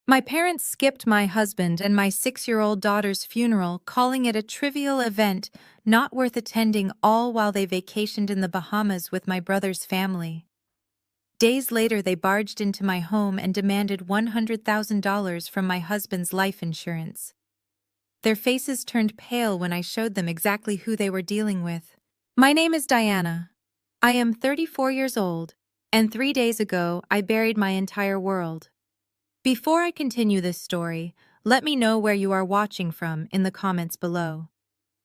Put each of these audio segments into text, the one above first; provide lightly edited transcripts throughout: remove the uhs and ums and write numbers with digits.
My parents skipped my husband and my 6-year-old daughter's funeral, calling it a trivial event not worth attending, all while they vacationed in the Bahamas with my brother's family. Days later, they barged into my home and demanded $100,000 from my husband's life insurance. Their faces turned pale when I showed them exactly who they were dealing with. My name is Diana. I am 34 years old, and 3 days ago, I buried my entire world. Before I continue this story, let me know where you are watching from in the comments below.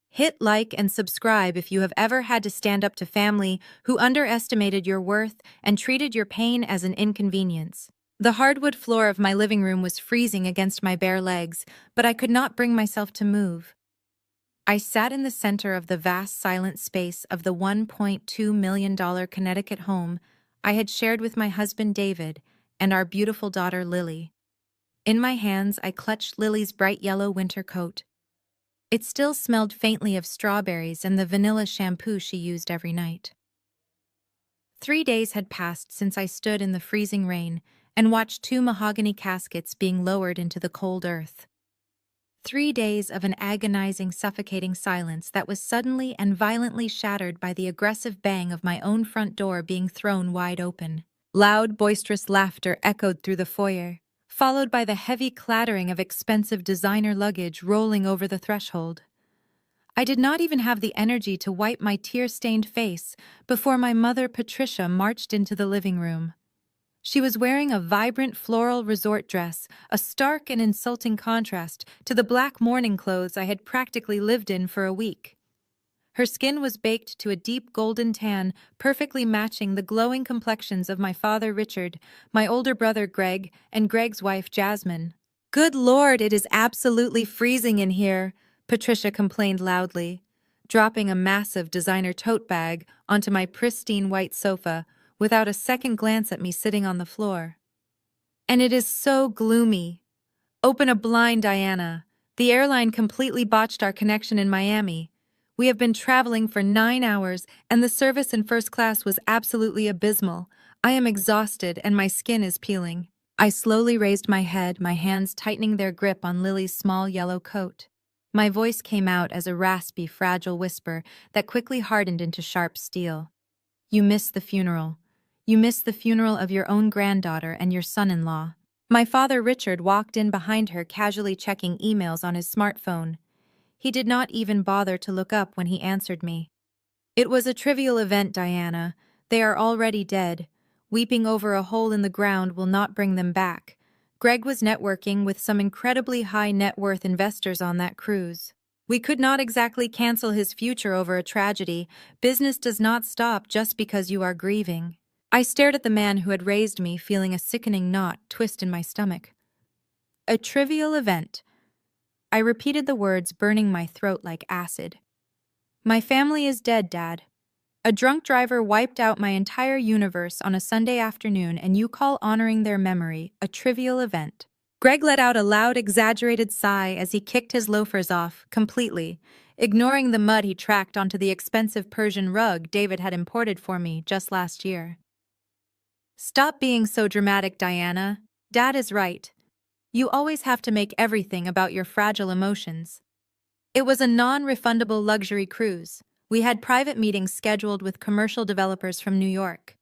Hit like and subscribe if you have ever had to stand up to family who underestimated your worth and treated your pain as an inconvenience. The hardwood floor of my living room was freezing against my bare legs, but I could not bring myself to move. I sat in the center of the vast silent space of the $1.2 million Connecticut home I had shared with my husband David and our beautiful daughter Lily. In my hands, I clutched Lily's bright yellow winter coat. It still smelled faintly of strawberries and the vanilla shampoo she used every night. 3 days had passed since I stood in the freezing rain and watched 2 mahogany caskets being lowered into the cold earth. 3 days of an agonizing, suffocating silence that was suddenly and violently shattered by the aggressive bang of my own front door being thrown wide open. Loud, boisterous laughter echoed through the foyer, followed by the heavy clattering of expensive designer luggage rolling over the threshold. I did not even have the energy to wipe my tear-stained face before my mother, Patricia, marched into the living room. She was wearing a vibrant floral resort dress, a stark and insulting contrast to the black mourning clothes I had practically lived in for a week. Her skin was baked to a deep golden tan, perfectly matching the glowing complexions of my father Richard, my older brother Greg, and Greg's wife Jasmine. "Good Lord, it is absolutely freezing in here," Patricia complained loudly, dropping a massive designer tote bag onto my pristine white sofa without a second glance at me sitting on the floor. "And it is so gloomy. Open a blind, Diana. The airline completely botched our connection in Miami. We have been traveling for 9 hours, and the service in first class was absolutely abysmal. I am exhausted, and my skin is peeling." I slowly raised my head, my hands tightening their grip on Lily's small yellow coat. My voice came out as a raspy, fragile whisper that quickly hardened into sharp steel. "You missed the funeral. You missed the funeral of your own granddaughter and your son-in-law." My father Richard walked in behind her, casually checking emails on his smartphone. He did not even bother to look up when he answered me. "It was a trivial event, Diana. They are already dead. Weeping over a hole in the ground will not bring them back. Greg was networking with some incredibly high net worth investors on that cruise. We could not exactly cancel his future over a tragedy. Business does not stop just because you are grieving." I stared at the man who had raised me, feeling a sickening knot twist in my stomach. "A trivial event." I repeated the words, burning my throat like acid. "My family is dead, Dad. A drunk driver wiped out my entire universe on a Sunday afternoon, and you call honoring their memory a trivial event." Greg let out a loud, exaggerated sigh as he kicked his loafers off, completely, ignoring the mud he tracked onto the expensive Persian rug David had imported for me just last year. "Stop being so dramatic, Diana. Dad is right. You always have to make everything about your fragile emotions. It was a non-refundable luxury cruise. We had private meetings scheduled with commercial developers from New York.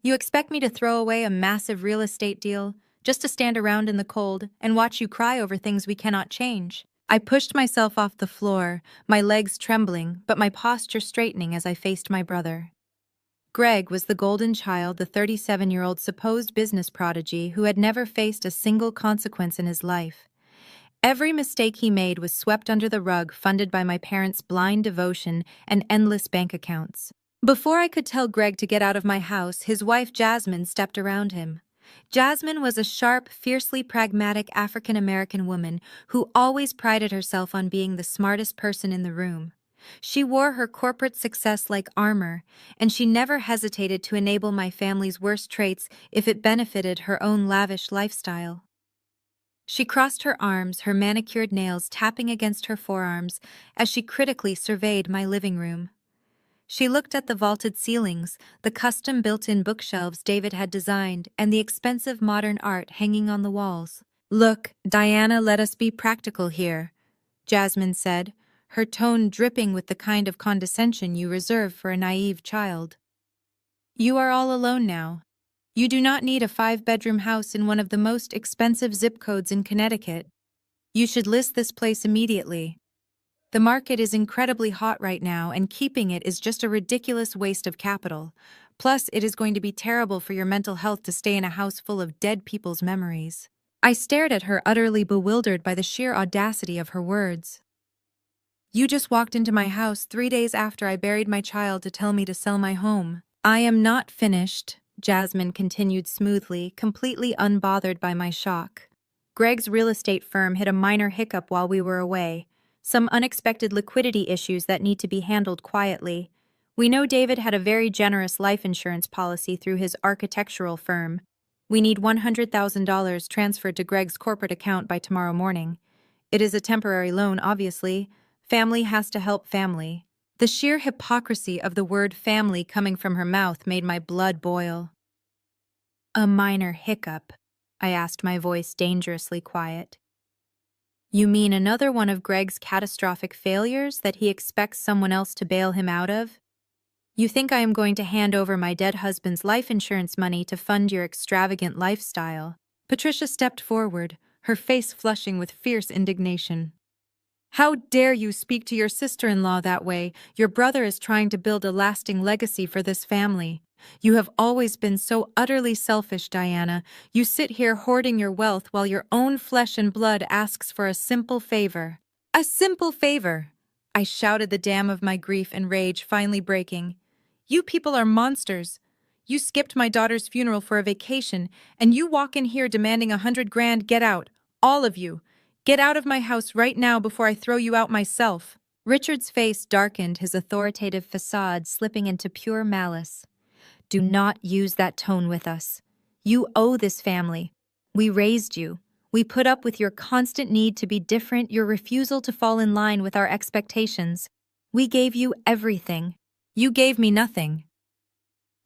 You expect me to throw away a massive real estate deal just to stand around in the cold and watch you cry over things we cannot change?" I pushed myself off the floor, my legs trembling, but my posture straightening as I faced my brother. Greg was the golden child, the 37-year-old supposed business prodigy who had never faced a single consequence in his life. Every mistake he made was swept under the rug, funded by my parents' blind devotion and endless bank accounts. Before I could tell Greg to get out of my house, his wife Jasmine stepped around him. Jasmine was a sharp, fiercely pragmatic African-American woman who always prided herself on being the smartest person in the room. She wore her corporate success like armor, and she never hesitated to enable my family's worst traits if it benefited her own lavish lifestyle. She crossed her arms, her manicured nails tapping against her forearms as she critically surveyed my living room. She looked at the vaulted ceilings, the custom built-in bookshelves David had designed, and the expensive modern art hanging on the walls. Look, Diana, let us be practical here, Jasmine said, her tone dripping with the kind of condescension you reserve for a naive child. You are all alone now. You do not need a 5-bedroom house in one of the most expensive zip codes in Connecticut. You should list this place immediately. The market is incredibly hot right now, and keeping it is just a ridiculous waste of capital. Plus, it is going to be terrible for your mental health to stay in a house full of dead people's memories. I stared at her, utterly bewildered by the sheer audacity of her words. You just walked into my house 3 days after I buried my child to tell me to sell my home. I am not finished, Jasmine continued smoothly, completely unbothered by my shock. Greg's real estate firm hit a minor hiccup while we were away. Some unexpected liquidity issues that need to be handled quietly. We know David had a very generous life insurance policy through his architectural firm. We need $100,000 transferred to Greg's corporate account by tomorrow morning. It is a temporary loan, obviously. Family has to help family. The sheer hypocrisy of the word family coming from her mouth made my blood boil. A minor hiccup, I asked, my voice dangerously quiet. You mean another one of Greg's catastrophic failures that he expects someone else to bail him out of? You think I am going to hand over my dead husband's life insurance money to fund your extravagant lifestyle? Patricia stepped forward, her face flushing with fierce indignation. How dare you speak to your sister-in-law that way? Your brother is trying to build a lasting legacy for this family. You have always been so utterly selfish, Diana. You sit here hoarding your wealth while your own flesh and blood asks for a simple favor. A simple favor! I shouted, the dam of my grief and rage finally breaking. You people are monsters. You skipped my daughter's funeral for a vacation, and you walk in here demanding $100,000. Get out, all of you. Get out of my house right now before I throw you out myself. Richard's face darkened, his authoritative facade slipping into pure malice. Do not use that tone with us. You owe this family. We raised you. We put up with your constant need to be different, your refusal to fall in line with our expectations. We gave you everything. You gave me nothing.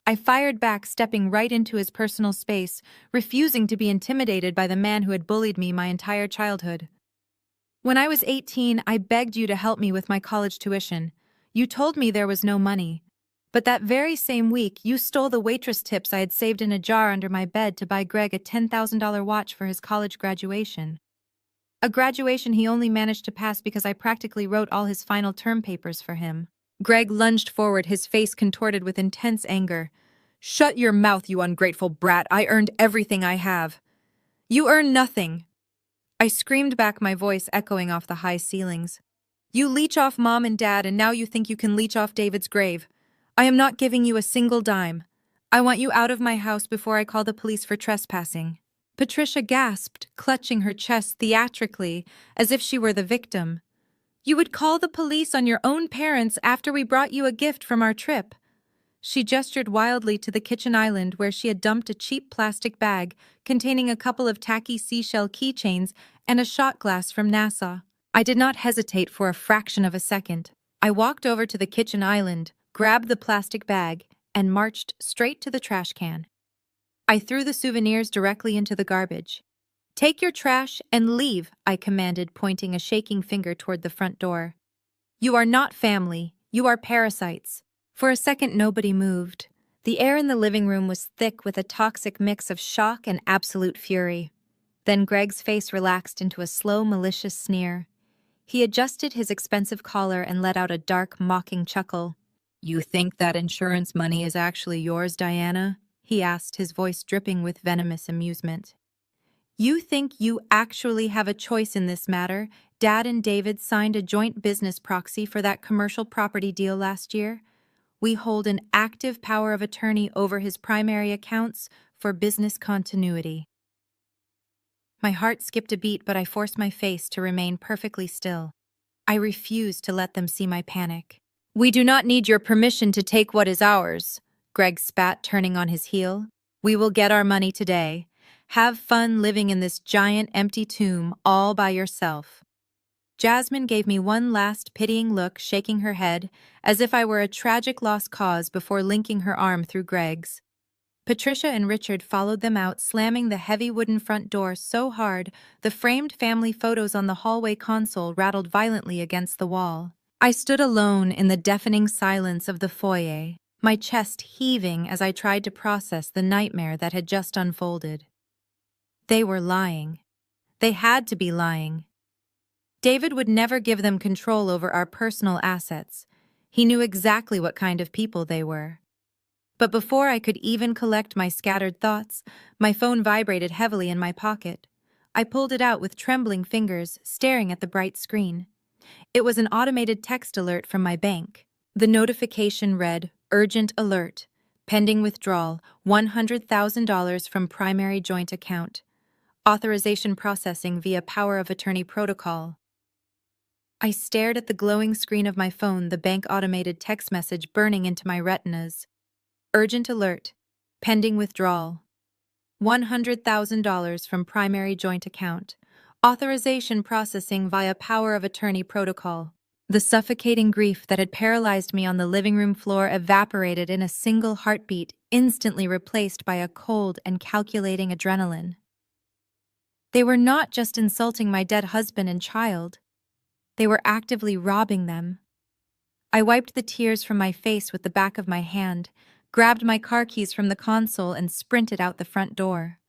I fired back, stepping right into his personal space, refusing to be intimidated by the man who had bullied me my entire childhood. When I was 18, I begged you to help me with my college tuition. You told me there was no money. But that very same week, you stole the waitress tips I had saved in a jar under my bed to buy Greg a $10,000 watch for his college graduation. A graduation he only managed to pass because I practically wrote all his final term papers for him. Greg lunged forward, his face contorted with intense anger. Shut your mouth, you ungrateful brat. I earned everything I have. You earn nothing. I screamed back, my voice echoing off the high ceilings. You leech off Mom and Dad, and now you think you can leech off David's grave. I am not giving you a single dime. I want you out of my house before I call the police for trespassing. Patricia gasped, clutching her chest theatrically, as if she were the victim. You would call the police on your own parents after we brought you a gift from our trip. She gestured wildly to the kitchen island where she had dumped a cheap plastic bag containing a couple of tacky seashell keychains and a shot glass from Nassau. I did not hesitate for a fraction of a second. I walked over to the kitchen island, grabbed the plastic bag, and marched straight to the trash can. I threw the souvenirs directly into the garbage. Take your trash and leave, I commanded, pointing a shaking finger toward the front door. You are not family. You are parasites. For a second, nobody moved. The air in the living room was thick with a toxic mix of shock and absolute fury. Then Greg's face relaxed into a slow, malicious sneer. He adjusted his expensive collar and let out a dark, mocking chuckle. You think that insurance money is actually yours, Diana? He asked, his voice dripping with venomous amusement. You think you actually have a choice in this matter? Dad and David signed a joint business proxy for that commercial property deal last year. We hold an active power of attorney over his primary accounts for business continuity. My heart skipped a beat, but I forced my face to remain perfectly still. I refused to let them see my panic. We do not need your permission to take what is ours, Greg spat, turning on his heel. We will get our money today. Have fun living in this giant empty tomb all by yourself. Jasmine gave me one last pitying look, shaking her head, as if I were a tragic lost cause before linking her arm through Greg's. Patricia and Richard followed them out, slamming the heavy wooden front door so hard the framed family photos on the hallway console rattled violently against the wall. I stood alone in the deafening silence of the foyer, my chest heaving as I tried to process the nightmare that had just unfolded. They were lying. They had to be lying. David would never give them control over our personal assets. He knew exactly what kind of people they were. But before I could even collect my scattered thoughts, my phone vibrated heavily in my pocket. I pulled it out with trembling fingers, staring at the bright screen. It was an automated text alert from my bank. The notification read, "Urgent alert. Pending withdrawal, $100,000 from primary joint account. Authorization processing via power of attorney protocol." I stared at the glowing screen of my phone, the bank automated text message burning into my retinas. Urgent alert. Pending withdrawal. $100,000 from primary joint account. Authorization processing via power of attorney protocol. The suffocating grief that had paralyzed me on the living room floor evaporated in a single heartbeat, instantly replaced by a cold and calculating adrenaline. They were not just insulting my dead husband and child. They were actively robbing them. I wiped the tears from my face with the back of my hand, grabbed my car keys from the console, and sprinted out the front door.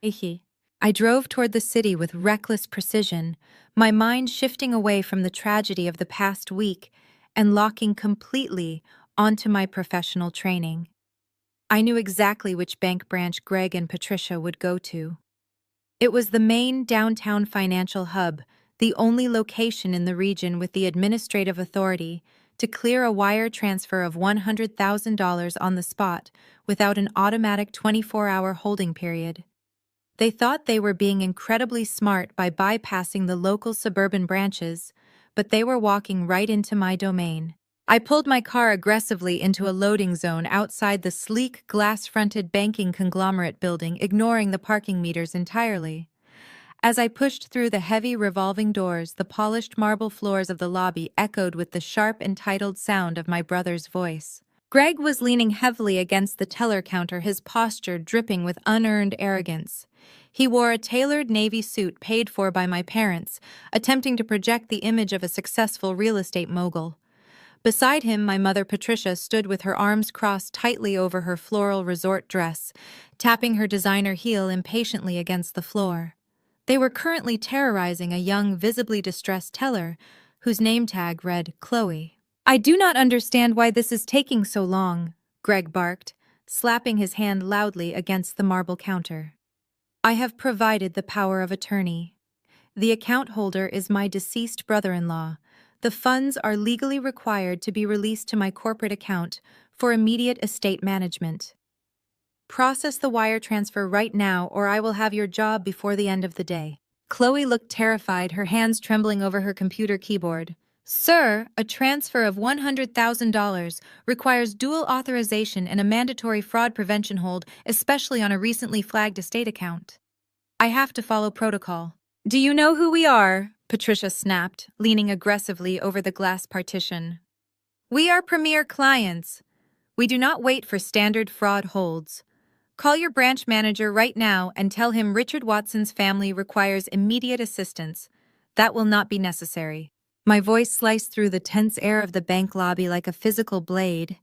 I drove toward the city with reckless precision, my mind shifting away from the tragedy of the past week and locking completely onto my professional training. I knew exactly which bank branch Greg and Patricia would go to. It was the main downtown financial hub, the only location in the region with the administrative authority to clear a wire transfer of $100,000 on the spot without an automatic 24-hour holding period. They thought they were being incredibly smart by bypassing the local suburban branches, but they were walking right into my domain. I pulled my car aggressively into a loading zone outside the sleek, glass-fronted banking conglomerate building, ignoring the parking meters entirely. As I pushed through the heavy revolving doors, the polished marble floors of the lobby echoed with the sharp, entitled sound of my brother's voice. Greg was leaning heavily against the teller counter, his posture dripping with unearned arrogance. He wore a tailored navy suit paid for by my parents, attempting to project the image of a successful real estate mogul. Beside him, my mother Patricia stood with her arms crossed tightly over her floral resort dress, tapping her designer heel impatiently against the floor. They were currently terrorizing a young, visibly distressed teller, whose name tag read Chloe. "I do not understand why this is taking so long," Greg barked, slapping his hand loudly against the marble counter. "I have provided the power of attorney. The account holder is my deceased brother-in-law. The funds are legally required to be released to my corporate account for immediate estate management. Process the wire transfer right now, or I will have your job before the end of the day." Chloe looked terrified, her hands trembling over her computer keyboard. "Sir, a transfer of $100,000 requires dual authorization and a mandatory fraud prevention hold, especially on a recently flagged estate account. I have to follow protocol." "Do you know who we are?" Patricia snapped, leaning aggressively over the glass partition. "We are premier clients. We do not wait for standard fraud holds. Call your branch manager right now and tell him Richard Watson's family requires immediate assistance. That will not be necessary." My voice sliced through the tense air of the bank lobby like a physical blade.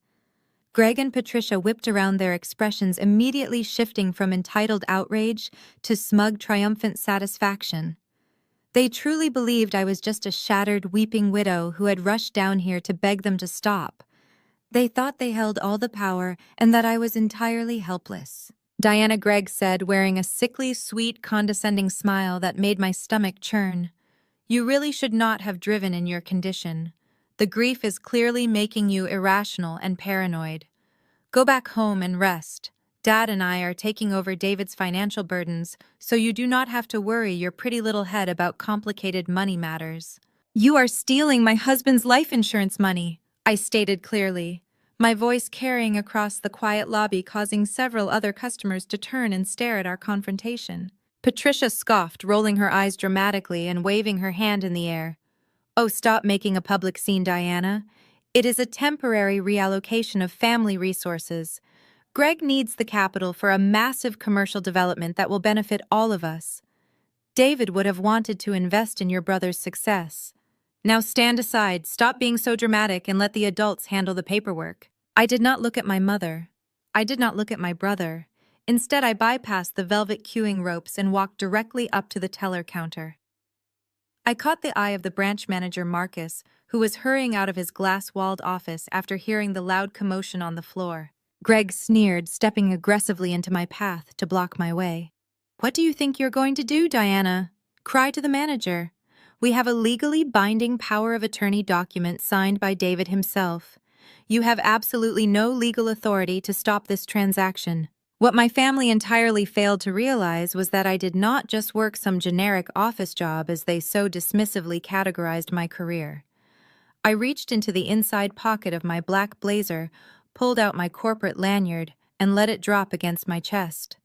Greg and Patricia whipped around, their expressions immediately shifting from entitled outrage to smug, triumphant satisfaction. They truly believed I was just a shattered, weeping widow who had rushed down here to beg them to stop. They thought they held all the power and that I was entirely helpless. Diana, Greg said, wearing a sickly, sweet, condescending smile that made my stomach churn. "You really should not have driven in your condition. The grief is clearly making you irrational and paranoid. Go back home and rest. Dad and I are taking over David's financial burdens, so you do not have to worry your pretty little head about complicated money matters." "You are stealing my husband's life insurance money," I stated clearly, my voice carrying across the quiet lobby, causing several other customers to turn and stare at our confrontation. Patricia scoffed, rolling her eyes dramatically and waving her hand in the air. "Oh, stop making a public scene, Diana. It is a temporary reallocation of family resources. Greg needs the capital for a massive commercial development that will benefit all of us. David would have wanted to invest in your brother's success. Now stand aside, stop being so dramatic, and let the adults handle the paperwork. I did not look at my mother. I did not look at my brother. Instead, I bypassed the velvet queuing ropes and walked directly up to the teller counter. I caught the eye of the branch manager, Marcus, who was hurrying out of his glass-walled office after hearing the loud commotion on the floor. Greg sneered, stepping aggressively into my path to block my way. "What do you think you're going to do, Diana?" cried to the manager. "We have a legally binding power of attorney document signed by David himself. You have absolutely no legal authority to stop this transaction." What my family entirely failed to realize was that I did not just work some generic office job as they so dismissively categorized my career. I reached into the inside pocket of my black blazer, pulled out my corporate lanyard, and let it drop against my chest.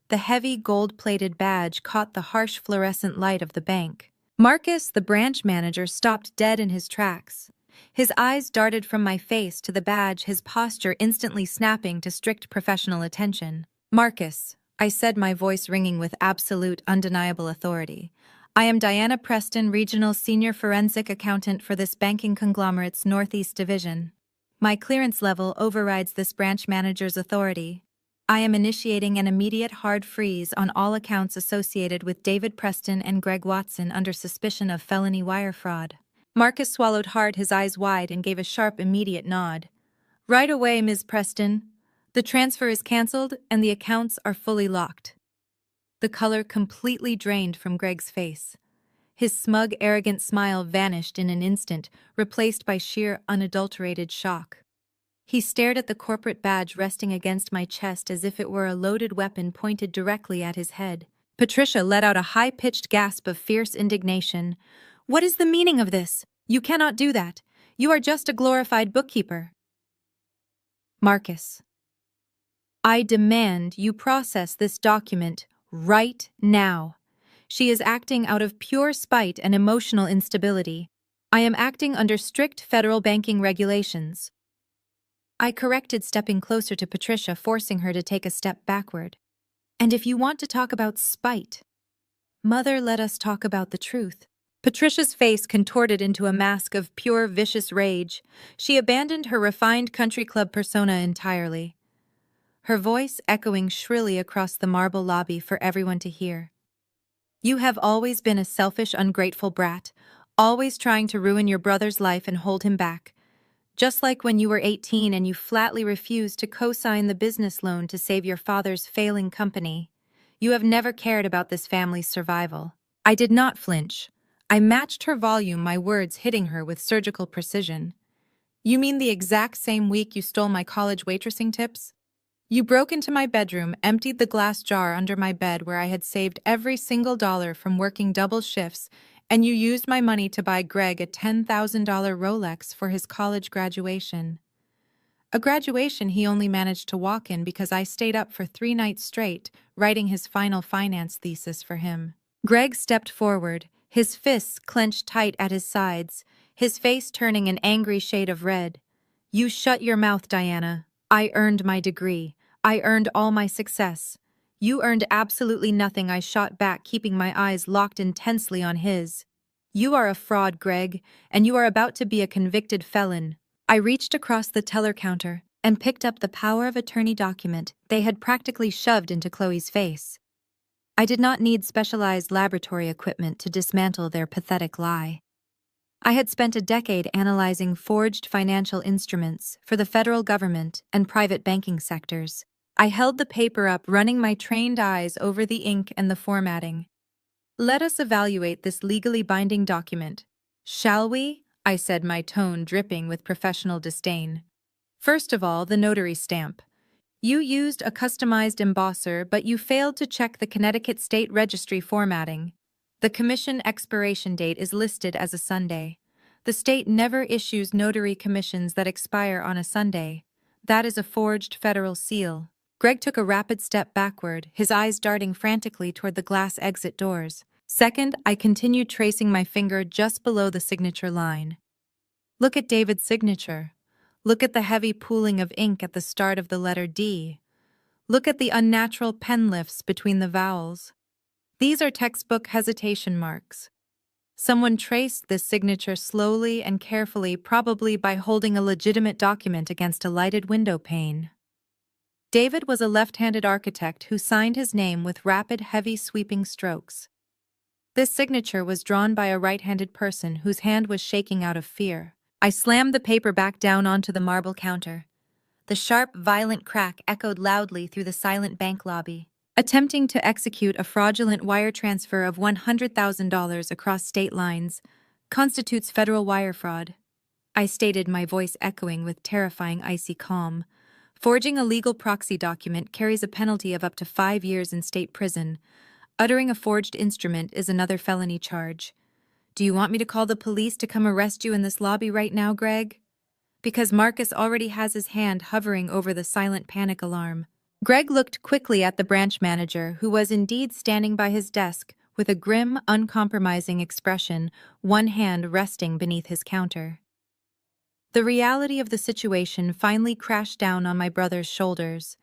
The heavy gold-plated badge caught the harsh fluorescent light of the bank. Marcus, the branch manager, stopped dead in his tracks. His eyes darted from my face to the badge, his posture instantly snapping to strict professional attention. "Marcus," I said, my voice ringing with absolute, undeniable authority, "I am Diana Preston, Regional Senior Forensic Accountant for this banking conglomerate's Northeast Division. My clearance level overrides this branch manager's authority. I am initiating an immediate hard freeze on all accounts associated with David Preston and Greg Watson under suspicion of felony wire fraud." Marcus swallowed hard, his eyes wide, and gave a sharp, immediate nod. "Right away, Ms. Preston. The transfer is cancelled and the accounts are fully locked." The color completely drained from Greg's face. His smug, arrogant smile vanished in an instant, replaced by sheer, unadulterated shock. He stared at the corporate badge resting against my chest as if it were a loaded weapon pointed directly at his head. Patricia let out a high-pitched gasp of fierce indignation. "What is the meaning of this? You cannot do that. You are just a glorified bookkeeper." "Marcus, I demand you process this document right now. She is acting out of pure spite and emotional instability. I am acting under strict federal banking regulations." I corrected, stepping closer to Patricia, forcing her to take a step backward. "And if you want to talk about spite, Mother, let us talk about the truth." Patricia's face contorted into a mask of pure, vicious rage. She abandoned her refined country club persona entirely, her voice echoing shrilly across the marble lobby for everyone to hear. "You have always been a selfish, ungrateful brat, always trying to ruin your brother's life and hold him back. Just like when you were 18 and you flatly refused to co-sign the business loan to save your father's failing company. You have never cared about this family's survival." I did not flinch. I matched her volume, my words hitting her with surgical precision. "You mean the exact same week you stole my college waitressing tips? You broke into my bedroom, emptied the glass jar under my bed where I had saved every single dollar from working double shifts, and you used my money to buy Greg a $10,000 Rolex for his college graduation. A graduation he only managed to walk in because I stayed up for 3 nights straight, writing his final finance thesis for him." Greg stepped forward, his fists clenched tight at his sides, his face turning an angry shade of red. "You shut your mouth, Diana. I earned my degree. I earned all my success. You earned absolutely nothing," I shot back, keeping my eyes locked intensely on his. "You are a fraud, Greg, and you are about to be a convicted felon." I reached across the teller counter and picked up the power of attorney document they had practically shoved into Chloe's face. I did not need specialized laboratory equipment to dismantle their pathetic lie. I had spent a decade analyzing forged financial instruments for the federal government and private banking sectors. I held the paper up, running my trained eyes over the ink and the formatting. "Let us evaluate this legally binding document, shall we?" I said, my tone dripping with professional disdain. "First of all, the notary stamp. You used a customized embosser, but you failed to check the Connecticut State Registry formatting. The commission expiration date is listed as a Sunday. The state never issues notary commissions that expire on a Sunday. That is a forged federal seal." Greg took a rapid step backward, his eyes darting frantically toward the glass exit doors. Second, I continued, tracing my finger just below the signature line. "Look at David's signature. Look at the heavy pooling of ink at the start of the letter D. Look at the unnatural pen lifts between the vowels. These are textbook hesitation marks. Someone traced this signature slowly and carefully, probably by holding a legitimate document against a lighted window pane. David was a left-handed architect who signed his name with rapid, heavy, sweeping strokes. This signature was drawn by a right-handed person whose hand was shaking out of fear. I slammed the paper back down onto the marble counter. The sharp, violent crack echoed loudly through the silent bank lobby. Attempting to execute a fraudulent wire transfer of $100,000 across state lines constitutes federal wire fraud, I stated, my voice echoing with terrifying icy calm. Forging a legal proxy document carries a penalty of up to 5 years in state prison. Uttering a forged instrument is another felony charge. Do you want me to call the police to come arrest you in this lobby right now, Greg? Because Marcus already has his hand hovering over the silent panic alarm. Greg looked quickly at the branch manager, who was indeed standing by his desk with a grim, uncompromising expression, one hand resting beneath his counter. The reality of the situation finally crashed down on my brother's shoulders.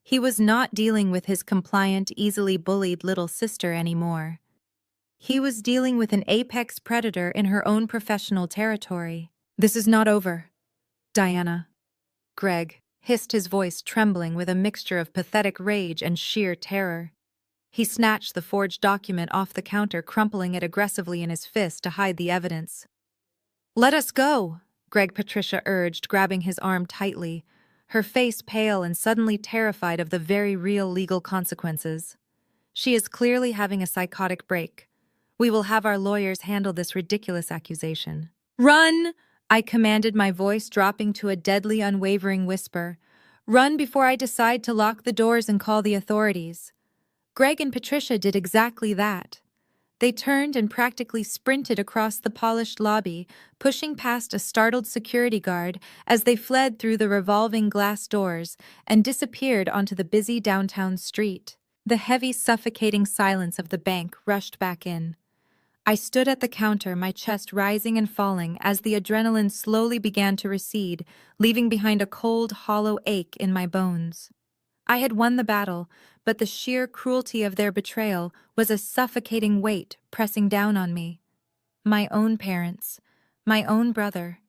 He was not dealing with his compliant, easily bullied little sister anymore. He was dealing with an apex predator in her own professional territory. "This is not over, Diana," Greg hissed, his voice trembling with a mixture of pathetic rage and sheer terror. He snatched the forged document off the counter, crumpling it aggressively in his fist to hide the evidence. "Let us go," Patricia urged, grabbing his arm tightly, her face pale and suddenly terrified of the very real legal consequences. "She is clearly having a psychotic break. We will have our lawyers handle this ridiculous accusation." "Run!" I commanded, my voice dropping to a deadly, unwavering whisper. "Run before I decide to lock the doors and call the authorities." Greg and Patricia did exactly that. They turned and practically sprinted across the polished lobby, pushing past a startled security guard as they fled through the revolving glass doors and disappeared onto the busy downtown street. The heavy, suffocating silence of the bank rushed back in. I stood at the counter, my chest rising and falling as the adrenaline slowly began to recede, leaving behind a cold, hollow ache in my bones. I had won the battle, but the sheer cruelty of their betrayal was a suffocating weight pressing down on me. My own parents, my own brother.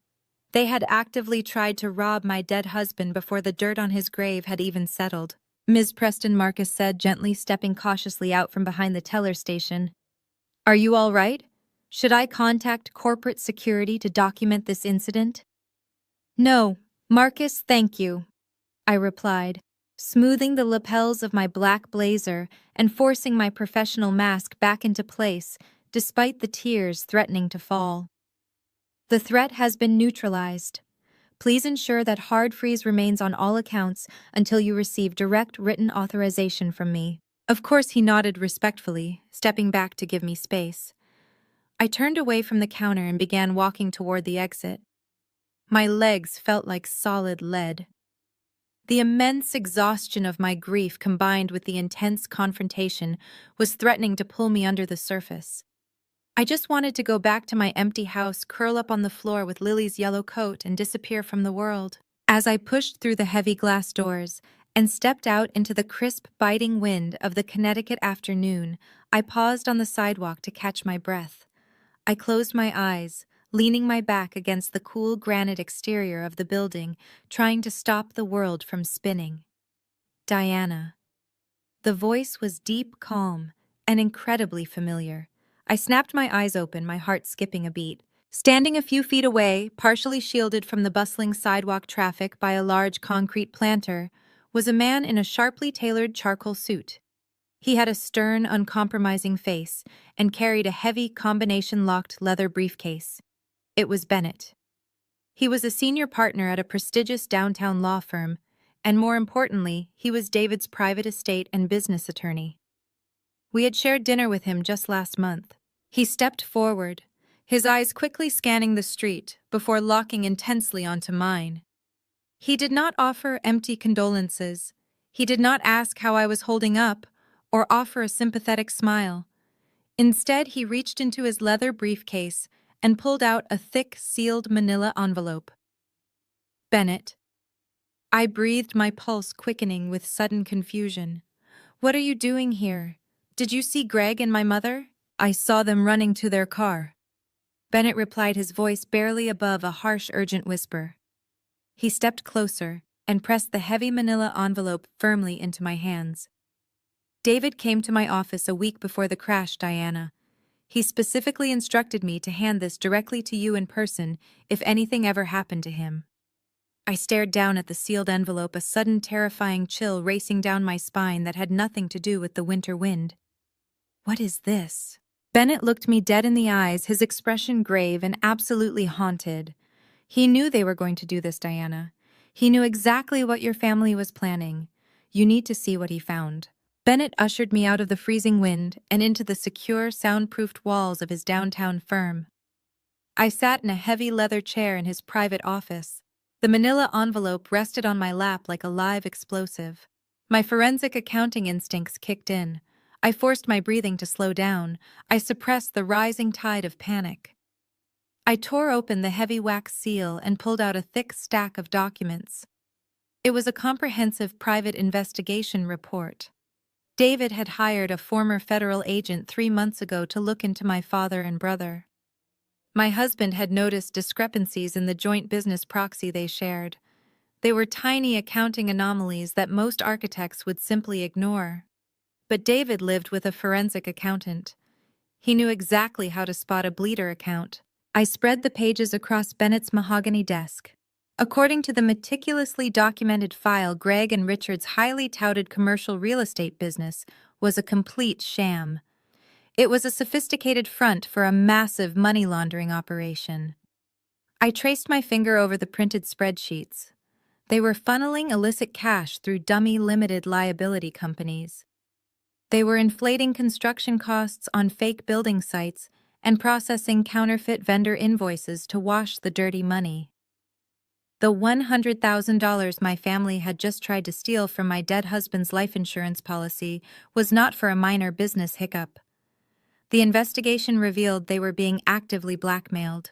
They had actively tried to rob my dead husband before the dirt on his grave had even settled. Ms. Preston, Marcus said, gently stepping cautiously out from behind the teller station. "Are you all right? Should I contact corporate security to document this incident?" "No, Marcus, thank you," I replied, smoothing the lapels of my black blazer and forcing my professional mask back into place despite the tears threatening to fall. "The threat has been neutralized. Please ensure that hard freeze remains on all accounts until you receive direct written authorization from me." Of course, he nodded respectfully, stepping back to give me space. I turned away from the counter and began walking toward the exit. My legs felt like solid lead. The immense exhaustion of my grief combined with the intense confrontation was threatening to pull me under the surface. I just wanted to go back to my empty house, curl up on the floor with Lily's yellow coat, and disappear from the world. As I pushed through the heavy glass doors and stepped out into the crisp, biting wind of the Connecticut afternoon, I paused on the sidewalk to catch my breath. I closed my eyes, leaning my back against the cool granite exterior of the building, trying to stop the world from spinning. "Diana." The voice was deep, calm, and incredibly familiar. I snapped my eyes open, my heart skipping a beat. Standing a few feet away, partially shielded from the bustling sidewalk traffic by a large concrete planter, was a man in a sharply tailored charcoal suit. He had a stern, uncompromising face and carried a heavy, combination-locked leather briefcase. It was Bennett. He was a senior partner at a prestigious downtown law firm, and more importantly, he was David's private estate and business attorney. We had shared dinner with him just last month. He stepped forward, his eyes quickly scanning the street before locking intensely onto mine. He did not offer empty condolences. He did not ask how I was holding up or offer a sympathetic smile. Instead, he reached into his leather briefcase and pulled out a thick, sealed manila envelope. Bennett. I breathed, my pulse quickening with sudden confusion. What are you doing here? Did you see Greg and my mother? I saw them running to their car. Bennett replied, his voice barely above a harsh, urgent whisper. He stepped closer and pressed the heavy manila envelope firmly into my hands. David came to my office a week before the crash, Diana. He specifically instructed me to hand this directly to you in person if anything ever happened to him. I stared down at the sealed envelope, a sudden terrifying chill racing down my spine that had nothing to do with the winter wind. What is this? Bennett looked me dead in the eyes, his expression grave and absolutely haunted. He knew they were going to do this, Diana. He knew exactly what your family was planning. You need to see what he found. Bennett ushered me out of the freezing wind and into the secure, soundproofed walls of his downtown firm. I sat in a heavy leather chair in his private office. The manila envelope rested on my lap like a live explosive. My forensic accounting instincts kicked in. I forced my breathing to slow down. I suppressed the rising tide of panic. I tore open the heavy wax seal and pulled out a thick stack of documents. It was a comprehensive private investigation report. David had hired a former federal agent 3 months ago to look into my father and brother. My husband had noticed discrepancies in the joint business proxy they shared. They were tiny accounting anomalies that most architects would simply ignore. But David lived with a forensic accountant. He knew exactly how to spot a bleeder account. I spread the pages across Bennett's mahogany desk. According to the meticulously documented file, Greg and Richard's highly touted commercial real estate business was a complete sham. It was a sophisticated front for a massive money laundering operation. I traced my finger over the printed spreadsheets. They were funneling illicit cash through dummy limited liability companies. They were inflating construction costs on fake building sites and processing counterfeit vendor invoices to wash the dirty money. The $100,000 my family had just tried to steal from my dead husband's life insurance policy was not for a minor business hiccup. The investigation revealed they were being actively blackmailed.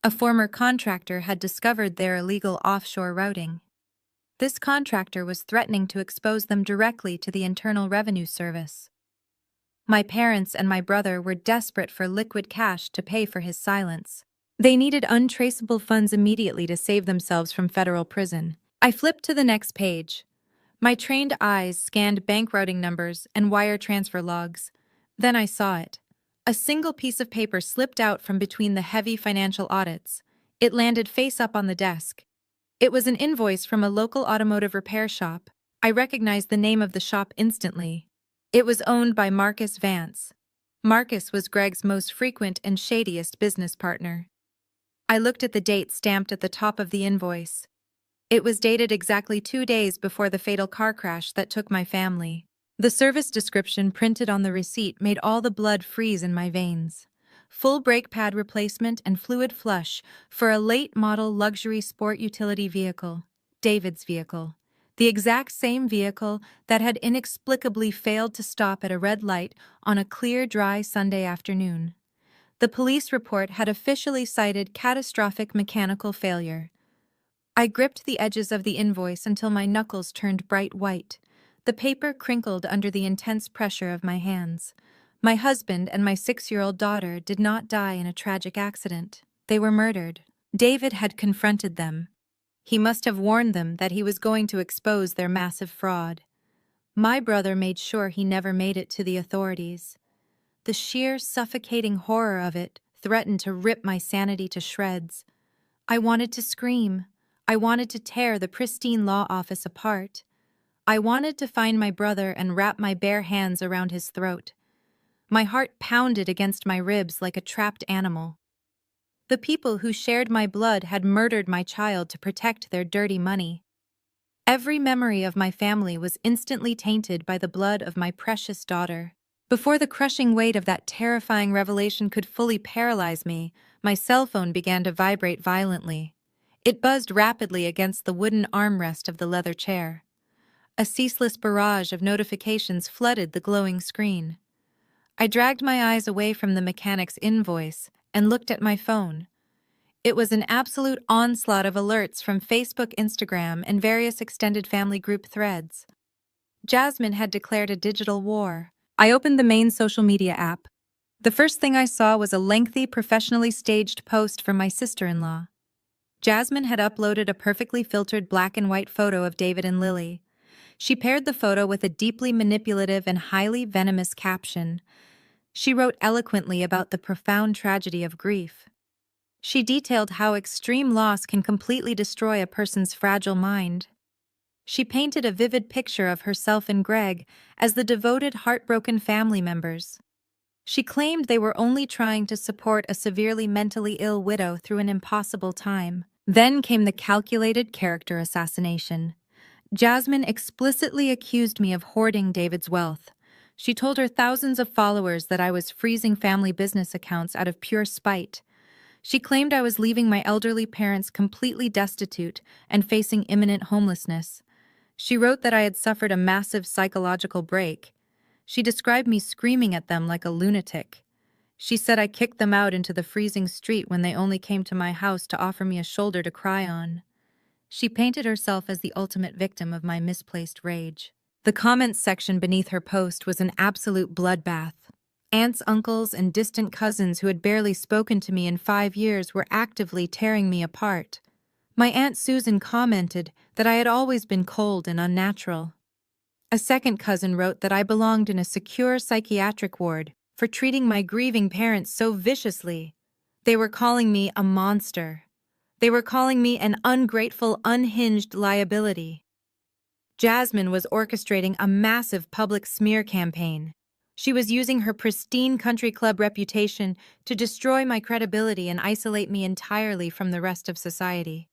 A former contractor had discovered their illegal offshore routing. This contractor was threatening to expose them directly to the Internal Revenue Service. My parents and my brother were desperate for liquid cash to pay for his silence. They needed untraceable funds immediately to save themselves from federal prison. I flipped to the next page. My trained eyes scanned bank routing numbers and wire transfer logs. Then I saw it. A single piece of paper slipped out from between the heavy financial audits. It landed face up on the desk. It was an invoice from a local automotive repair shop. I recognized the name of the shop instantly. It was owned by Marcus Vance. Marcus was Greg's most frequent and shadiest business partner. I looked at the date stamped at the top of the invoice. It was dated exactly 2 days before the fatal car crash that took my family. The service description printed on the receipt made all the blood freeze in my veins. Full brake pad replacement and fluid flush for a late-model luxury sport utility vehicle, David's vehicle. The exact same vehicle that had inexplicably failed to stop at a red light on a clear, dry Sunday afternoon. The police report had officially cited catastrophic mechanical failure. I gripped the edges of the invoice until my knuckles turned bright white. The paper crinkled under the intense pressure of my hands. My husband and my 6-year-old daughter did not die in a tragic accident. They were murdered. David had confronted them. He must have warned them that he was going to expose their massive fraud. My brother made sure he never made it to the authorities. The sheer, suffocating horror of it threatened to rip my sanity to shreds. I wanted to scream. I wanted to tear the pristine law office apart. I wanted to find my brother and wrap my bare hands around his throat. My heart pounded against my ribs like a trapped animal. The people who shared my blood had murdered my child to protect their dirty money. Every memory of my family was instantly tainted by the blood of my precious daughter. Before the crushing weight of that terrifying revelation could fully paralyze me, my cell phone began to vibrate violently. It buzzed rapidly against the wooden armrest of the leather chair. A ceaseless barrage of notifications flooded the glowing screen. I dragged my eyes away from the mechanic's invoice and looked at my phone. It was an absolute onslaught of alerts from Facebook, Instagram, and various extended family group threads. Jasmine had declared a digital war. I opened the main social media app. The first thing I saw was a lengthy, professionally staged post from my sister-in-law. Jasmine had uploaded a perfectly filtered black and white photo of David and Lily. She paired the photo with a deeply manipulative and highly venomous caption. She wrote eloquently about the profound tragedy of grief. She detailed how extreme loss can completely destroy a person's fragile mind. She painted a vivid picture of herself and Greg as the devoted, heartbroken family members. She claimed they were only trying to support a severely mentally ill widow through an impossible time. Then came the calculated character assassination. Jasmine explicitly accused me of hoarding David's wealth. She told her thousands of followers that I was freezing family business accounts out of pure spite. She claimed I was leaving my elderly parents completely destitute and facing imminent homelessness. She wrote that I had suffered a massive psychological break. She described me screaming at them like a lunatic. She said I kicked them out into the freezing street when they only came to my house to offer me a shoulder to cry on. She painted herself as the ultimate victim of my misplaced rage. The comments section beneath her post was an absolute bloodbath. Aunts, uncles, and distant cousins who had barely spoken to me in 5 years were actively tearing me apart. My Aunt Susan commented that I had always been cold and unnatural. A second cousin wrote that I belonged in a secure psychiatric ward for treating my grieving parents so viciously. They were calling me a monster. They were calling me an ungrateful, unhinged liability. Jasmine was orchestrating a massive public smear campaign. She was using her pristine country club reputation to destroy my credibility and isolate me entirely from the rest of society.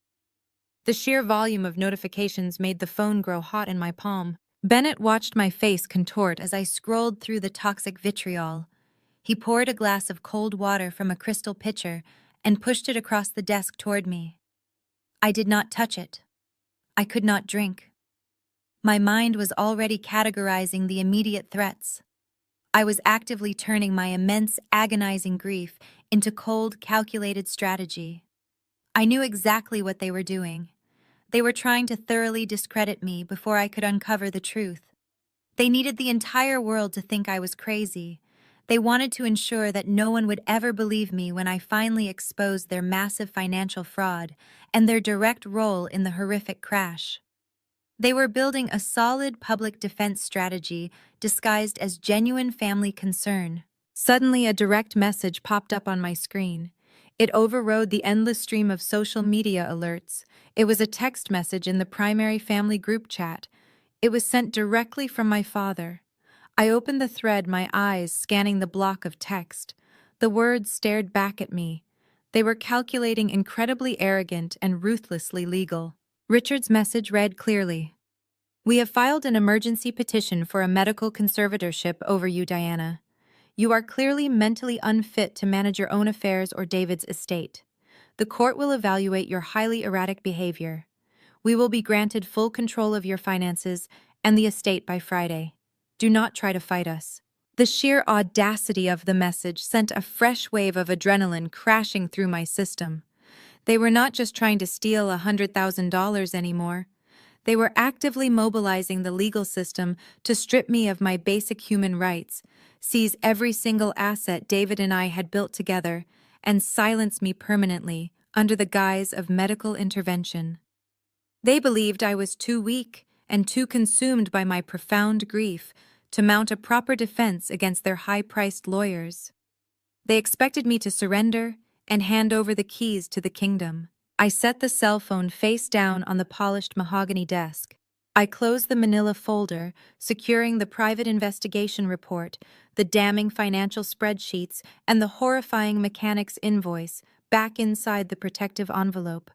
The sheer volume of notifications made the phone grow hot in my palm. Bennett watched my face contort as I scrolled through the toxic vitriol. He poured a glass of cold water from a crystal pitcher and pushed it across the desk toward me. I did not touch it. I could not drink. My mind was already categorizing the immediate threats. I was actively turning my immense, agonizing grief into cold, calculated strategy. I knew exactly what they were doing. They were trying to thoroughly discredit me before I could uncover the truth. They needed the entire world to think I was crazy. They wanted to ensure that no one would ever believe me when I finally exposed their massive financial fraud and their direct role in the horrific crash. They were building a solid public defense strategy disguised as genuine family concern. Suddenly, a direct message popped up on my screen. It overrode the endless stream of social media alerts. It was a text message in the primary family group chat. It was sent directly from my father. I opened the thread, my eyes scanning the block of text. The words stared back at me. They were calculating, incredibly arrogant, and ruthlessly legal. Richard's message read clearly. "We have filed an emergency petition for a medical conservatorship over you, Diana. You are clearly mentally unfit to manage your own affairs or David's estate. The court will evaluate your highly erratic behavior. We will be granted full control of your finances and the estate by Friday. Do not try to fight us." The sheer audacity of the message sent a fresh wave of adrenaline crashing through my system. They were not just trying to steal $100,000 anymore. They were actively mobilizing the legal system to strip me of my basic human rights, seize every single asset David and I had built together, and silence me permanently under the guise of medical intervention. They believed I was too weak and too consumed by my profound grief to mount a proper defense against their high-priced lawyers. They expected me to surrender and hand over the keys to the kingdom. I set the cell phone face down on the polished mahogany desk. I closed the manila folder, securing the private investigation report, the damning financial spreadsheets, and the horrifying mechanic's invoice back inside the protective envelope.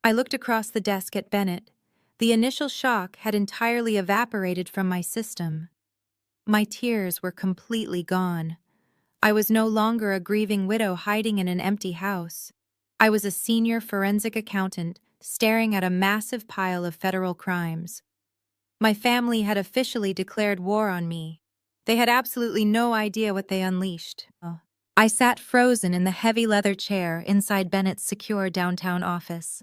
I looked across the desk at Bennett. The initial shock had entirely evaporated from my system. My tears were completely gone. I was no longer a grieving widow hiding in an empty house. I was a senior forensic accountant staring at a massive pile of federal crimes. My family had officially declared war on me. They had absolutely no idea what they unleashed. I sat frozen in the heavy leather chair inside Bennett's secure downtown office.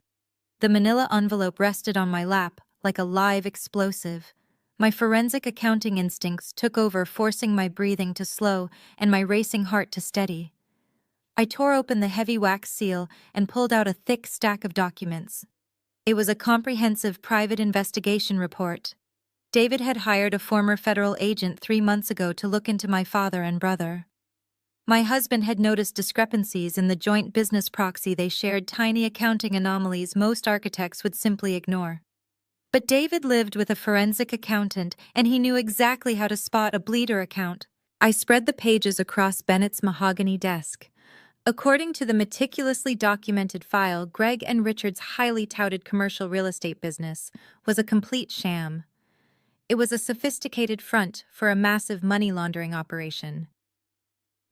The manila envelope rested on my lap like a live explosive. My forensic accounting instincts took over, forcing my breathing to slow and my racing heart to steady. I tore open the heavy wax seal and pulled out a thick stack of documents. It was a comprehensive private investigation report. David had hired a former federal agent 3 months ago to look into my father and brother. My husband had noticed discrepancies in the joint business proxy they shared, tiny accounting anomalies most architects would simply ignore. But David lived with a forensic accountant, and he knew exactly how to spot a bleeder account. I spread the pages across Bennett's mahogany desk. According to the meticulously documented file, Greg and Richard's highly touted commercial real estate business was a complete sham. It was a sophisticated front for a massive money laundering operation.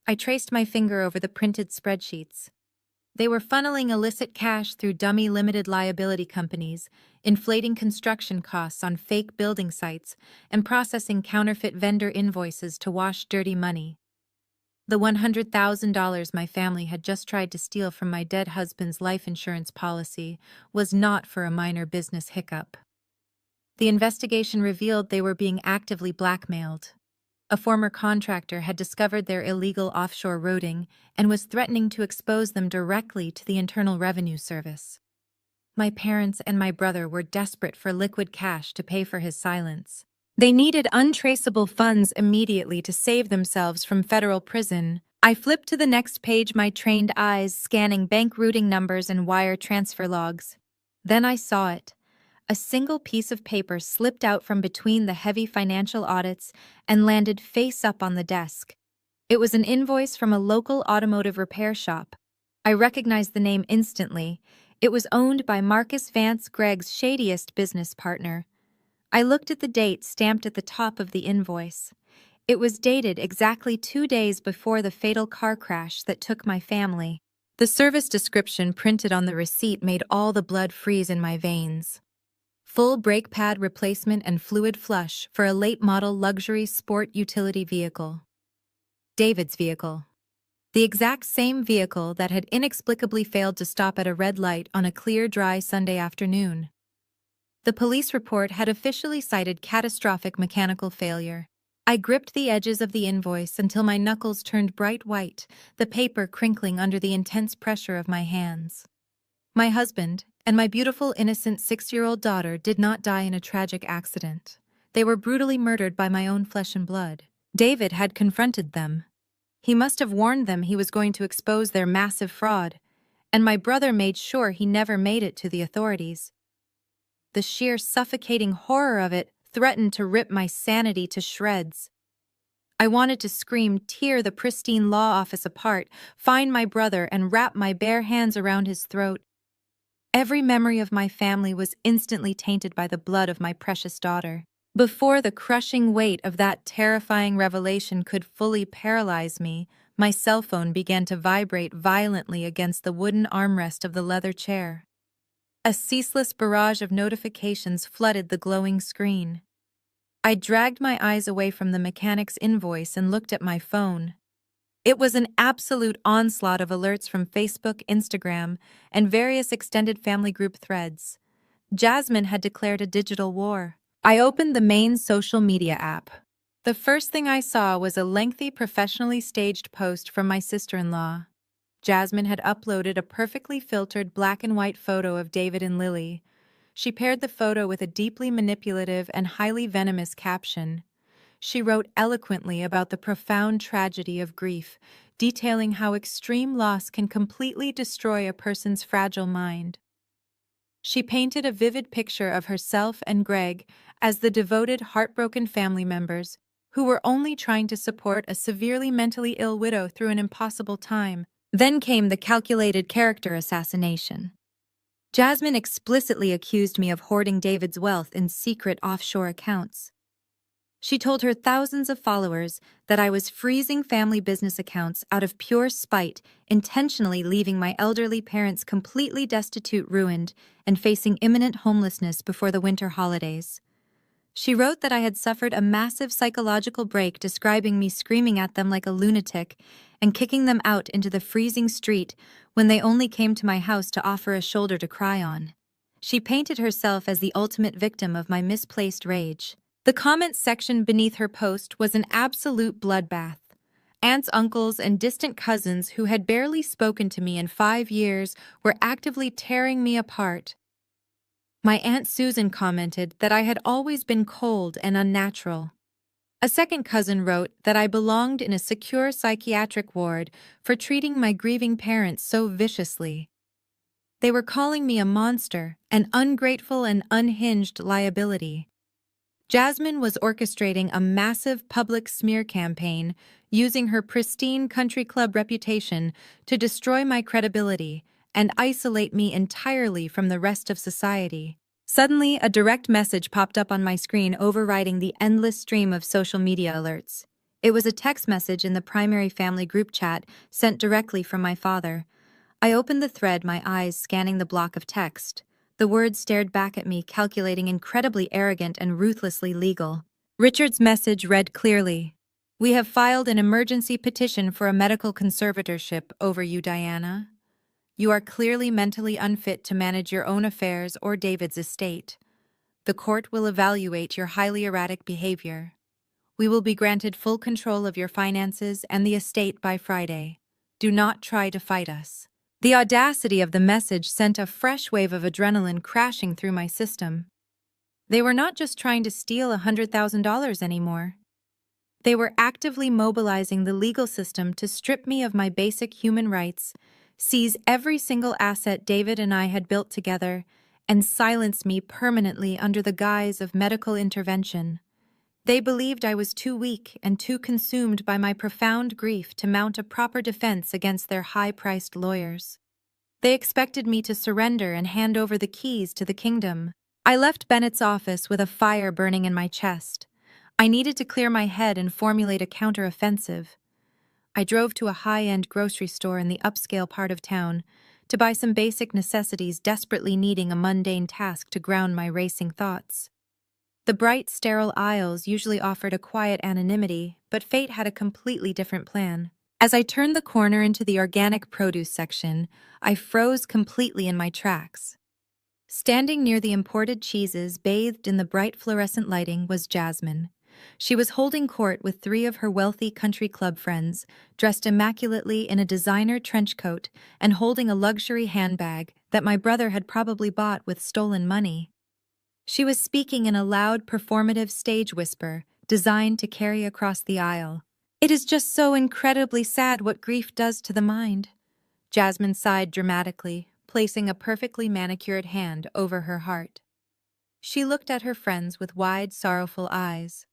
I traced my finger over the printed spreadsheets. They were funneling illicit cash through dummy limited liability companies, inflating construction costs on fake building sites, and processing counterfeit vendor invoices to wash dirty money. The $100,000 my family had just tried to steal from my dead husband's life insurance policy was not for a minor business hiccup. The investigation revealed they were being actively blackmailed. A former contractor had discovered their illegal offshore routing and was threatening to expose them directly to the Internal Revenue Service. My parents and my brother were desperate for liquid cash to pay for his silence. They needed untraceable funds immediately to save themselves from federal prison. I flipped to the next page, my trained eyes scanning bank routing numbers and wire transfer logs. Then I saw it. A single piece of paper slipped out from between the heavy financial audits and landed face up on the desk. It was an invoice from a local automotive repair shop. I recognized the name instantly. It was owned by Marcus Vance, Greg's shadiest business partner. I looked at the date stamped at the top of the invoice. It was dated exactly 2 days before the fatal car crash that took my family. The service description printed on the receipt made all the blood freeze in my veins. Full brake pad replacement and fluid flush for a late-model luxury sport utility vehicle. David's vehicle. The exact same vehicle that had inexplicably failed to stop at a red light on a clear, dry Sunday afternoon. The police report had officially cited catastrophic mechanical failure. I gripped the edges of the invoice until my knuckles turned bright white, the paper crinkling under the intense pressure of my hands. My husband and my beautiful, innocent 6-year-old daughter did not die in a tragic accident. They were brutally murdered by my own flesh and blood. David had confronted them. He must have warned them he was going to expose their massive fraud, and my brother made sure he never made it to the authorities. The sheer suffocating horror of it threatened to rip my sanity to shreds. I wanted to scream, tear the pristine law office apart, find my brother, and wrap my bare hands around his throat. Every memory of my family was instantly tainted by the blood of my precious daughter. Before the crushing weight of that terrifying revelation could fully paralyze me, my cell phone began to vibrate violently against the wooden armrest of the leather chair. A ceaseless barrage of notifications flooded the glowing screen. I dragged my eyes away from the mechanic's invoice and looked at my phone. It was an absolute onslaught of alerts from Facebook, Instagram, and various extended family group threads. Jasmine had declared a digital war. I opened the main social media app. The first thing I saw was a lengthy, professionally staged post from my sister-in-law. Jasmine had uploaded a perfectly filtered black and white photo of David and Lily. She paired the photo with a deeply manipulative and highly venomous caption. She wrote eloquently about the profound tragedy of grief, detailing how extreme loss can completely destroy a person's fragile mind. She painted a vivid picture of herself and Greg as the devoted, heartbroken family members who were only trying to support a severely mentally ill widow through an impossible time. Then came the calculated character assassination. Jasmine explicitly accused me of hoarding David's wealth in secret offshore accounts. She told her thousands of followers that I was freezing family business accounts out of pure spite, intentionally leaving my elderly parents completely destitute, ruined, and facing imminent homelessness before the winter holidays. She wrote that I had suffered a massive psychological break, describing me screaming at them like a lunatic and kicking them out into the freezing street when they only came to my house to offer a shoulder to cry on. She painted herself as the ultimate victim of my misplaced rage. The comments section beneath her post was an absolute bloodbath. Aunts, uncles, and distant cousins who had barely spoken to me in 5 years were actively tearing me apart. My Aunt Susan commented that I had always been cold and unnatural. A second cousin wrote that I belonged in a secure psychiatric ward for treating my grieving parents so viciously. They were calling me a monster, an ungrateful and unhinged liability. Jasmine was orchestrating a massive public smear campaign, using her pristine country club reputation to destroy my credibility and isolate me entirely from the rest of society. Suddenly, a direct message popped up on my screen, overriding the endless stream of social media alerts. It was a text message in the primary family group chat sent directly from my father. I opened the thread, my eyes scanning the block of text. The words stared back at me, calculating, incredibly arrogant and ruthlessly legal. Richard's message read clearly: "We have filed an emergency petition for a medical conservatorship over you, Diana. You are clearly mentally unfit to manage your own affairs or David's estate. The court will evaluate your highly erratic behavior. We will be granted full control of your finances and the estate by Friday. Do not try to fight us." The audacity of the message sent a fresh wave of adrenaline crashing through my system. They were not just trying to steal $100,000 anymore. They were actively mobilizing the legal system to strip me of my basic human rights, seize every single asset David and I had built together, and silence me permanently under the guise of medical intervention. They believed I was too weak and too consumed by my profound grief to mount a proper defense against their high-priced lawyers. They expected me to surrender and hand over the keys to the kingdom. I left Bennett's office with a fire burning in my chest. I needed to clear my head and formulate a counteroffensive. I drove to a high-end grocery store in the upscale part of town to buy some basic necessities, desperately needing a mundane task to ground my racing thoughts. The bright, sterile aisles usually offered a quiet anonymity, but fate had a completely different plan. As I turned the corner into the organic produce section, I froze completely in my tracks. Standing near the imported cheeses, bathed in the bright fluorescent lighting, was Jasmine. She was holding court with 3 of her wealthy country club friends, dressed immaculately in a designer trench coat and holding a luxury handbag that my brother had probably bought with stolen money. She was speaking in a loud, performative stage whisper, designed to carry across the aisle. "It is just so incredibly sad what grief does to the mind." Jasmine sighed dramatically, placing a perfectly manicured hand over her heart. She looked at her friends with wide, sorrowful eyes.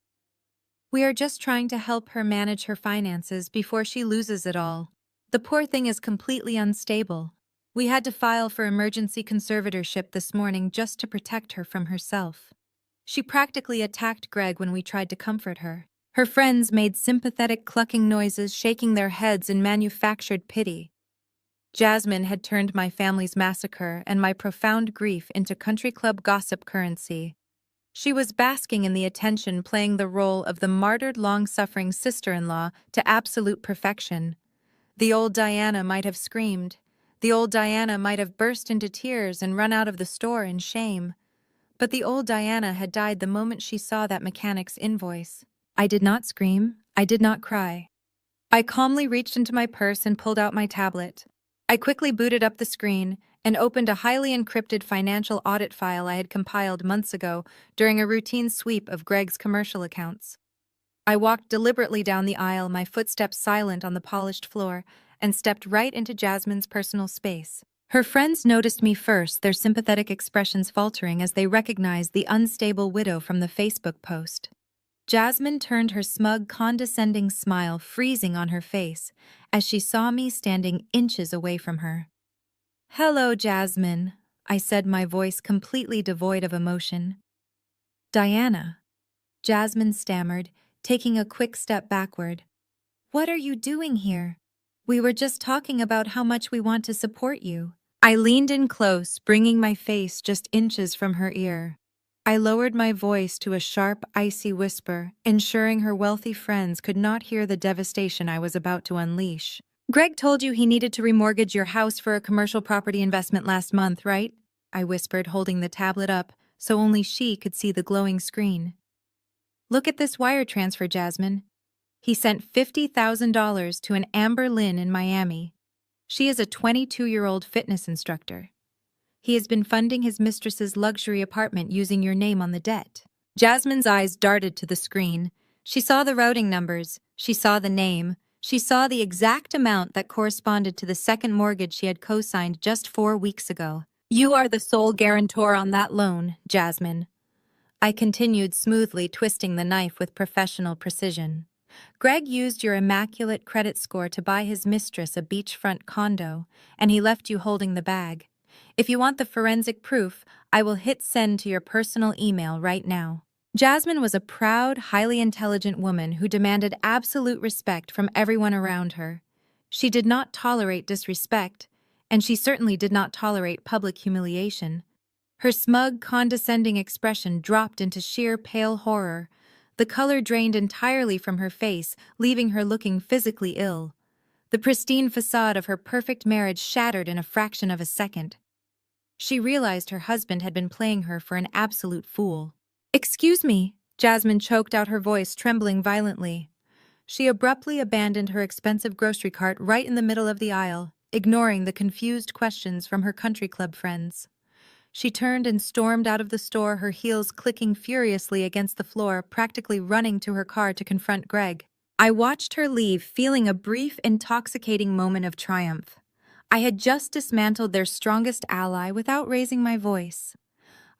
"We are just trying to help her manage her finances before she loses it all. The poor thing is completely unstable. We had to file for emergency conservatorship this morning just to protect her from herself." She practically attacked Greg when we tried to comfort her. Her friends made sympathetic clucking noises, shaking their heads in manufactured pity. Jasmine had turned my family's massacre and my profound grief into country club gossip currency. She was basking in the attention, playing the role of the martyred, long-suffering sister-in-law to absolute perfection. The old Diana might have screamed. The old Diana might have burst into tears and run out of the store in shame. But the old Diana had died the moment she saw that mechanic's invoice. I did not scream. I did not cry. I calmly reached into my purse and pulled out my tablet. I quickly booted up the screen and opened a highly encrypted financial audit file I had compiled months ago during a routine sweep of Greg's commercial accounts. I walked deliberately down the aisle, my footsteps silent on the polished floor, and stepped right into Jasmine's personal space. Her friends noticed me first, their sympathetic expressions faltering as they recognized the unstable widow from the Facebook post. Jasmine turned her smug, condescending smile freezing on her face as she saw me standing inches away from her. "Hello, Jasmine," I said, my voice completely devoid of emotion. "Diana," Jasmine stammered, taking a quick step backward. "What are you doing here? We were just talking about how much we want to support you." I leaned in close, bringing my face just inches from her ear. I lowered my voice to a sharp, icy whisper, ensuring her wealthy friends could not hear the devastation I was about to unleash. Greg told you he needed to remortgage your house for a commercial property investment last month, right? I whispered, holding the tablet up so only she could see the glowing screen. Look at this wire transfer, Jasmine. He sent $50,000 to an Amber Lynn in Miami. She is a 22-year-old fitness instructor. He has been funding his mistress's luxury apartment using your name on the debt. Jasmine's eyes darted to the screen. She saw the routing numbers. She saw the name. She saw the exact amount that corresponded to the second mortgage she had co-signed just 4 weeks ago. You are the sole guarantor on that loan, Jasmine. I continued smoothly, twisting the knife with professional precision. Greg used your immaculate credit score to buy his mistress a beachfront condo, and he left you holding the bag. If you want the forensic proof, I will hit send to your personal email right now. Jasmine was a proud, highly intelligent woman who demanded absolute respect from everyone around her. She did not tolerate disrespect, and she certainly did not tolerate public humiliation. Her smug, condescending expression dropped into sheer pale horror. The color drained entirely from her face, leaving her looking physically ill. The pristine facade of her perfect marriage shattered in a fraction of a second. She realized her husband had been playing her for an absolute fool. "Excuse me," Jasmine choked out, her voice trembling violently. She abruptly abandoned her expensive grocery cart right in the middle of the aisle, ignoring the confused questions from her country club friends. She turned and stormed out of the store, her heels clicking furiously against the floor, practically running to her car to confront Greg. I watched her leave, feeling a brief, intoxicating moment of triumph. I had just dismantled their strongest ally without raising my voice.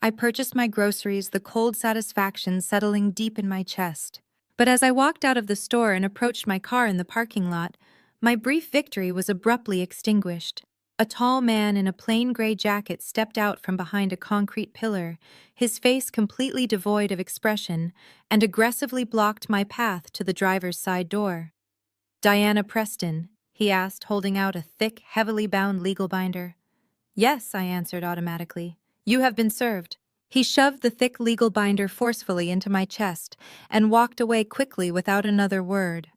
I purchased my groceries, the cold satisfaction settling deep in my chest. But as I walked out of the store and approached my car in the parking lot, my brief victory was abruptly extinguished. A tall man in a plain gray jacket stepped out from behind a concrete pillar, his face completely devoid of expression, and aggressively blocked my path to the driver's side door. "Diana Preston?" he asked, holding out a thick, heavily bound legal binder. "Yes," I answered automatically. "You have been served." He shoved the thick legal binder forcefully into my chest and walked away quickly without another word.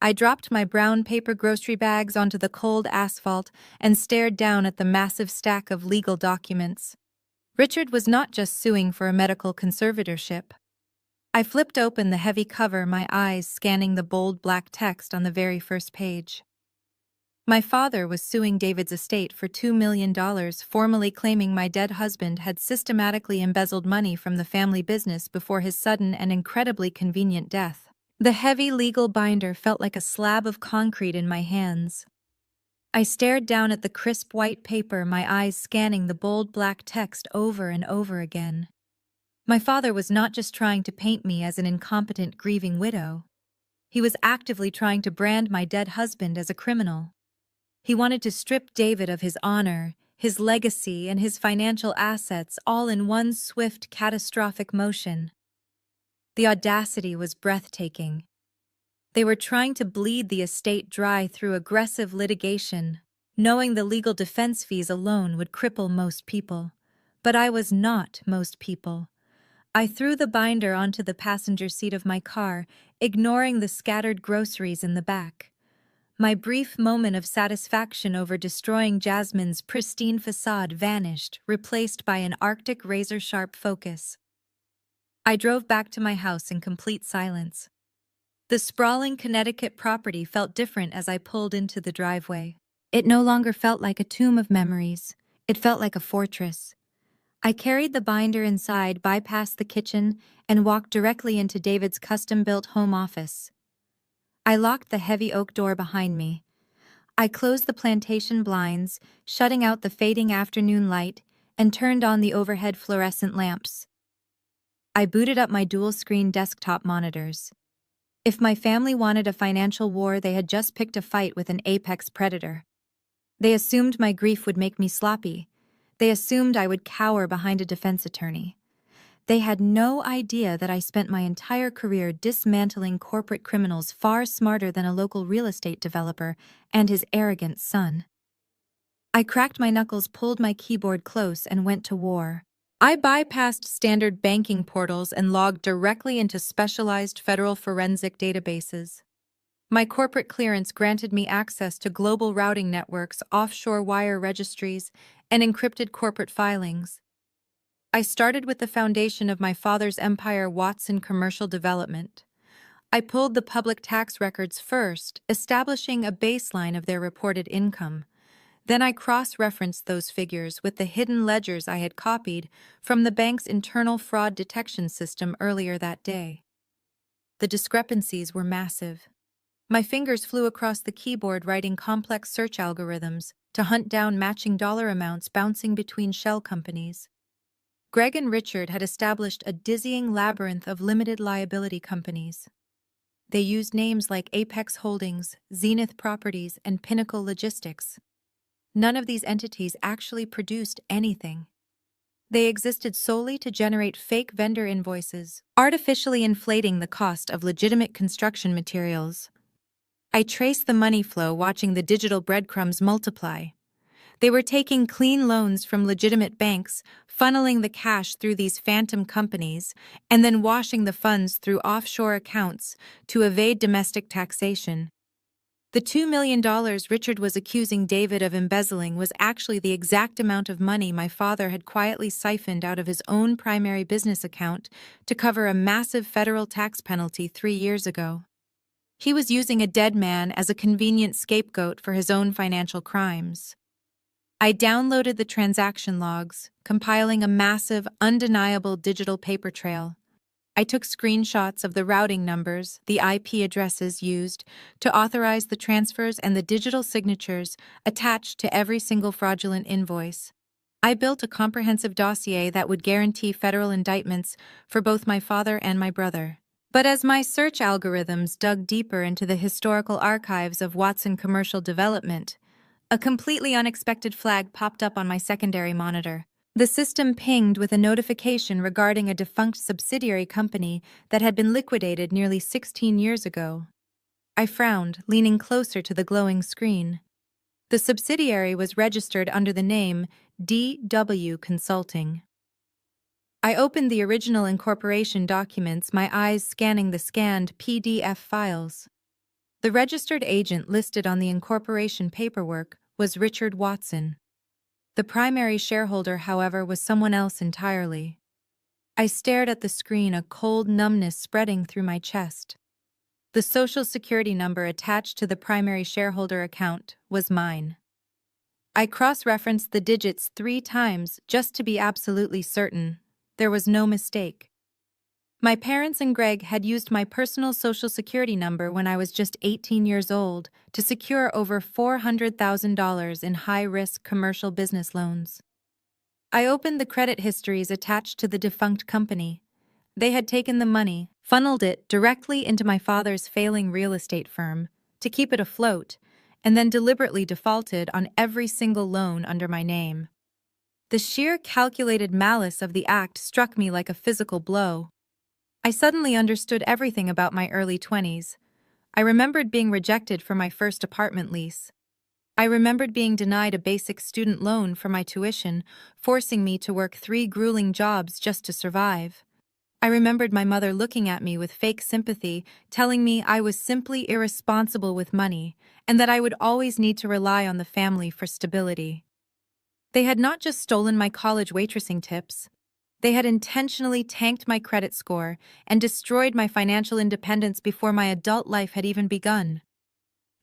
I dropped my brown paper grocery bags onto the cold asphalt and stared down at the massive stack of legal documents. Richard was not just suing for a medical conservatorship. I flipped open the heavy cover, my eyes scanning the bold black text on the very first page. My father was suing David's estate for $2 million, formally claiming my dead husband had systematically embezzled money from the family business before his sudden and incredibly convenient death. The heavy legal binder felt like a slab of concrete in my hands. I stared down at the crisp white paper, my eyes scanning the bold black text over and over again. My father was not just trying to paint me as an incompetent, grieving widow. He was actively trying to brand my dead husband as a criminal. He wanted to strip David of his honor, his legacy, and his financial assets, all in one swift, catastrophic motion. The audacity was breathtaking. They were trying to bleed the estate dry through aggressive litigation, knowing the legal defense fees alone would cripple most people. But I was not most people. I threw the binder onto the passenger seat of my car, ignoring the scattered groceries in the back. My brief moment of satisfaction over destroying Jasmine's pristine facade vanished, replaced by an Arctic razor-sharp focus. I drove back to my house in complete silence. The sprawling Connecticut property felt different as I pulled into the driveway. It no longer felt like a tomb of memories. It felt like a fortress. I carried the binder inside, bypassed the kitchen, and walked directly into David's custom-built home office. I locked the heavy oak door behind me. I closed the plantation blinds, shutting out the fading afternoon light, and turned on the overhead fluorescent lamps. I booted up my dual-screen desktop monitors. If my family wanted a financial war, they had just picked a fight with an apex predator. They assumed my grief would make me sloppy. They assumed I would cower behind a defense attorney. They had no idea that I spent my entire career dismantling corporate criminals far smarter than a local real estate developer and his arrogant son. I cracked my knuckles, pulled my keyboard close, and went to war. I bypassed standard banking portals and logged directly into specialized federal forensic databases. My corporate clearance granted me access to global routing networks, offshore wire registries, and encrypted corporate filings. I started with the foundation of my father's empire, Watson Commercial Development. I pulled the public tax records first, establishing a baseline of their reported income. Then I cross-referenced those figures with the hidden ledgers I had copied from the bank's internal fraud detection system earlier that day. The discrepancies were massive. My fingers flew across the keyboard writing complex search algorithms to hunt down matching dollar amounts bouncing between shell companies. Greg and Richard had established a dizzying labyrinth of limited liability companies. They used names like Apex Holdings, Zenith Properties, and Pinnacle Logistics. None of these entities actually produced anything. They existed solely to generate fake vendor invoices, artificially inflating the cost of legitimate construction materials. I traced the money flow watching the digital breadcrumbs multiply. They were taking clean loans from legitimate banks, funneling the cash through these phantom companies, and then washing the funds through offshore accounts to evade domestic taxation. The $2 million Richard was accusing David of embezzling was actually the exact amount of money my father had quietly siphoned out of his own primary business account to cover a massive federal tax penalty 3 years ago. He was using a dead man as a convenient scapegoat for his own financial crimes. I downloaded the transaction logs, compiling a massive, undeniable digital paper trail. I took screenshots of the routing numbers, the IP addresses used to authorize the transfers, and the digital signatures attached to every single fraudulent invoice. I built a comprehensive dossier that would guarantee federal indictments for both my father and my brother. But as my search algorithms dug deeper into the historical archives of Watson Commercial Development, a completely unexpected flag popped up on my secondary monitor. The system pinged with a notification regarding a defunct subsidiary company that had been liquidated nearly 16 years ago. I frowned, leaning closer to the glowing screen. The subsidiary was registered under the name DW Consulting. I opened the original incorporation documents, my eyes scanning the scanned PDF files. The registered agent listed on the incorporation paperwork was Richard Watson. The primary shareholder, however, was someone else entirely. I stared at the screen, a cold numbness spreading through my chest. The Social Security number attached to the primary shareholder account was mine. I cross-referenced the digits 3 times just to be absolutely certain. There was no mistake. My parents and Greg had used my personal Social Security number when I was just 18 years old to secure over $400,000 in high-risk commercial business loans. I opened the credit histories attached to the defunct company. They had taken the money, funneled it directly into my father's failing real estate firm to keep it afloat, and then deliberately defaulted on every single loan under my name. The sheer calculated malice of the act struck me like a physical blow. I suddenly understood everything about my early 20s. I remembered being rejected for my first apartment lease. I remembered being denied a basic student loan for my tuition, forcing me to work 3 grueling jobs just to survive. I remembered my mother looking at me with fake sympathy, telling me I was simply irresponsible with money, and that I would always need to rely on the family for stability. They had not just stolen my college waitressing tips. They had intentionally tanked my credit score and destroyed my financial independence before my adult life had even begun.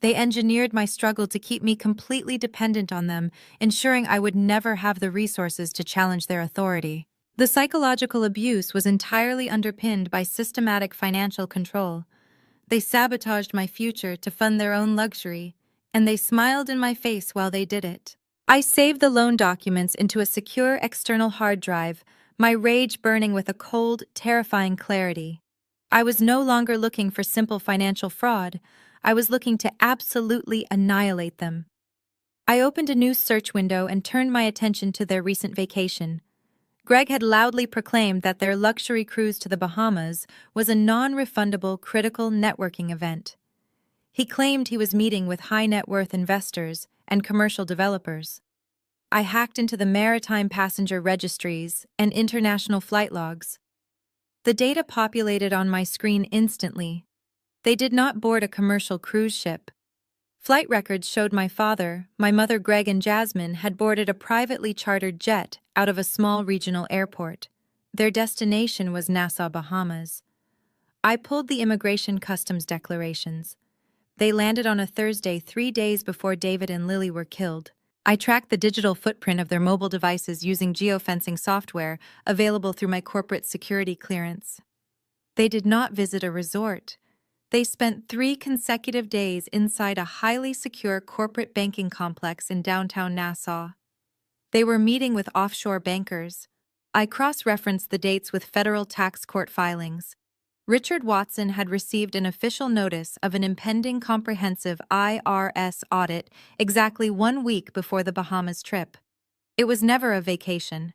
They engineered my struggle to keep me completely dependent on them, ensuring I would never have the resources to challenge their authority. The psychological abuse was entirely underpinned by systematic financial control. They sabotaged my future to fund their own luxury, and they smiled in my face while they did it. I saved the loan documents into a secure external hard drive, my rage burning with a cold, terrifying clarity. I was no longer looking for simple financial fraud. I was looking to absolutely annihilate them. I opened a new search window and turned my attention to their recent vacation. Greg had loudly proclaimed that their luxury cruise to the Bahamas was a non-refundable critical networking event. He claimed he was meeting with high-net-worth investors and commercial developers. I hacked into the maritime passenger registries and international flight logs. The data populated on my screen instantly. They did not board a commercial cruise ship. Flight records showed my father, my mother Greg and Jasmine had boarded a privately chartered jet out of a small regional airport. Their destination was Nassau, Bahamas. I pulled the immigration customs declarations. They landed on a Thursday 3 days before David and Lily were killed. I tracked the digital footprint of their mobile devices using geofencing software available through my corporate security clearance. They did not visit a resort. They spent 3 consecutive days inside a highly secure corporate banking complex in downtown Nassau. They were meeting with offshore bankers. I cross-referenced the dates with federal tax court filings. Richard Watson had received an official notice of an impending comprehensive IRS audit exactly 1 week before the Bahamas trip. It was never a vacation.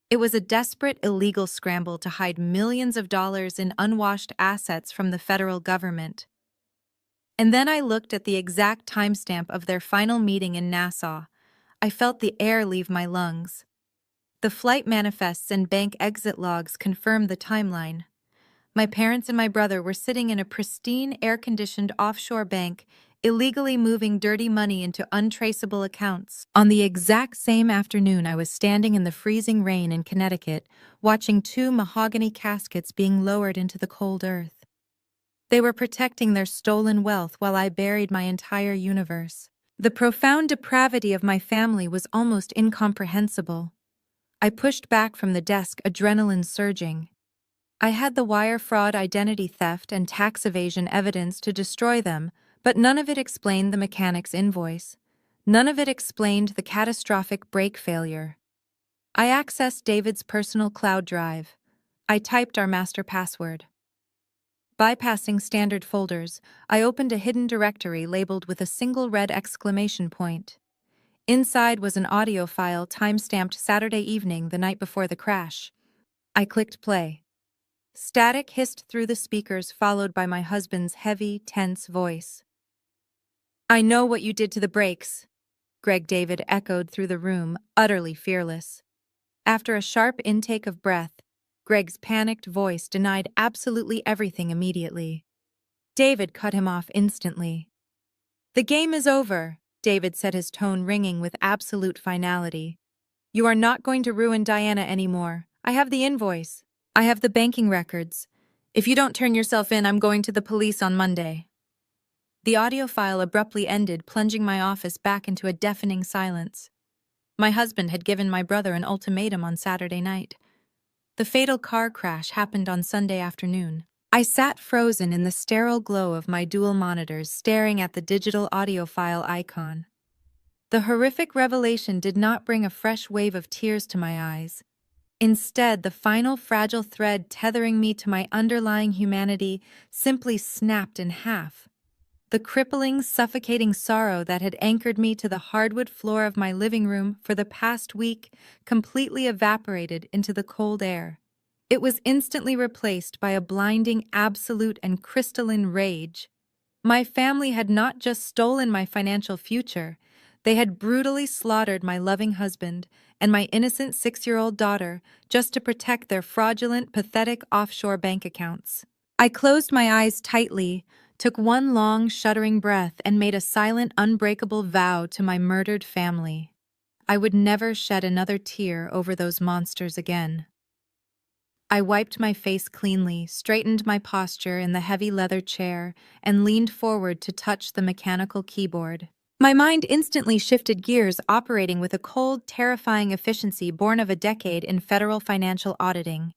It was a desperate, illegal scramble to hide millions of dollars in unwashed assets from the federal government. And then I looked at the exact timestamp of their final meeting in Nassau. I felt the air leave my lungs. The flight manifests and bank exit logs confirmed the timeline. My parents and my brother were sitting in a pristine, air-conditioned offshore bank, illegally moving dirty money into untraceable accounts. On the exact same afternoon, I was standing in the freezing rain in Connecticut, watching 2 mahogany caskets being lowered into the cold earth. They were protecting their stolen wealth while I buried my entire universe. The profound depravity of my family was almost incomprehensible. I pushed back from the desk, adrenaline surging. I had the wire fraud, identity theft, and tax evasion evidence to destroy them, but none of it explained the mechanic's invoice. None of it explained the catastrophic brake failure. I accessed David's personal cloud drive. I typed our master password. Bypassing standard folders, I opened a hidden directory labeled with a single red exclamation point. Inside was an audio file time-stamped Saturday evening, the night before the crash. I clicked play. Static hissed through the speakers, followed by my husband's heavy, tense voice. "I know what you did to the brakes," Greg David echoed through the room, utterly fearless. After a sharp intake of breath, Greg's panicked voice denied absolutely everything immediately. David cut him off instantly. "The game is over," David said, his tone ringing with absolute finality. "You are not going to ruin Diana anymore. I have the invoice. I have the banking records. If you don't turn yourself in, I'm going to the police on Monday." The audio file abruptly ended, plunging my office back into a deafening silence. My husband had given my brother an ultimatum on Saturday night. The fatal car crash happened on Sunday afternoon. I sat frozen in the sterile glow of my dual monitors, staring at the digital audio file icon. The horrific revelation did not bring a fresh wave of tears to my eyes. Instead, the final fragile thread tethering me to my underlying humanity simply snapped in half. The crippling, suffocating sorrow that had anchored me to the hardwood floor of my living room for the past week completely evaporated into the cold air. It was instantly replaced by a blinding, absolute, and crystalline rage. My family had not just stolen my financial future, they had brutally slaughtered my loving husband and my innocent 6-year-old daughter just to protect their fraudulent, pathetic offshore bank accounts. I closed my eyes tightly, took one long, shuddering breath, and made a silent, unbreakable vow to my murdered family. I would never shed another tear over those monsters again. I wiped my face cleanly, straightened my posture in the heavy leather chair, and leaned forward to touch the mechanical keyboard. My mind instantly shifted gears, operating with a cold, terrifying efficiency born of a decade in federal financial auditing.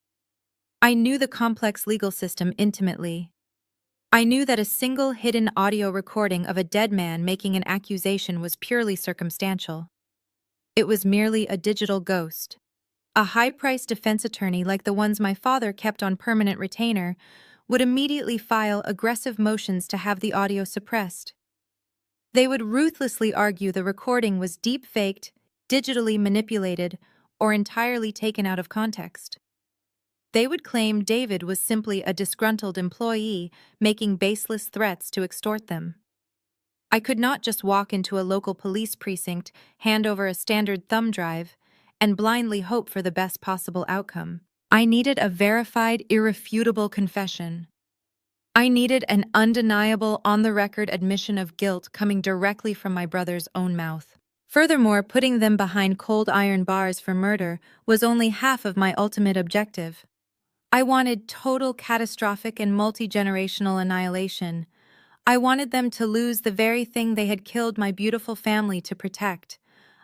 I knew the complex legal system intimately. I knew that a single hidden audio recording of a dead man making an accusation was purely circumstantial. It was merely a digital ghost. A high-priced defense attorney like the ones my father kept on permanent retainer would immediately file aggressive motions to have the audio suppressed. They would ruthlessly argue the recording was deep-faked, digitally manipulated, or entirely taken out of context. They would claim David was simply a disgruntled employee making baseless threats to extort them. I could not just walk into a local police precinct, hand over a standard thumb drive, and blindly hope for the best possible outcome. I needed a verified, irrefutable confession. I needed an undeniable, on-the-record admission of guilt coming directly from my brother's own mouth. Furthermore, putting them behind cold iron bars for murder was only half of my ultimate objective. I wanted total catastrophic and multi-generational annihilation. I wanted them to lose the very thing they had killed my beautiful family to protect.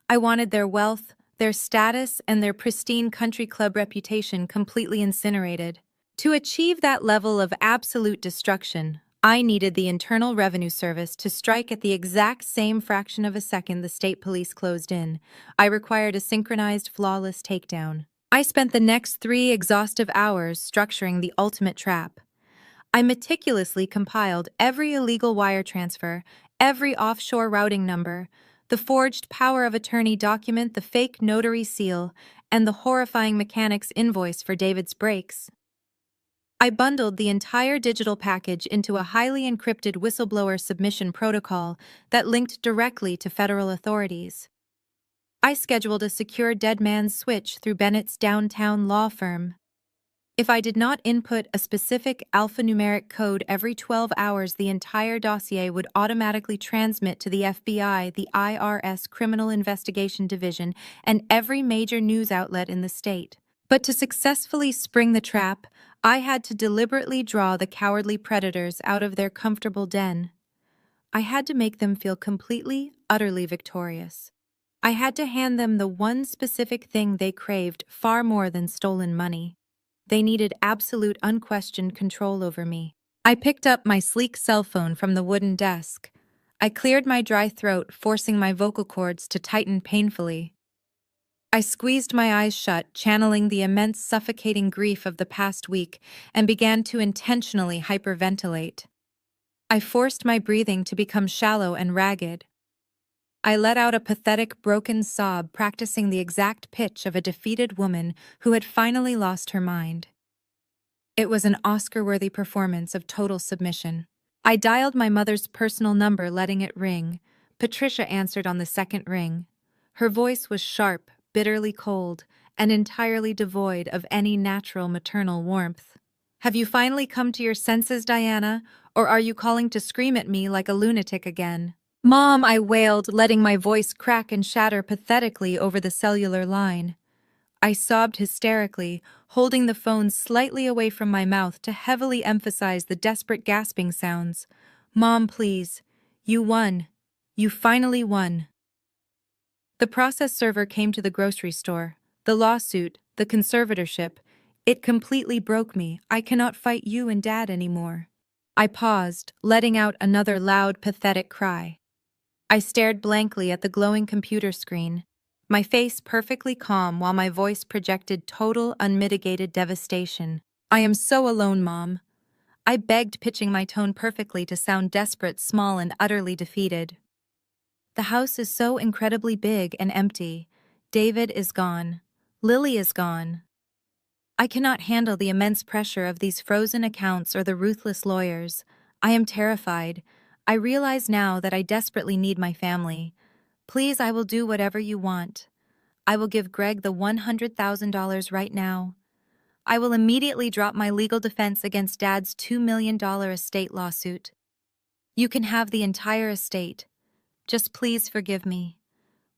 I wanted their wealth, their status, and their pristine country club reputation completely incinerated. To achieve that level of absolute destruction, I needed the Internal Revenue Service to strike at the exact same fraction of a second the state police closed in. I required a synchronized, flawless takedown. I spent the next 3 exhaustive hours structuring the ultimate trap. I meticulously compiled every illegal wire transfer, every offshore routing number, the forged power of attorney document, the fake notary seal, and the horrifying mechanic's invoice for David's brakes. I bundled the entire digital package into a highly encrypted whistleblower submission protocol that linked directly to federal authorities. I scheduled a secure dead man's switch through Bennett's downtown law firm. If I did not input a specific alphanumeric code every 12 hours, the entire dossier would automatically transmit to the FBI, the IRS Criminal Investigation Division, and every major news outlet in the state. But to successfully spring the trap, I had to deliberately draw the cowardly predators out of their comfortable den. I had to make them feel completely, utterly victorious. I had to hand them the one specific thing they craved far more than stolen money. They needed absolute, unquestioned control over me. I picked up my sleek cell phone from the wooden desk. I cleared my dry throat, forcing my vocal cords to tighten painfully. I squeezed my eyes shut, channeling the immense, suffocating grief of the past week, and began to intentionally hyperventilate. I forced my breathing to become shallow and ragged. I let out a pathetic, broken sob, practicing the exact pitch of a defeated woman who had finally lost her mind. It was an Oscar-worthy performance of total submission. I dialed my mother's personal number, letting it ring. Patricia answered on the second ring. Her voice was sharp, bitterly cold, and entirely devoid of any natural maternal warmth. "Have you finally come to your senses, Diana, or are you calling to scream at me like a lunatic again?" "Mom," I wailed, letting my voice crack and shatter pathetically over the cellular line. I sobbed hysterically, holding the phone slightly away from my mouth to heavily emphasize the desperate gasping sounds. "Mom, please. You won. You finally won." The process server came to the grocery store. The lawsuit, the conservatorship. It completely broke me. I cannot fight you and Dad anymore. I paused, letting out another loud, pathetic cry. I stared blankly at the glowing computer screen, my face perfectly calm while my voice projected total, unmitigated devastation. "I am so alone, Mom." I begged, pitching my tone perfectly to sound desperate, small, and utterly defeated. "The house is so incredibly big and empty. David is gone. Lily is gone. I cannot handle the immense pressure of these frozen accounts or the ruthless lawyers. I am terrified. I realize now that I desperately need my family. Please, I will do whatever you want. I will give Greg the $100,000 right now. I will immediately drop my legal defense against Dad's $2 million estate lawsuit. You can have the entire estate. Just please forgive me.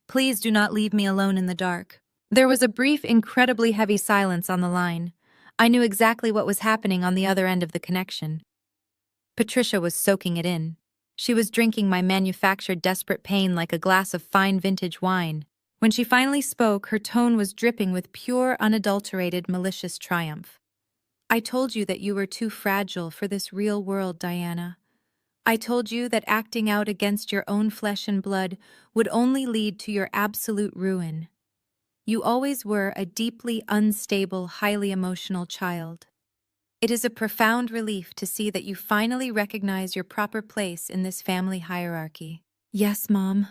Please do not leave me alone in the dark." There was a brief, incredibly heavy silence on the line. I knew exactly what was happening on the other end of the connection. Patricia was soaking it in. She was drinking my manufactured desperate pain like a glass of fine vintage wine. When she finally spoke, her tone was dripping with pure, unadulterated, malicious triumph. "I told you that you were too fragile for this real world, Diana. I told you that acting out against your own flesh and blood would only lead to your absolute ruin. You always were a deeply unstable, highly emotional child. It is a profound relief to see that you finally recognize your proper place in this family hierarchy." "Yes, Mom."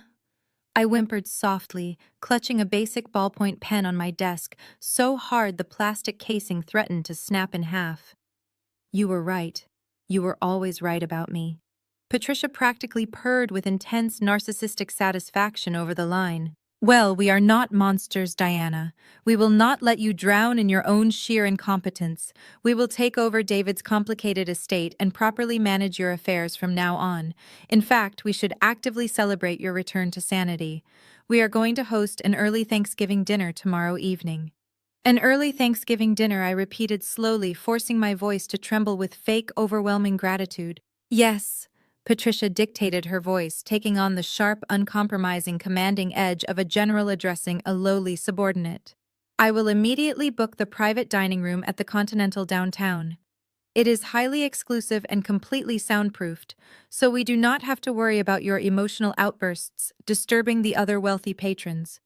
I whimpered softly, clutching a basic ballpoint pen on my desk, so hard the plastic casing threatened to snap in half. "You were right. You were always right about me. Patricia practically purred with intense narcissistic satisfaction over the line. Well, we are not monsters, Diana. We will not let you drown in your own sheer incompetence. We will take over David's complicated estate and properly manage your affairs from now on. In fact, we should actively celebrate your return to sanity. We are going to host an early Thanksgiving dinner tomorrow evening. An early Thanksgiving dinner, I repeated slowly, forcing my voice to tremble with fake, overwhelming gratitude. Yes, Patricia dictated, her voice taking on the sharp, uncompromising, commanding edge of a general addressing a lowly subordinate. I will immediately book the private dining room at the Continental downtown. It is highly exclusive and completely soundproofed, so we do not have to worry about your emotional outbursts disturbing the other wealthy patrons.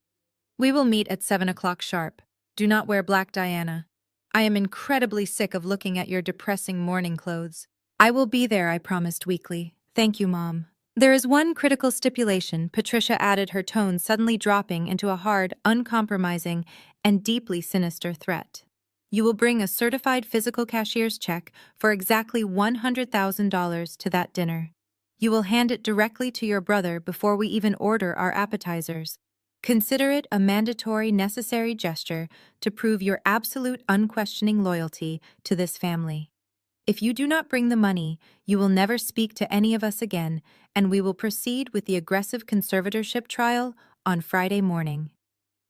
We will meet at 7 o'clock sharp. Do not wear black, Diana. I am incredibly sick of looking at your depressing mourning clothes. I will be there, I promised weakly. Thank you, Mom. There is one critical stipulation, Patricia added, her tone suddenly dropping into a hard, uncompromising, and deeply sinister threat. You will bring a certified physical cashier's check for exactly $100,000 to that dinner. You will hand it directly to your brother before we even order our appetizers. Consider it a mandatory, necessary gesture to prove your absolute, unquestioning loyalty to this family. If you do not bring the money, you will never speak to any of us again, and we will proceed with the aggressive conservatorship trial on Friday morning.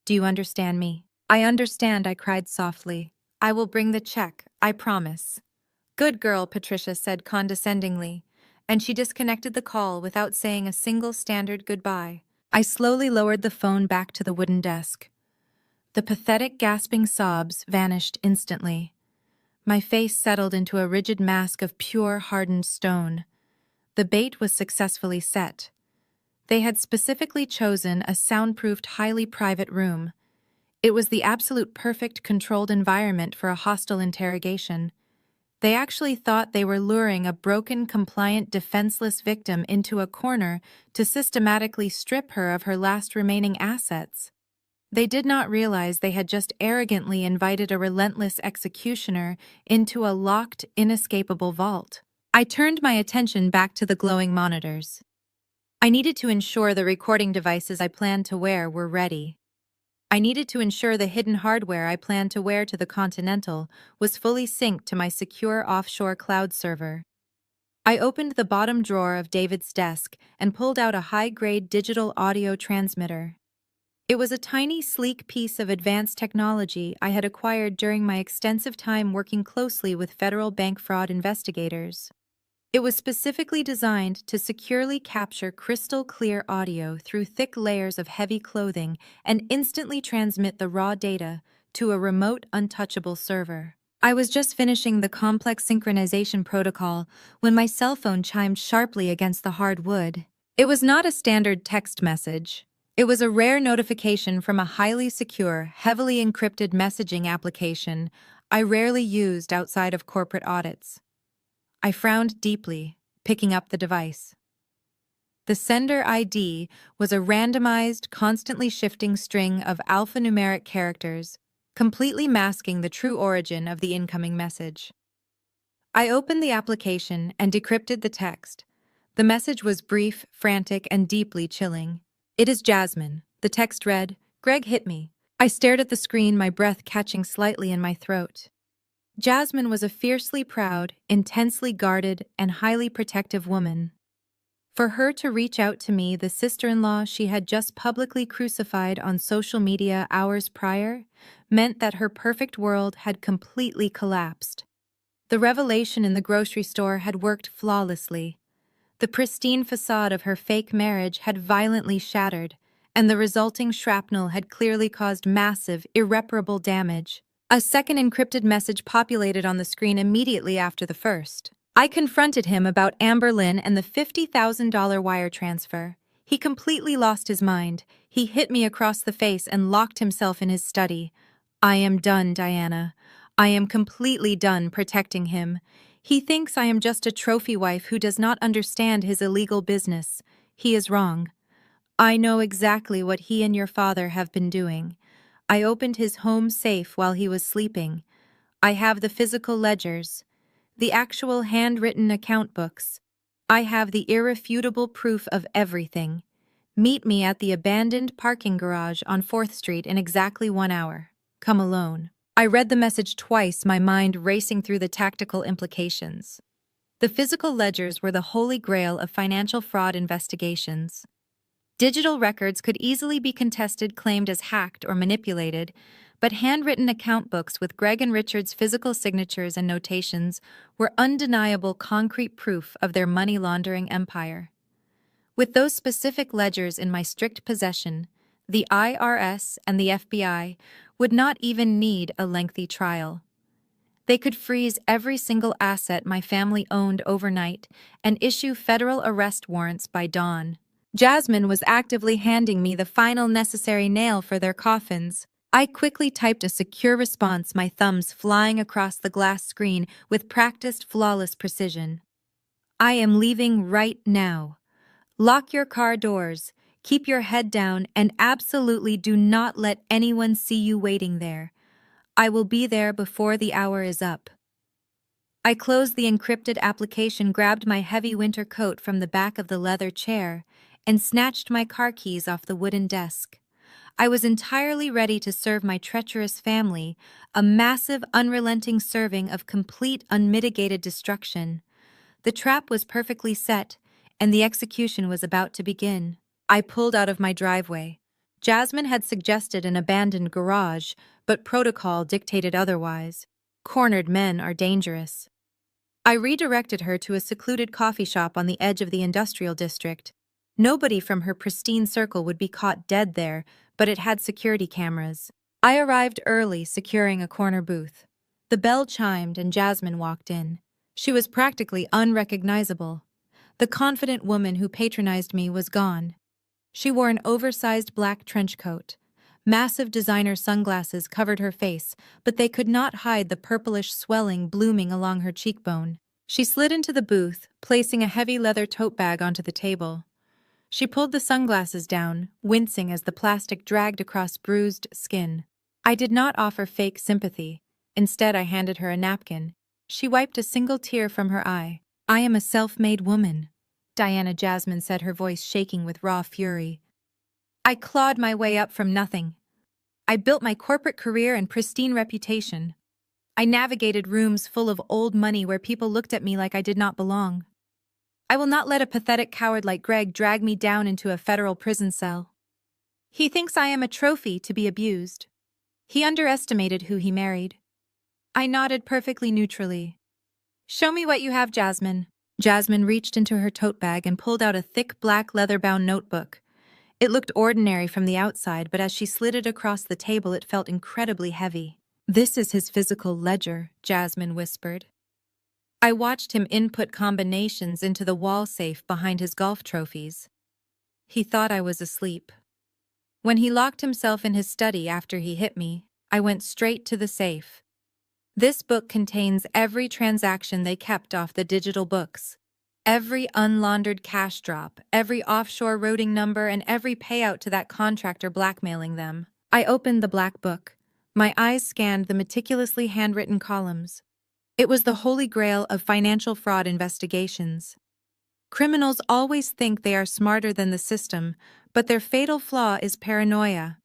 Do you understand me? I understand, I cried softly. I will bring the check, I promise. Good girl, Patricia said condescendingly, and she disconnected the call without saying a single standard goodbye. I slowly lowered the phone back to the wooden desk. The pathetic, gasping sobs vanished instantly. My face settled into a rigid mask of pure, hardened stone. The bait was successfully set. They had specifically chosen a soundproofed, highly private room. It was the absolute perfect, controlled environment for a hostile interrogation. They actually thought they were luring a broken, compliant, defenseless victim into a corner to systematically strip her of her last remaining assets. They did not realize they had just arrogantly invited a relentless executioner into a locked, inescapable vault. I turned my attention back to the glowing monitors. I needed to ensure the recording devices I planned to wear were ready. I needed to ensure the hidden hardware I planned to wear to the Continental was fully synced to my secure offshore cloud server. I opened the bottom drawer of David's desk and pulled out a high-grade digital audio transmitter. It was a tiny, sleek piece of advanced technology I had acquired during my extensive time working closely with federal bank fraud investigators. It was specifically designed to securely capture crystal-clear audio through thick layers of heavy clothing and instantly transmit the raw data to a remote, untouchable server. I was just finishing the complex synchronization protocol when my cell phone chimed sharply against the hard wood. It was not a standard text message. It was a rare notification from a highly secure, heavily encrypted messaging application I rarely used outside of corporate audits. I frowned deeply, picking up the device. The sender ID was a randomized, constantly shifting string of alphanumeric characters, completely masking the true origin of the incoming message. I opened the application and decrypted the text. The message was brief, frantic, and deeply chilling. "It is Jasmine," the text read. "Greg hit me." I stared at the screen, my breath catching slightly in my throat. Jasmine was a fiercely proud, intensely guarded, and highly protective woman. For her to reach out to me, the sister-in-law she had just publicly crucified on social media hours prior, meant that her perfect world had completely collapsed. The revelation in the grocery store had worked flawlessly. The pristine facade of her fake marriage had violently shattered, and the resulting shrapnel had clearly caused massive, irreparable damage. A second encrypted message populated on the screen immediately after the first. I confronted him about Amber Lynn and the $50,000 wire transfer. He completely lost his mind. He hit me across the face and locked himself in his study. I am done, Diana. I am completely done protecting him. He thinks I am just a trophy wife who does not understand his illegal business. He is wrong. I know exactly what he and your father have been doing. I opened his home safe while he was sleeping. I have the physical ledgers, the actual handwritten account books, I have the irrefutable proof of everything. Meet me at the abandoned parking garage on 4th Street in exactly 1 hour. Come alone." I read the message twice, my mind racing through the tactical implications. The physical ledgers were the holy grail of financial fraud investigations. Digital records could easily be contested, claimed as hacked or manipulated, but handwritten account books with Greg and Richard's physical signatures and notations were undeniable concrete proof of their money laundering empire. With those specific ledgers in my strict possession, the IRS and the FBI would not even need a lengthy trial. They could freeze every single asset my family owned overnight and issue federal arrest warrants by dawn. Jasmine was actively handing me the final necessary nail for their coffins. I quickly typed a secure response, my thumbs flying across the glass screen with practiced flawless precision. "I am leaving right now. Lock your car doors, keep your head down, and absolutely do not let anyone see you waiting there. I will be there before the hour is up." I closed the encrypted application, grabbed my heavy winter coat from the back of the leather chair, and snatched my car keys off the wooden desk. I was entirely ready to serve my treacherous family a massive, unrelenting serving of complete, unmitigated destruction. The trap was perfectly set, and the execution was about to begin. I pulled out of my driveway. Jasmine had suggested an abandoned garage, but protocol dictated otherwise. Cornered men are dangerous. I redirected her to a secluded coffee shop on the edge of the industrial district. Nobody from her pristine circle would be caught dead there, but it had security cameras. I arrived early, securing a corner booth. The bell chimed and Jasmine walked in. She was practically unrecognizable. The confident woman who patronized me was gone. She wore an oversized black trench coat. Massive designer sunglasses covered her face, but they could not hide the purplish swelling blooming along her cheekbone. She slid into the booth, placing a heavy leather tote bag onto the table. She pulled the sunglasses down, wincing as the plastic dragged across bruised skin. I did not offer fake sympathy. Instead, I handed her a napkin. She wiped a single tear from her eye. "I am a self-made woman," Diana Jasmine said, her voice shaking with raw fury. "I clawed my way up from nothing. I built my corporate career and pristine reputation. I navigated rooms full of old money where people looked at me like I did not belong. I will not let a pathetic coward like Greg drag me down into a federal prison cell. He thinks I am a trophy to be abused. He underestimated who he married." I nodded perfectly neutrally. "Show me what you have, Jasmine." Jasmine reached into her tote bag and pulled out a thick black leather-bound notebook. It looked ordinary from the outside, but as she slid it across the table, it felt incredibly heavy. "This is his physical ledger," Jasmine whispered. I watched him input combinations into the wall safe behind his golf trophies. He thought I was asleep. When he locked himself in his study after he hit me, I went straight to the safe. This book contains every transaction they kept off the digital books. Every unlaundered cash drop, every offshore routing number, and every payout to that contractor blackmailing them. I opened the black book. My eyes scanned the meticulously handwritten columns. It was the holy grail of financial fraud investigations. Criminals always think they are smarter than the system, but their fatal flaw is paranoia.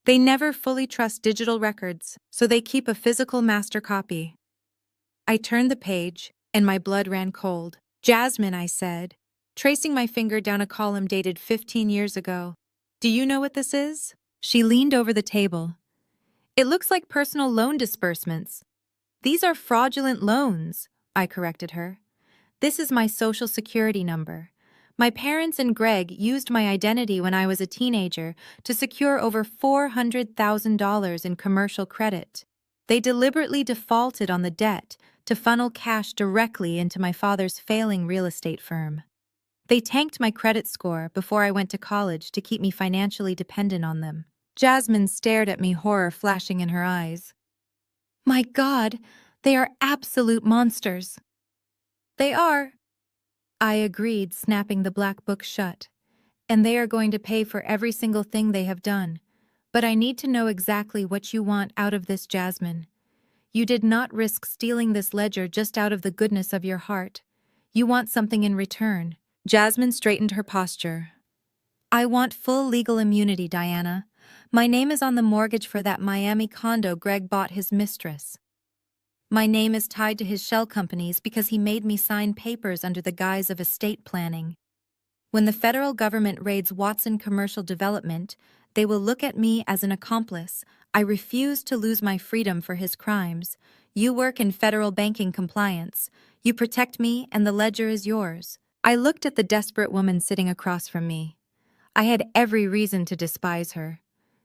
They never fully trust digital records, so they keep a physical master copy. I turned the page, and my blood ran cold. "Jasmine," I said, tracing my finger down a column dated 15 years ago. "Do you know what this is?" She leaned over the table. "It looks like personal loan disbursements." "These are fraudulent loans," I corrected her. "This is my social security number. My parents and Greg used my identity when I was a teenager to secure over $400,000 in commercial credit. They deliberately defaulted on the debt to funnel cash directly into my father's failing real estate firm. They tanked my credit score before I went to college to keep me financially dependent on them." Jasmine stared at me, horror flashing in her eyes. "My God, they are absolute monsters." "They are," I agreed, snapping the black book shut. "And they are going to pay for every single thing they have done. But I need to know exactly what you want out of this, Jasmine. You did not risk stealing this ledger just out of the goodness of your heart. You want something in return. Jasmine straightened her posture. I want full legal immunity, Diana. My name is on the mortgage for that Miami condo Greg bought his mistress. My name is tied to his shell companies because he made me sign papers under the guise of estate planning. When the federal government raids Watson Commercial Development, they will look at me as an accomplice. I refuse to lose my freedom for his crimes. You work in federal banking compliance. You protect me and the ledger is yours. I looked at the desperate woman sitting across from me. I had every reason to despise her.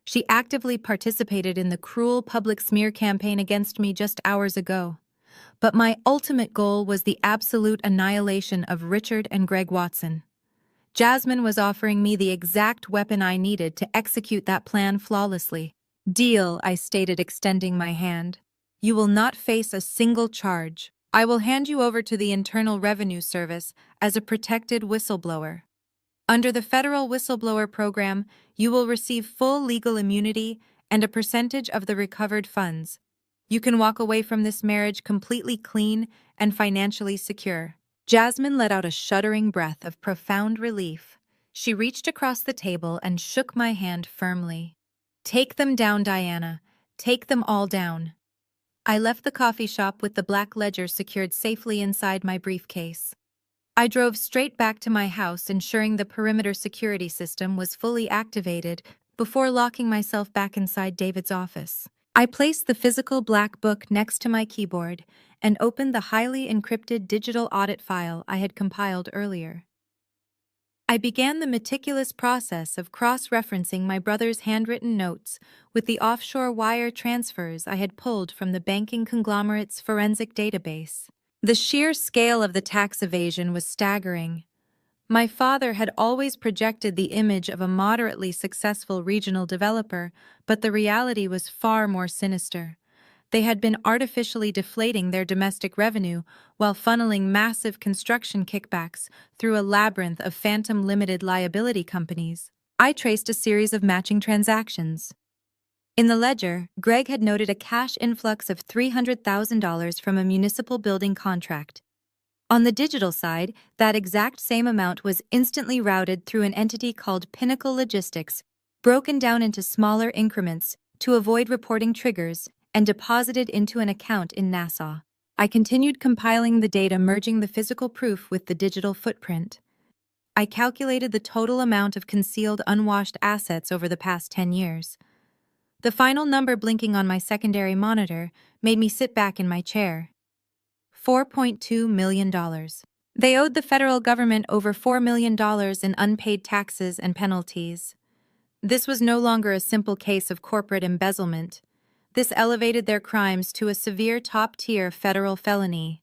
She actively participated in the cruel public smear campaign against me just hours ago. But my ultimate goal was the absolute annihilation of Richard and Greg Watson. Jasmine was offering me the exact weapon I needed to execute that plan flawlessly. Deal, I stated, extending my hand. You will not face a single charge. I will hand you over to the Internal Revenue Service as a protected whistleblower. Under the federal whistleblower program, you will receive full legal immunity and a percentage of the recovered funds. You can walk away from this marriage completely clean and financially secure. Jasmine let out a shuddering breath of profound relief. She reached across the table and shook my hand firmly. Take them down, Diana. Take them all down. I left the coffee shop with the black ledger secured safely inside my briefcase. I drove straight back to my house, ensuring the perimeter security system was fully activated before locking myself back inside David's office. I placed the physical black book next to my keyboard and opened the highly encrypted digital audit file I had compiled earlier. I began the meticulous process of cross-referencing my brother's handwritten notes with the offshore wire transfers I had pulled from the banking conglomerate's forensic database. The sheer scale of the tax evasion was staggering. My father had always projected the image of a moderately successful regional developer, but the reality was far more sinister. They had been artificially deflating their domestic revenue while funneling massive construction kickbacks through a labyrinth of phantom limited liability companies. I traced a series of matching transactions. In the ledger, Greg had noted a cash influx of $300,000 from a municipal building contract. On the digital side, that exact same amount was instantly routed through an entity called Pinnacle Logistics, broken down into smaller increments to avoid reporting triggers, and deposited into an account in Nassau. I continued compiling the data, merging the physical proof with the digital footprint. I calculated the total amount of concealed unwashed assets over the past 10 years. The final number blinking on my secondary monitor made me sit back in my chair. $4.2 million. They owed the federal government over $4 million in unpaid taxes and penalties. This was no longer a simple case of corporate embezzlement. This elevated their crimes to a severe top-tier federal felony.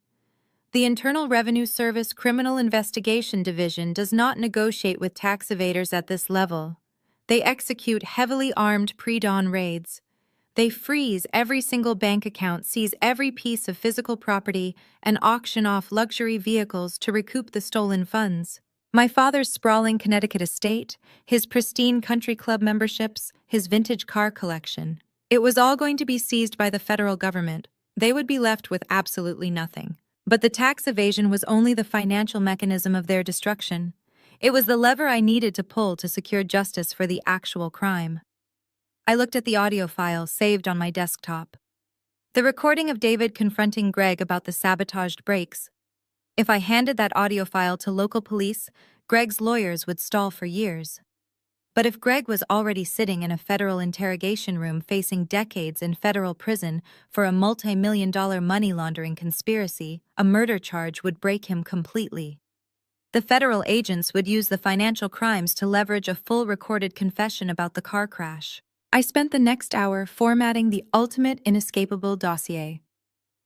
The Internal Revenue Service Criminal Investigation Division does not negotiate with tax evaders at this level. They execute heavily armed pre-dawn raids. They freeze every single bank account, seize every piece of physical property, and auction off luxury vehicles to recoup the stolen funds. My father's sprawling Connecticut estate, his pristine country club memberships, his vintage car collection. It was all going to be seized by the federal government. They would be left with absolutely nothing. But the tax evasion was only the financial mechanism of their destruction. It was the lever I needed to pull to secure justice for the actual crime. I looked at the audio file saved on my desktop. The recording of David confronting Greg about the sabotaged brakes. If I handed that audio file to local police, Greg's lawyers would stall for years. But if Greg was already sitting in a federal interrogation room facing decades in federal prison for a multi-million-dollar money laundering conspiracy, a murder charge would break him completely. The federal agents would use the financial crimes to leverage a full recorded confession about the car crash. I spent the next hour formatting the ultimate inescapable dossier.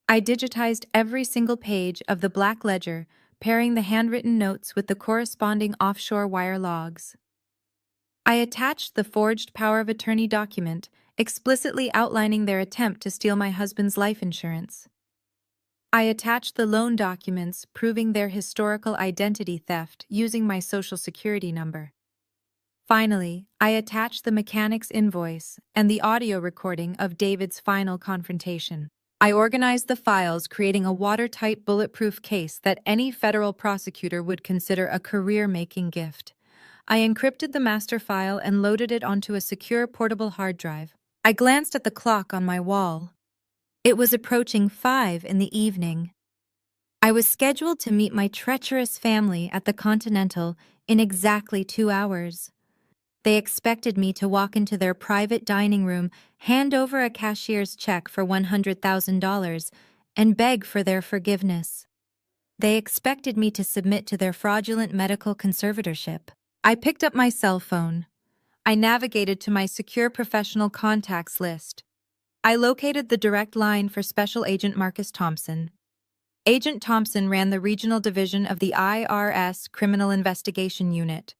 I digitized every single page of the black ledger, pairing the handwritten notes with the corresponding offshore wire logs. I attached the forged power of attorney document, explicitly outlining their attempt to steal my husband's life insurance. I attached the loan documents proving their historical identity theft using my social security number. Finally, I attached the mechanic's invoice and the audio recording of David's final confrontation. I organized the files, creating a watertight, bulletproof case that any federal prosecutor would consider a career-making gift. I encrypted the master file and loaded it onto a secure portable hard drive. I glanced at the clock on my wall. It was approaching 5 in the evening. I was scheduled to meet my treacherous family at the Continental in exactly 2 hours. They expected me to walk into their private dining room, hand over a cashier's check for $100,000, and beg for their forgiveness. They expected me to submit to their fraudulent medical conservatorship. I picked up my cell phone. I navigated to my secure professional contacts list. I located the direct line for Special Agent Marcus Thompson. Agent Thompson ran the regional division of the IRS Criminal Investigation Unit.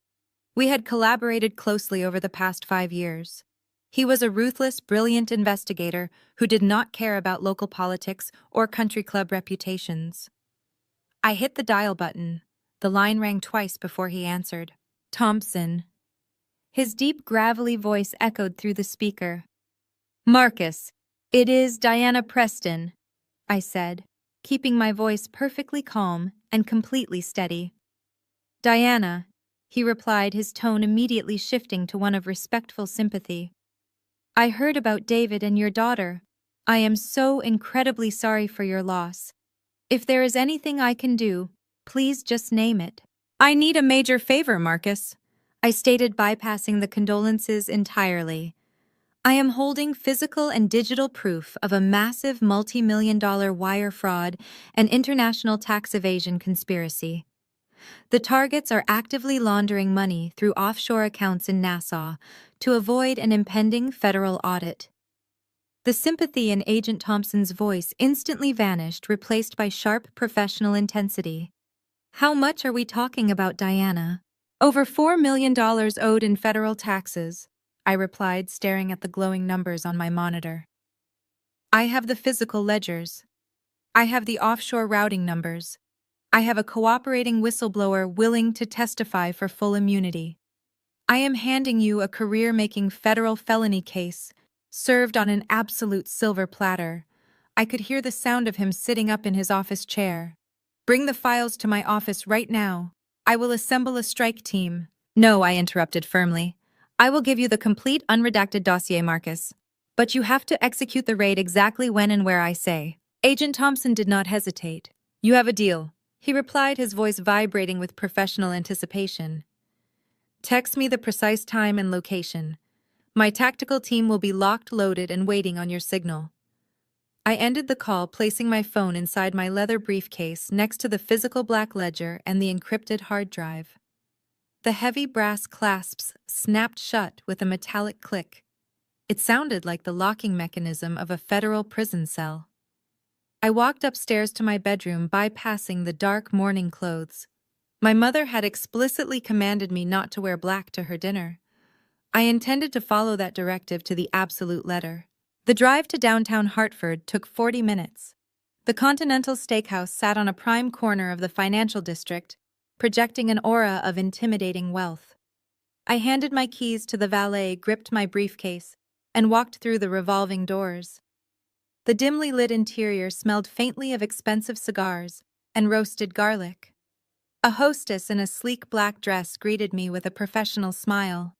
We had collaborated closely over the past 5 years. He was a ruthless, brilliant investigator who did not care about local politics or country club reputations. I hit the dial button. The line rang twice before he answered. Thompson. His deep, gravelly voice echoed through the speaker. Marcus, it is Diana Preston, I said, keeping my voice perfectly calm and completely steady. Diana, he replied, his tone immediately shifting to one of respectful sympathy. I heard about David and your daughter. I am so incredibly sorry for your loss. If there is anything I can do, please just name it. I need a major favor, Marcus, I stated, bypassing the condolences entirely. I am holding physical and digital proof of a massive multi-million-dollar wire fraud and international tax evasion conspiracy. The targets are actively laundering money through offshore accounts in Nassau to avoid an impending federal audit. The sympathy in Agent Thompson's voice instantly vanished, replaced by sharp professional intensity. How much are we talking about, Diana? Over $4 million owed in federal taxes, I replied, staring at the glowing numbers on my monitor. I have the physical ledgers. I have the offshore routing numbers. I have a cooperating whistleblower willing to testify for full immunity. I am handing you a career-making federal felony case, served on an absolute silver platter. I could hear the sound of him sitting up in his office chair. Bring the files to my office right now. I will assemble a strike team. No, I interrupted firmly. I will give you the complete unredacted dossier, Marcus. But you have to execute the raid exactly when and where I say. Agent Thompson did not hesitate. You have a deal, he replied, his voice vibrating with professional anticipation. Text me the precise time and location. My tactical team will be locked, loaded, and waiting on your signal. I ended the call, placing my phone inside my leather briefcase next to the physical black ledger and the encrypted hard drive. The heavy brass clasps snapped shut with a metallic click. It sounded like the locking mechanism of a federal prison cell. I walked upstairs to my bedroom, bypassing the dark morning clothes. My mother had explicitly commanded me not to wear black to her dinner. I intended to follow that directive to the absolute letter. The drive to downtown Hartford took 40 minutes. The Continental Steakhouse sat on a prime corner of the financial district, projecting an aura of intimidating wealth. I handed my keys to the valet, gripped my briefcase, and walked through the revolving doors. The dimly lit interior smelled faintly of expensive cigars and roasted garlic. A hostess in a sleek black dress greeted me with a professional smile.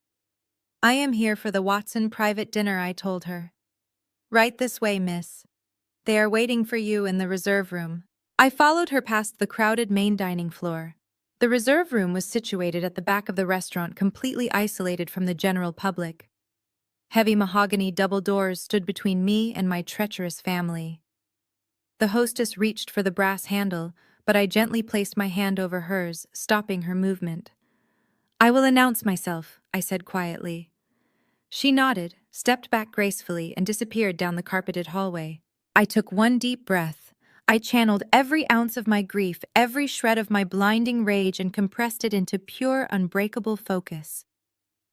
I am here for the Watson private dinner, I told her. Right this way, miss. They are waiting for you in the reserve room. I followed her past the crowded main dining floor. The reserve room was situated at the back of the restaurant, completely isolated from the general public. Heavy mahogany double doors stood between me and my treacherous family. The hostess reached for the brass handle, but I gently placed my hand over hers, stopping her movement. I will announce myself, I said quietly. She nodded, stepped back gracefully, and disappeared down the carpeted hallway. I took one deep breath. I channeled every ounce of my grief, every shred of my blinding rage, and compressed it into pure, unbreakable focus.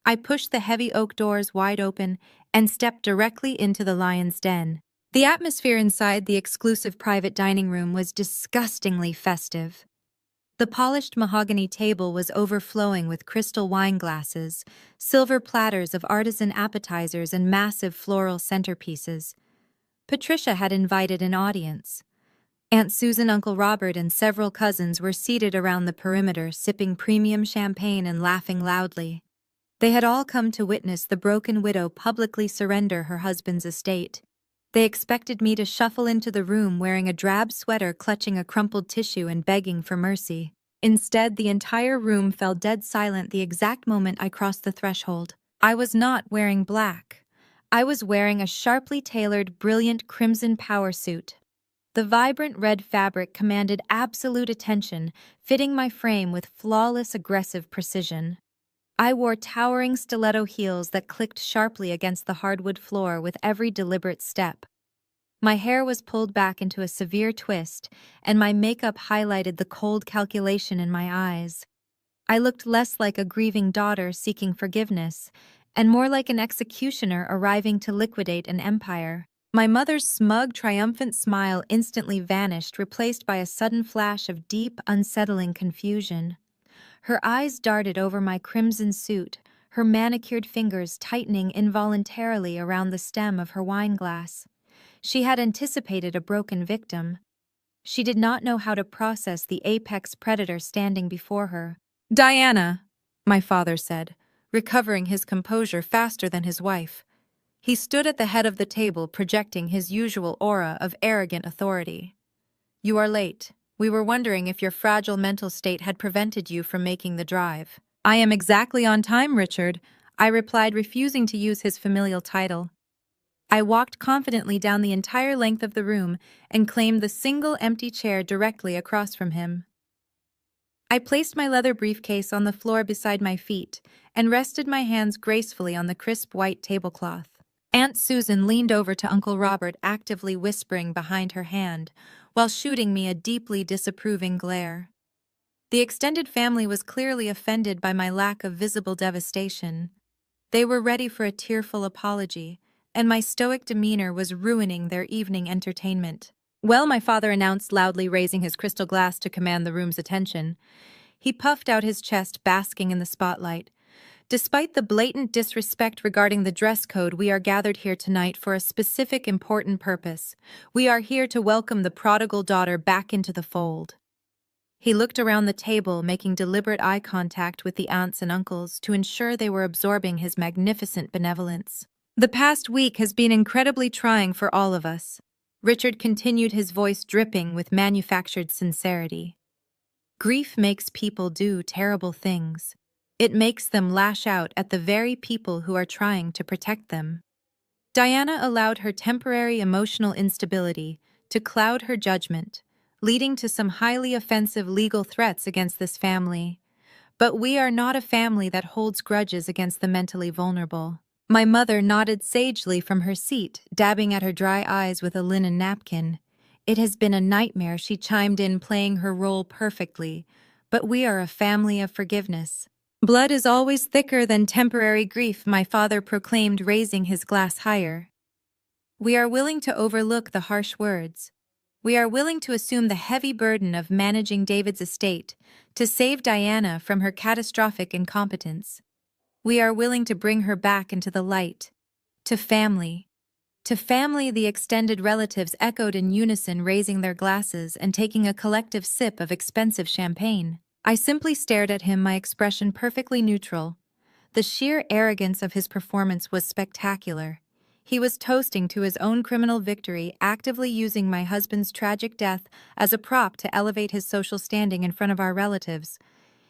I pushed the heavy oak doors wide open and stepped directly into the lion's den. The atmosphere inside the exclusive private dining room was disgustingly festive. The polished mahogany table was overflowing with crystal wine glasses, silver platters of artisan appetizers, and massive floral centerpieces. Patricia had invited an audience. Aunt Susan, Uncle Robert, and several cousins were seated around the perimeter, sipping premium champagne and laughing loudly. They had all come to witness the broken widow publicly surrender her husband's estate. They expected me to shuffle into the room wearing a drab sweater, clutching a crumpled tissue and begging for mercy. Instead, the entire room fell dead silent the exact moment I crossed the threshold. I was not wearing black. I was wearing a sharply tailored, brilliant crimson power suit. The vibrant red fabric commanded absolute attention, fitting my frame with flawless, aggressive precision. I wore towering stiletto heels that clicked sharply against the hardwood floor with every deliberate step. My hair was pulled back into a severe twist, and my makeup highlighted the cold calculation in my eyes. I looked less like a grieving daughter seeking forgiveness, and more like an executioner arriving to liquidate an empire. My mother's smug, triumphant smile instantly vanished, replaced by a sudden flash of deep, unsettling confusion. Her eyes darted over my crimson suit, her manicured fingers tightening involuntarily around the stem of her wineglass. She had anticipated a broken victim. She did not know how to process the apex predator standing before her. "Diana," my father said, recovering his composure faster than his wife. He stood at the head of the table, projecting his usual aura of arrogant authority. "You are late. We were wondering if your fragile mental state had prevented you from making the drive." "I am exactly on time, Richard," I replied, refusing to use his familial title. I walked confidently down the entire length of the room and claimed the single empty chair directly across from him. I placed my leather briefcase on the floor beside my feet and rested my hands gracefully on the crisp white tablecloth. Aunt Susan leaned over to Uncle Robert, actively whispering behind her hand, while shooting me a deeply disapproving glare. The extended family was clearly offended by my lack of visible devastation. They were ready for a tearful apology, and my stoic demeanor was ruining their evening entertainment. "Well," my father announced, loudly raising his crystal glass to command the room's attention. He puffed out his chest, basking in the spotlight. "Despite the blatant disrespect regarding the dress code, we are gathered here tonight for a specific, important purpose. We are here to welcome the prodigal daughter back into the fold." He looked around the table, making deliberate eye contact with the aunts and uncles to ensure they were absorbing his magnificent benevolence. "The past week has been incredibly trying for all of us." Richard continued, his voice dripping with manufactured sincerity. "Grief makes people do terrible things. It makes them lash out at the very people who are trying to protect them." Diana allowed her temporary emotional instability to cloud her judgment, leading to some highly offensive legal threats against this family. But we are not a family that holds grudges against the mentally vulnerable. My mother nodded sagely from her seat, dabbing at her dry eyes with a linen napkin. "It has been a nightmare," she chimed in, playing her role perfectly. "But we are a family of forgiveness." "Blood is always thicker than temporary grief," my father proclaimed, raising his glass higher. "We are willing to overlook the harsh words. We are willing to assume the heavy burden of managing David's estate to save Diana from her catastrophic incompetence. We are willing to bring her back into the light. To family." "To family," the extended relatives echoed in unison, raising their glasses and taking a collective sip of expensive champagne. I simply stared at him, my expression perfectly neutral. The sheer arrogance of his performance was spectacular. He was toasting to his own criminal victory, actively using my husband's tragic death as a prop to elevate his social standing in front of our relatives.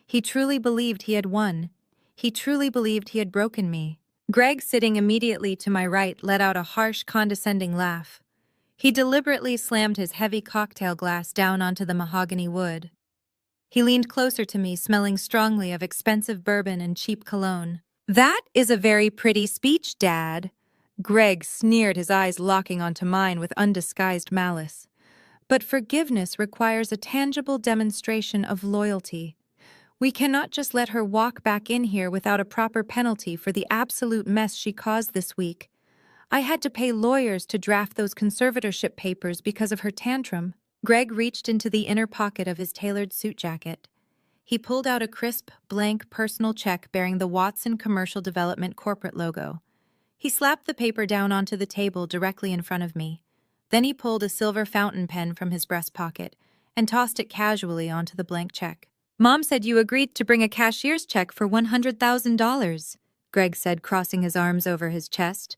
He truly believed he had won. He truly believed he had broken me. Greg, sitting immediately to my right, let out a harsh, condescending laugh. He deliberately slammed his heavy cocktail glass down onto the mahogany wood. He leaned closer to me, smelling strongly of expensive bourbon and cheap cologne. "That is a very pretty speech, Dad." Greg sneered, his eyes locking onto mine with undisguised malice. "But forgiveness requires a tangible demonstration of loyalty. We cannot just let her walk back in here without a proper penalty for the absolute mess she caused this week. I had to pay lawyers to draft those conservatorship papers because of her tantrum." Greg reached into the inner pocket of his tailored suit jacket. He pulled out a crisp, blank personal check bearing the Watson Commercial Development corporate logo. He slapped the paper down onto the table directly in front of me. Then he pulled a silver fountain pen from his breast pocket and tossed it casually onto the blank check. "Mom said you agreed to bring a cashier's check for $100,000, Greg said, crossing his arms over his chest.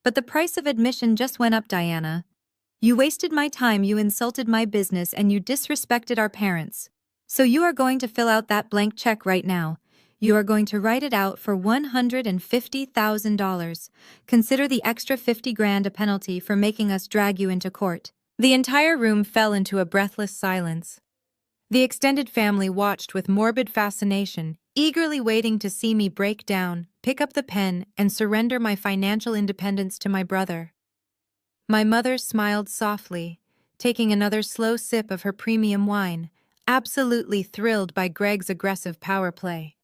"But the price of admission just went up, Diana. You wasted my time, you insulted my business, and you disrespected our parents. So you are going to fill out that blank check right now. You are going to write it out for $150,000. Consider the extra 50 grand a penalty for making us drag you into court." The entire room fell into a breathless silence. The extended family watched with morbid fascination, eagerly waiting to see me break down, pick up the pen, and surrender my financial independence to my brother. My mother smiled softly, taking another slow sip of her premium wine, absolutely thrilled by Greg's aggressive power play.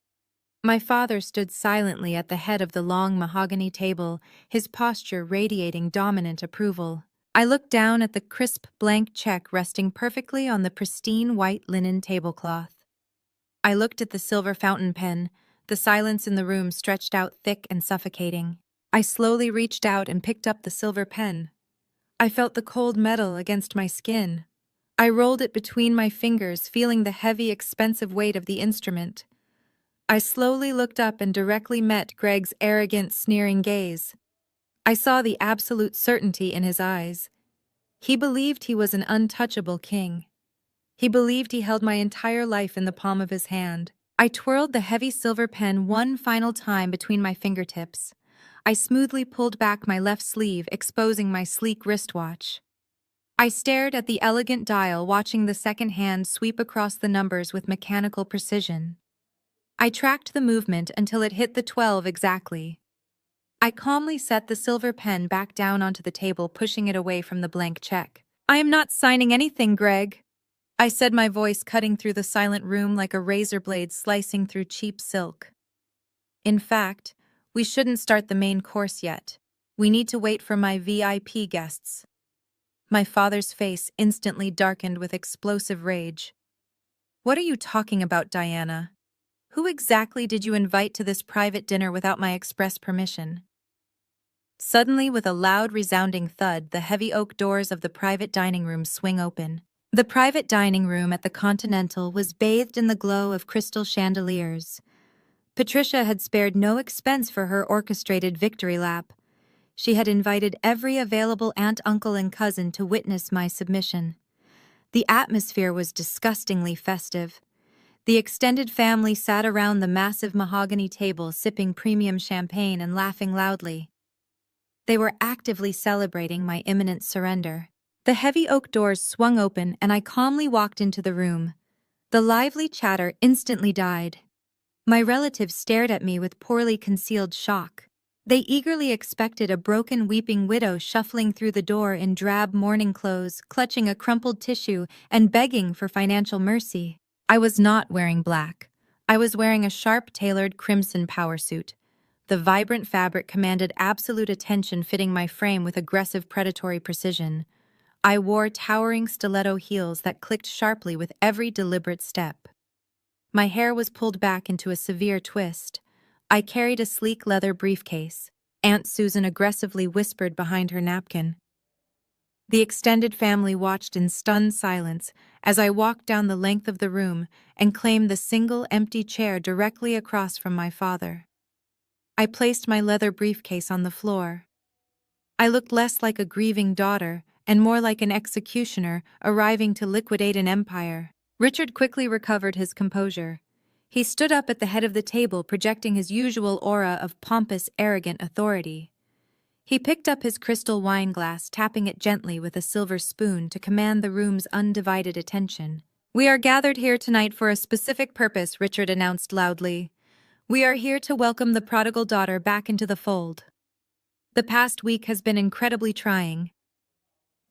My father stood silently at the head of the long mahogany table, his posture radiating dominant approval. I looked down at the crisp blank check resting perfectly on the pristine white linen tablecloth. I looked at the silver fountain pen, the silence in the room stretched out thick and suffocating. I slowly reached out and picked up the silver pen. I felt the cold metal against my skin. I rolled it between my fingers, feeling the heavy, expensive weight of the instrument. I slowly looked up and directly met Greg's arrogant, sneering gaze. I saw the absolute certainty in his eyes. He believed he was an untouchable king. He believed he held my entire life in the palm of his hand. I twirled the heavy silver pen one final time between my fingertips. I smoothly pulled back my left sleeve, exposing my sleek wristwatch. I stared at the elegant dial, watching the second hand sweep across the numbers with mechanical precision. I tracked the movement until it hit the 12 exactly. I calmly set the silver pen back down onto the table, pushing it away from the blank check. "I am not signing anything, Greg," I said, my voice cutting through the silent room like a razor blade slicing through cheap silk. "In fact, we shouldn't start the main course yet. We need to wait for my VIP guests." My father's face instantly darkened with explosive rage. "What are you talking about, Diana? Who exactly did you invite to this private dinner without my express permission?" Suddenly, with a loud, resounding thud, the heavy oak doors of the private dining room swing open. The private dining room at the Continental was bathed in the glow of crystal chandeliers. Patricia had spared no expense for her orchestrated victory lap. She had invited every available aunt, uncle, and cousin to witness my submission. The atmosphere was disgustingly festive. The extended family sat around the massive mahogany table, sipping premium champagne and laughing loudly. They were actively celebrating my imminent surrender. The heavy oak doors swung open and I calmly walked into the room. The lively chatter instantly died. My relatives stared at me with poorly concealed shock. They eagerly expected a broken, weeping widow shuffling through the door in drab mourning clothes, clutching a crumpled tissue and begging for financial mercy. I was not wearing black. I was wearing a sharp-tailored crimson power suit. The vibrant fabric commanded absolute attention, fitting my frame with aggressive predatory precision. I wore towering stiletto heels that clicked sharply with every deliberate step. My hair was pulled back into a severe twist. I carried a sleek leather briefcase. Aunt Susan aggressively whispered behind her napkin. The extended family watched in stunned silence as I walked down the length of the room and claimed the single empty chair directly across from my father. I placed my leather briefcase on the floor. I looked less like a grieving daughter and more like an executioner arriving to liquidate an empire. Richard quickly recovered his composure. He stood up at the head of the table, projecting his usual aura of pompous, arrogant authority. He picked up his crystal wine glass, tapping it gently with a silver spoon to command the room's undivided attention. "We are gathered here tonight for a specific purpose," Richard announced loudly. "We are here to welcome the prodigal daughter back into the fold. The past week has been incredibly trying.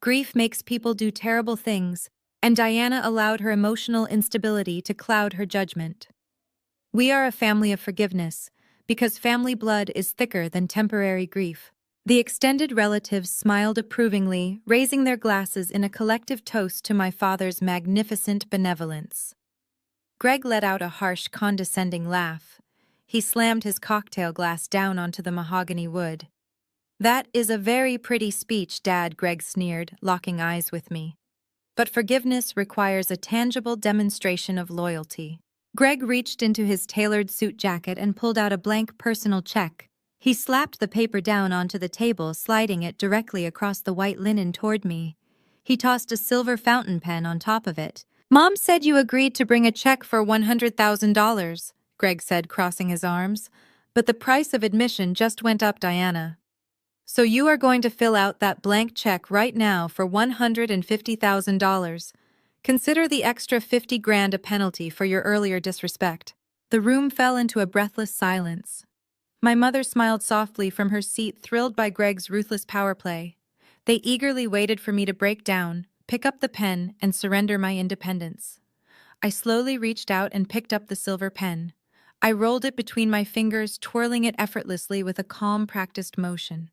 Grief makes people do terrible things, and Diana allowed her emotional instability to cloud her judgment. We are a family of forgiveness, because family blood is thicker than temporary grief." The extended relatives smiled approvingly, raising their glasses in a collective toast to my father's magnificent benevolence. Greg let out a harsh, condescending laugh. He slammed his cocktail glass down onto the mahogany wood. That is a very pretty speech, Dad, Greg sneered, locking eyes with me. But forgiveness requires a tangible demonstration of loyalty. Greg reached into his tailored suit jacket and pulled out a blank personal check. He slapped the paper down onto the table, sliding it directly across the white linen toward me. He tossed a silver fountain pen on top of it. Mom said you agreed to bring a check for $100,000, Greg said, crossing his arms. But the price of admission just went up, Diana. So you are going to fill out that blank check right now for $150,000. Consider the extra 50 grand a penalty for your earlier disrespect. The room fell into a breathless silence. My mother smiled softly from her seat, thrilled by Greg's ruthless power play. They eagerly waited for me to break down, pick up the pen, and surrender my independence. I slowly reached out and picked up the silver pen. I rolled it between my fingers, twirling it effortlessly with a calm, practiced motion.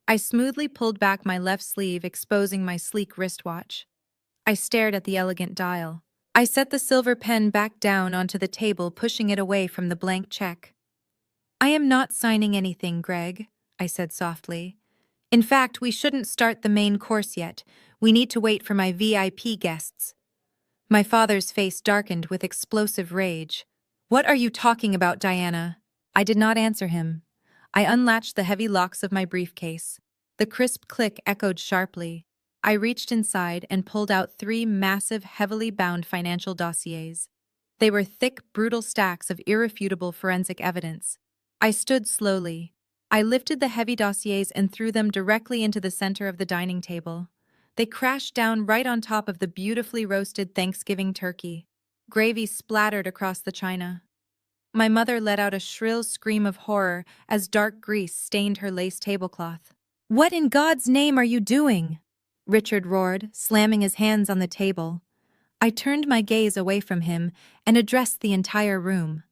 I smoothly pulled back my left sleeve, exposing my sleek wristwatch. I stared at the elegant dial. I set the silver pen back down onto the table, pushing it away from the blank check. I am not signing anything, Greg, I said softly. In fact, we shouldn't start the main course yet. We need to wait for my VIP guests. My father's face darkened with explosive rage. What are you talking about, Diana? I did not answer him. I unlatched the heavy locks of my briefcase. The crisp click echoed sharply. I reached inside and pulled out 3 massive, heavily bound financial dossiers. They were thick, brutal stacks of irrefutable forensic evidence. I stood slowly. I lifted the heavy dossiers and threw them directly into the center of the dining table. They crashed down right on top of the beautifully roasted Thanksgiving turkey. Gravy splattered across the china. My mother let out a shrill scream of horror as dark grease stained her lace tablecloth. "What in God's name are you doing?" Richard roared, slamming his hands on the table. I turned my gaze away from him and addressed the entire room.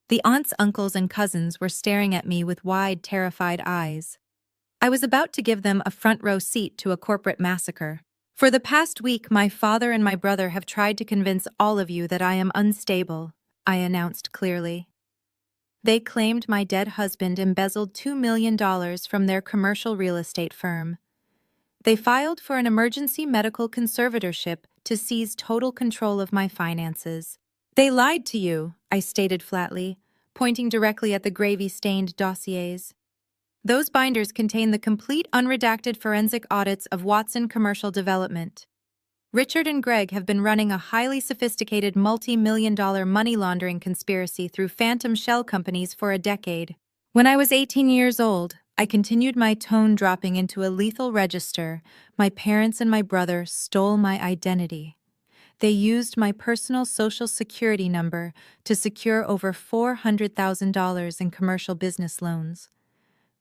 The aunts, uncles, and cousins were staring at me with wide, terrified eyes. I was about to give them a front-row seat to a corporate massacre. For the past week, my father and my brother have tried to convince all of you that I am unstable, I announced clearly. They claimed my dead husband embezzled $2 million from their commercial real estate firm. They filed for an emergency medical conservatorship to seize total control of my finances. They lied to you, I stated flatly, pointing directly at the gravy-stained dossiers. Those binders contain the complete unredacted forensic audits of Watson Commercial Development. Richard and Greg have been running a highly sophisticated multi-million-dollar money laundering conspiracy through phantom shell companies for a decade. When I was 18 years old, I continued, my tone dropping into a lethal register. My parents and my brother stole my identity. They used my personal social security number to secure over $400,000 in commercial business loans.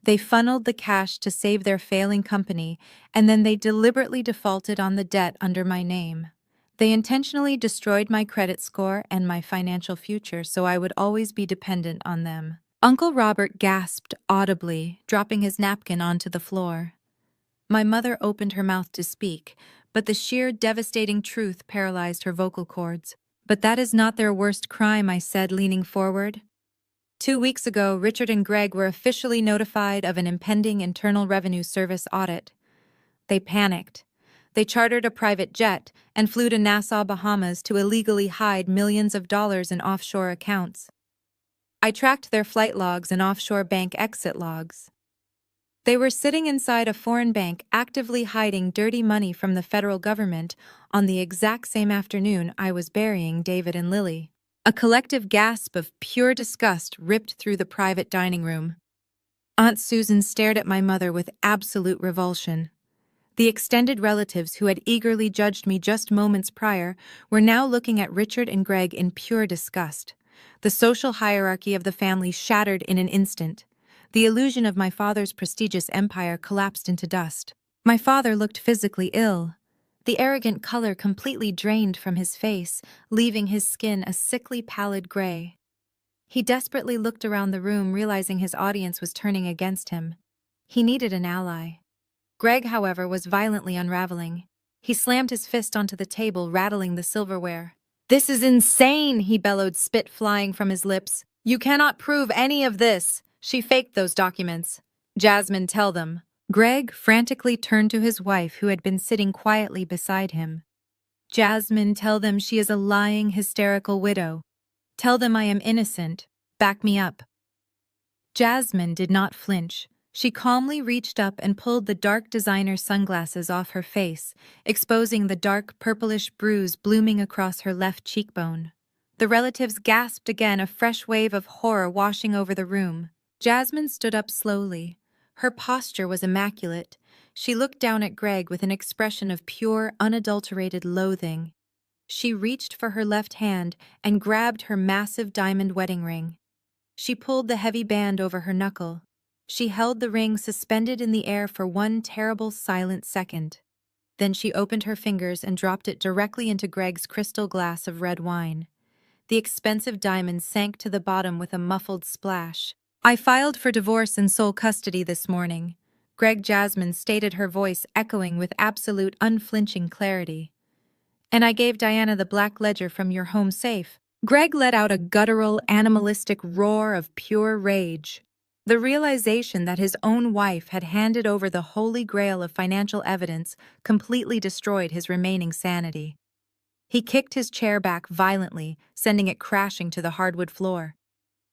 They funneled the cash to save their failing company, and then they deliberately defaulted on the debt under my name. They intentionally destroyed my credit score and my financial future so I would always be dependent on them. Uncle Robert gasped audibly, dropping his napkin onto the floor. My mother opened her mouth to speak, but the sheer devastating truth paralyzed her vocal cords. But that is not their worst crime, I said, leaning forward. 2 weeks ago, Richard and Greg were officially notified of an impending Internal Revenue Service audit. They panicked. They chartered a private jet and flew to Nassau, Bahamas to illegally hide millions of dollars in offshore accounts. I tracked their flight logs and offshore bank exit logs. They were sitting inside a foreign bank, actively hiding dirty money from the federal government on the exact same afternoon I was burying David and Lily. A collective gasp of pure disgust ripped through the private dining room. Aunt Susan stared at my mother with absolute revulsion. The extended relatives who had eagerly judged me just moments prior were now looking at Richard and Greg in pure disgust. The social hierarchy of the family shattered in an instant. The illusion of my father's prestigious empire collapsed into dust. My father looked physically ill. The arrogant color completely drained from his face, leaving his skin a sickly pallid gray. He desperately looked around the room, realizing his audience was turning against him. He needed an ally. Greg, however, was violently unraveling. He slammed his fist onto the table, rattling the silverware. "This is insane," he bellowed, spit flying from his lips. "You cannot prove any of this. She faked those documents." Jasmine, tell them. Greg frantically turned to his wife, who had been sitting quietly beside him. Jasmine, tell them she is a lying, hysterical widow. Tell them I am innocent. Back me up. Jasmine did not flinch. She calmly reached up and pulled the dark designer sunglasses off her face, exposing the dark purplish bruise blooming across her left cheekbone. The relatives gasped again, a fresh wave of horror washing over the room. Jasmine stood up slowly. Her posture was immaculate. She looked down at Greg with an expression of pure, unadulterated loathing. She reached for her left hand and grabbed her massive diamond wedding ring. She pulled the heavy band over her knuckle. She held the ring suspended in the air for one terrible, silent second. Then she opened her fingers and dropped it directly into Greg's crystal glass of red wine. The expensive diamond sank to the bottom with a muffled splash. I filed for divorce and sole custody this morning. Jasmine stated, her voice echoing with absolute unflinching clarity. And I gave Diana the black ledger from your home safe. Greg let out a guttural, animalistic roar of pure rage. The realization that his own wife had handed over the holy grail of financial evidence completely destroyed his remaining sanity. He kicked his chair back violently, sending it crashing to the hardwood floor.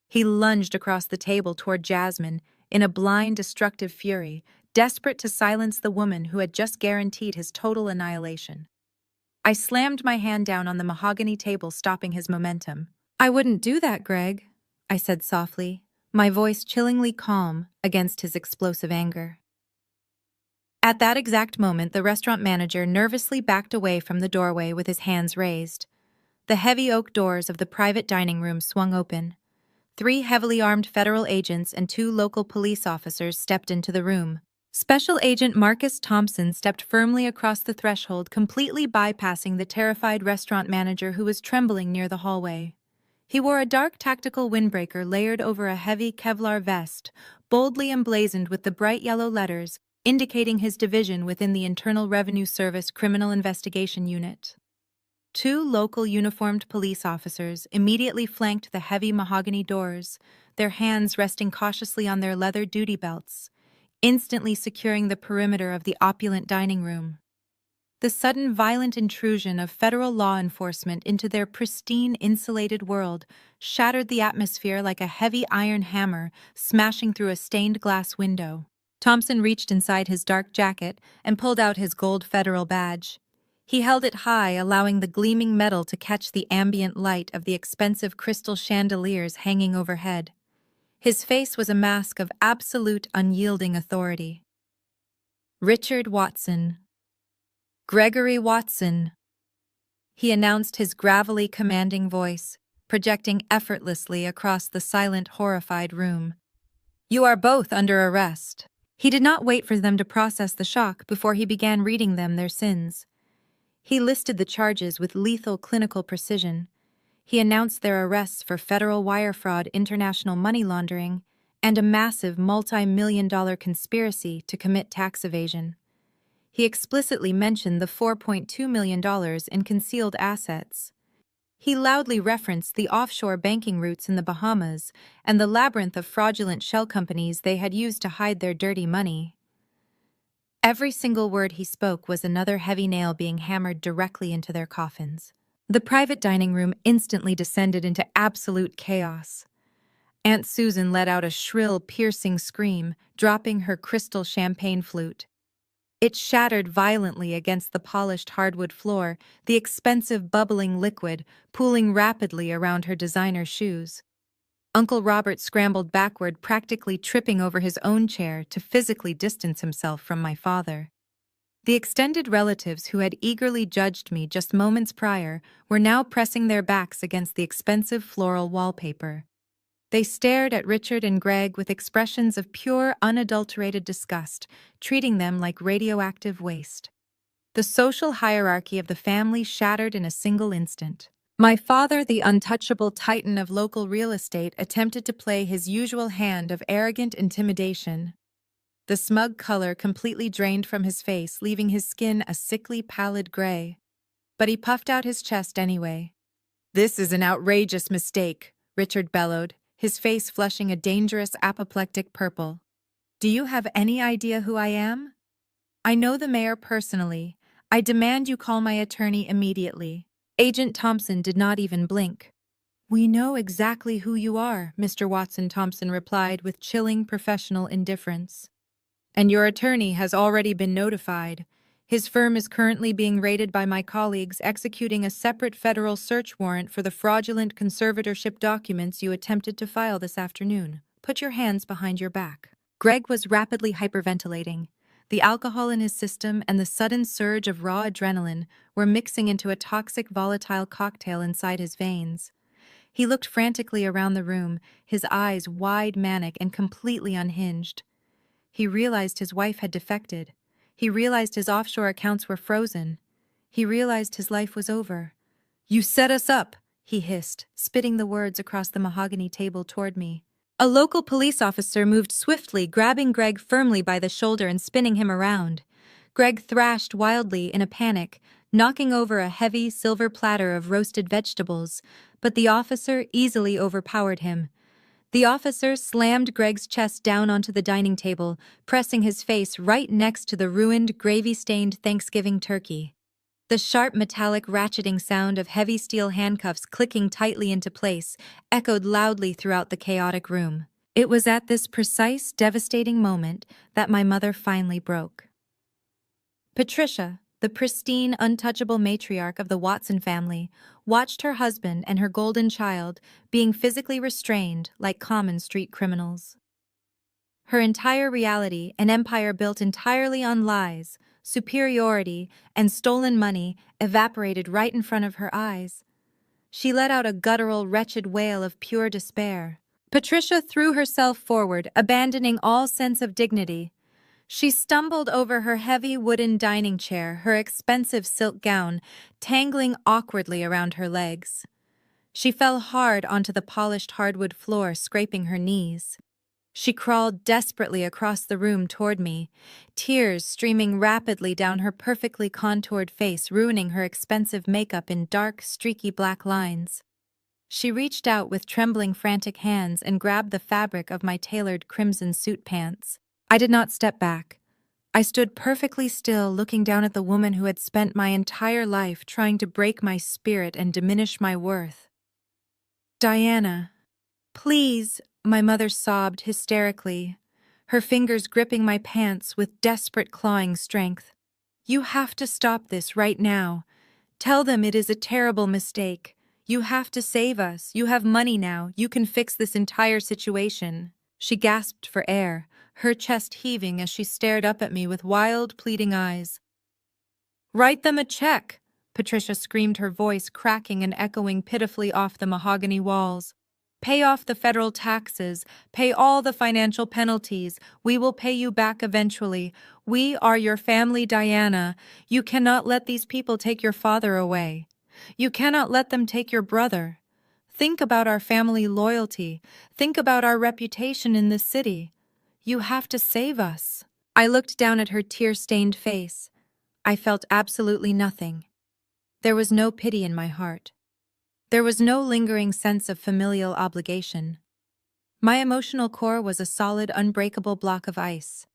He lunged across the table toward Jasmine in a blind, destructive fury, desperate to silence the woman who had just guaranteed his total annihilation. I slammed my hand down on the mahogany table, stopping his momentum. I wouldn't do that, Greg, I said softly, my voice chillingly calm against his explosive anger. At that exact moment, the restaurant manager nervously backed away from the doorway with his hands raised. The heavy oak doors of the private dining room swung open. 3 heavily armed federal agents and 2 local police officers stepped into the room. Special Agent Marcus Thompson stepped firmly across the threshold, completely bypassing the terrified restaurant manager who was trembling near the hallway. He wore a dark tactical windbreaker layered over a heavy Kevlar vest, boldly emblazoned with the bright yellow letters, indicating his division within the Internal Revenue Service Criminal Investigation Unit. 2 local uniformed police officers immediately flanked the heavy mahogany doors, their hands resting cautiously on their leather duty belts, instantly securing the perimeter of the opulent dining room. The sudden violent intrusion of federal law enforcement into their pristine, insulated world shattered the atmosphere like a heavy iron hammer smashing through a stained glass window. Thompson reached inside his dark jacket and pulled out his gold federal badge. He held it high, allowing the gleaming metal to catch the ambient light of the expensive crystal chandeliers hanging overhead. His face was a mask of absolute, unyielding authority. Richard Watson. Gregory Watson, he announced, his gravelly, commanding voice, projecting effortlessly across the silent, horrified room. You are both under arrest. He did not wait for them to process the shock before he began reading them their sins. He listed the charges with lethal clinical precision. He announced their arrests for federal wire fraud, international money laundering, and a massive multi-million-dollar conspiracy to commit tax evasion. He explicitly mentioned the $4.2 million in concealed assets. He loudly referenced the offshore banking routes in the Bahamas and the labyrinth of fraudulent shell companies they had used to hide their dirty money. Every single word he spoke was another heavy nail being hammered directly into their coffins. The private dining room instantly descended into absolute chaos. Aunt Susan let out a shrill, piercing scream, dropping her crystal champagne flute. It shattered violently against the polished hardwood floor, the expensive bubbling liquid pooling rapidly around her designer shoes. Uncle Robert scrambled backward, practically tripping over his own chair to physically distance himself from my father. The extended relatives who had eagerly judged me just moments prior were now pressing their backs against the expensive floral wallpaper. They stared at Richard and Greg with expressions of pure, unadulterated disgust, treating them like radioactive waste. The social hierarchy of the family shattered in a single instant. My father, the untouchable titan of local real estate, attempted to play his usual hand of arrogant intimidation. The smug color completely drained from his face, leaving his skin a sickly, pallid gray. But he puffed out his chest anyway. "This is an outrageous mistake," Richard bellowed, his face flushing a dangerous apoplectic purple. Do you have any idea who I am? I know the mayor personally. I demand you call my attorney immediately. Agent Thompson did not even blink. We know exactly who you are, Mr. Watson Thompson replied with chilling professional indifference. And your attorney has already been notified. His firm is currently being raided by my colleagues executing a separate federal search warrant for the fraudulent conservatorship documents you attempted to file this afternoon. Put your hands behind your back. Greg was rapidly hyperventilating. The alcohol in his system and the sudden surge of raw adrenaline were mixing into a toxic, volatile cocktail inside his veins. He looked frantically around the room, his eyes wide, manic, and completely unhinged. He realized his wife had defected. He realized his offshore accounts were frozen. He realized his life was over. "You set us up," he hissed, spitting the words across the mahogany table toward me. A local police officer moved swiftly, grabbing Greg firmly by the shoulder and spinning him around. Greg thrashed wildly in a panic, knocking over a heavy silver platter of roasted vegetables, but the officer easily overpowered him. The officer slammed Greg's chest down onto the dining table, pressing his face right next to the ruined, gravy-stained Thanksgiving turkey. The sharp metallic ratcheting sound of heavy steel handcuffs clicking tightly into place echoed loudly throughout the chaotic room. It was at this precise, devastating moment that my mother finally broke. Patricia, the pristine, untouchable matriarch of the Watson family, watched her husband and her golden child being physically restrained like common street criminals. Her entire reality, an empire built entirely on lies, superiority, and stolen money, evaporated right in front of her eyes. She let out a guttural, wretched wail of pure despair. Patricia threw herself forward, abandoning all sense of dignity. She stumbled over her heavy wooden dining chair, her expensive silk gown tangling awkwardly around her legs. She fell hard onto the polished hardwood floor, scraping her knees. She crawled desperately across the room toward me, tears streaming rapidly down her perfectly contoured face, ruining her expensive makeup in dark, streaky black lines. She reached out with trembling, frantic hands and grabbed the fabric of my tailored crimson suit pants. I did not step back. I stood perfectly still, looking down at the woman who had spent my entire life trying to break my spirit and diminish my worth. "Diana, please," my mother sobbed hysterically, her fingers gripping my pants with desperate clawing strength. "You have to stop this right now. Tell them it is a terrible mistake. You have to save us. You have money now. You can fix this entire situation." She gasped for air, her chest heaving as she stared up at me with wild, pleading eyes. "Write them a check," Patricia screamed, her voice cracking and echoing pitifully off the mahogany walls. "Pay off the federal taxes. Pay all the financial penalties. We will pay you back eventually. We are your family, Diana. You cannot let these people take your father away. You cannot let them take your brother. Think about our family loyalty. Think about our reputation in this city. You have to save us." I looked down at her tear-stained face. I felt absolutely nothing. There was no pity in my heart. There was no lingering sense of familial obligation. My emotional core was a solid, unbreakable block of ice.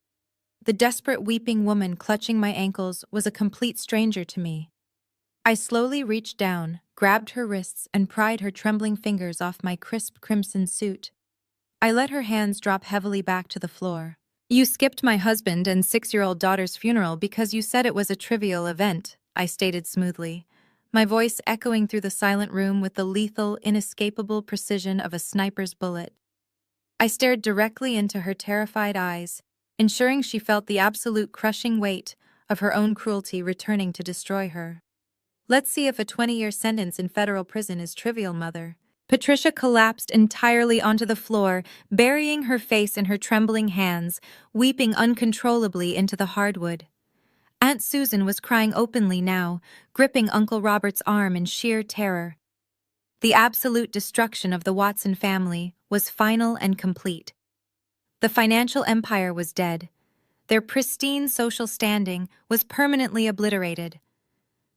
The desperate weeping woman clutching my ankles was a complete stranger to me. I slowly reached down, grabbed her wrists, and pried her trembling fingers off my crisp crimson suit. I let her hands drop heavily back to the floor. "You skipped my husband and 6-year-old daughter's funeral because you said it was a trivial event," I stated smoothly, my voice echoing through the silent room with the lethal, inescapable precision of a sniper's bullet. I stared directly into her terrified eyes, ensuring she felt the absolute crushing weight of her own cruelty returning to destroy her. "Let's see if a 20-year sentence in federal prison is trivial, Mother." Patricia collapsed entirely onto the floor, burying her face in her trembling hands, weeping uncontrollably into the hardwood. Aunt Susan was crying openly now, gripping Uncle Robert's arm in sheer terror. The absolute destruction of the Watson family was final and complete. The financial empire was dead. Their pristine social standing was permanently obliterated.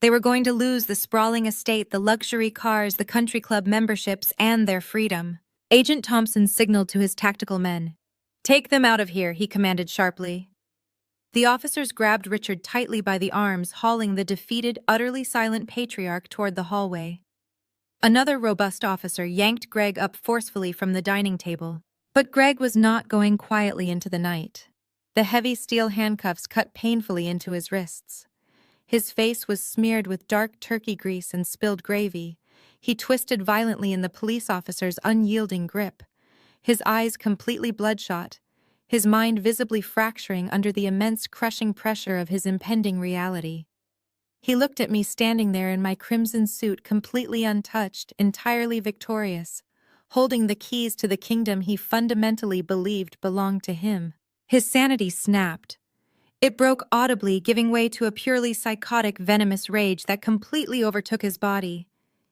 They were going to lose the sprawling estate, the luxury cars, the country club memberships, and their freedom. Agent Thompson signaled to his tactical men. "Take them out of here," he commanded sharply. The officers grabbed Richard tightly by the arms, hauling the defeated, utterly silent patriarch toward the hallway. Another robust officer yanked Greg up forcefully from the dining table. But Greg was not going quietly into the night. The heavy steel handcuffs cut painfully into his wrists. His face was smeared with dark turkey grease and spilled gravy. He twisted violently in the police officer's unyielding grip, his eyes completely bloodshot, his mind visibly fracturing under the immense crushing pressure of his impending reality. He looked at me standing there in my crimson suit, completely untouched, entirely victorious, holding the keys to the kingdom he fundamentally believed belonged to him. His sanity snapped. It broke audibly, giving way to a purely psychotic, venomous rage that completely overtook his body.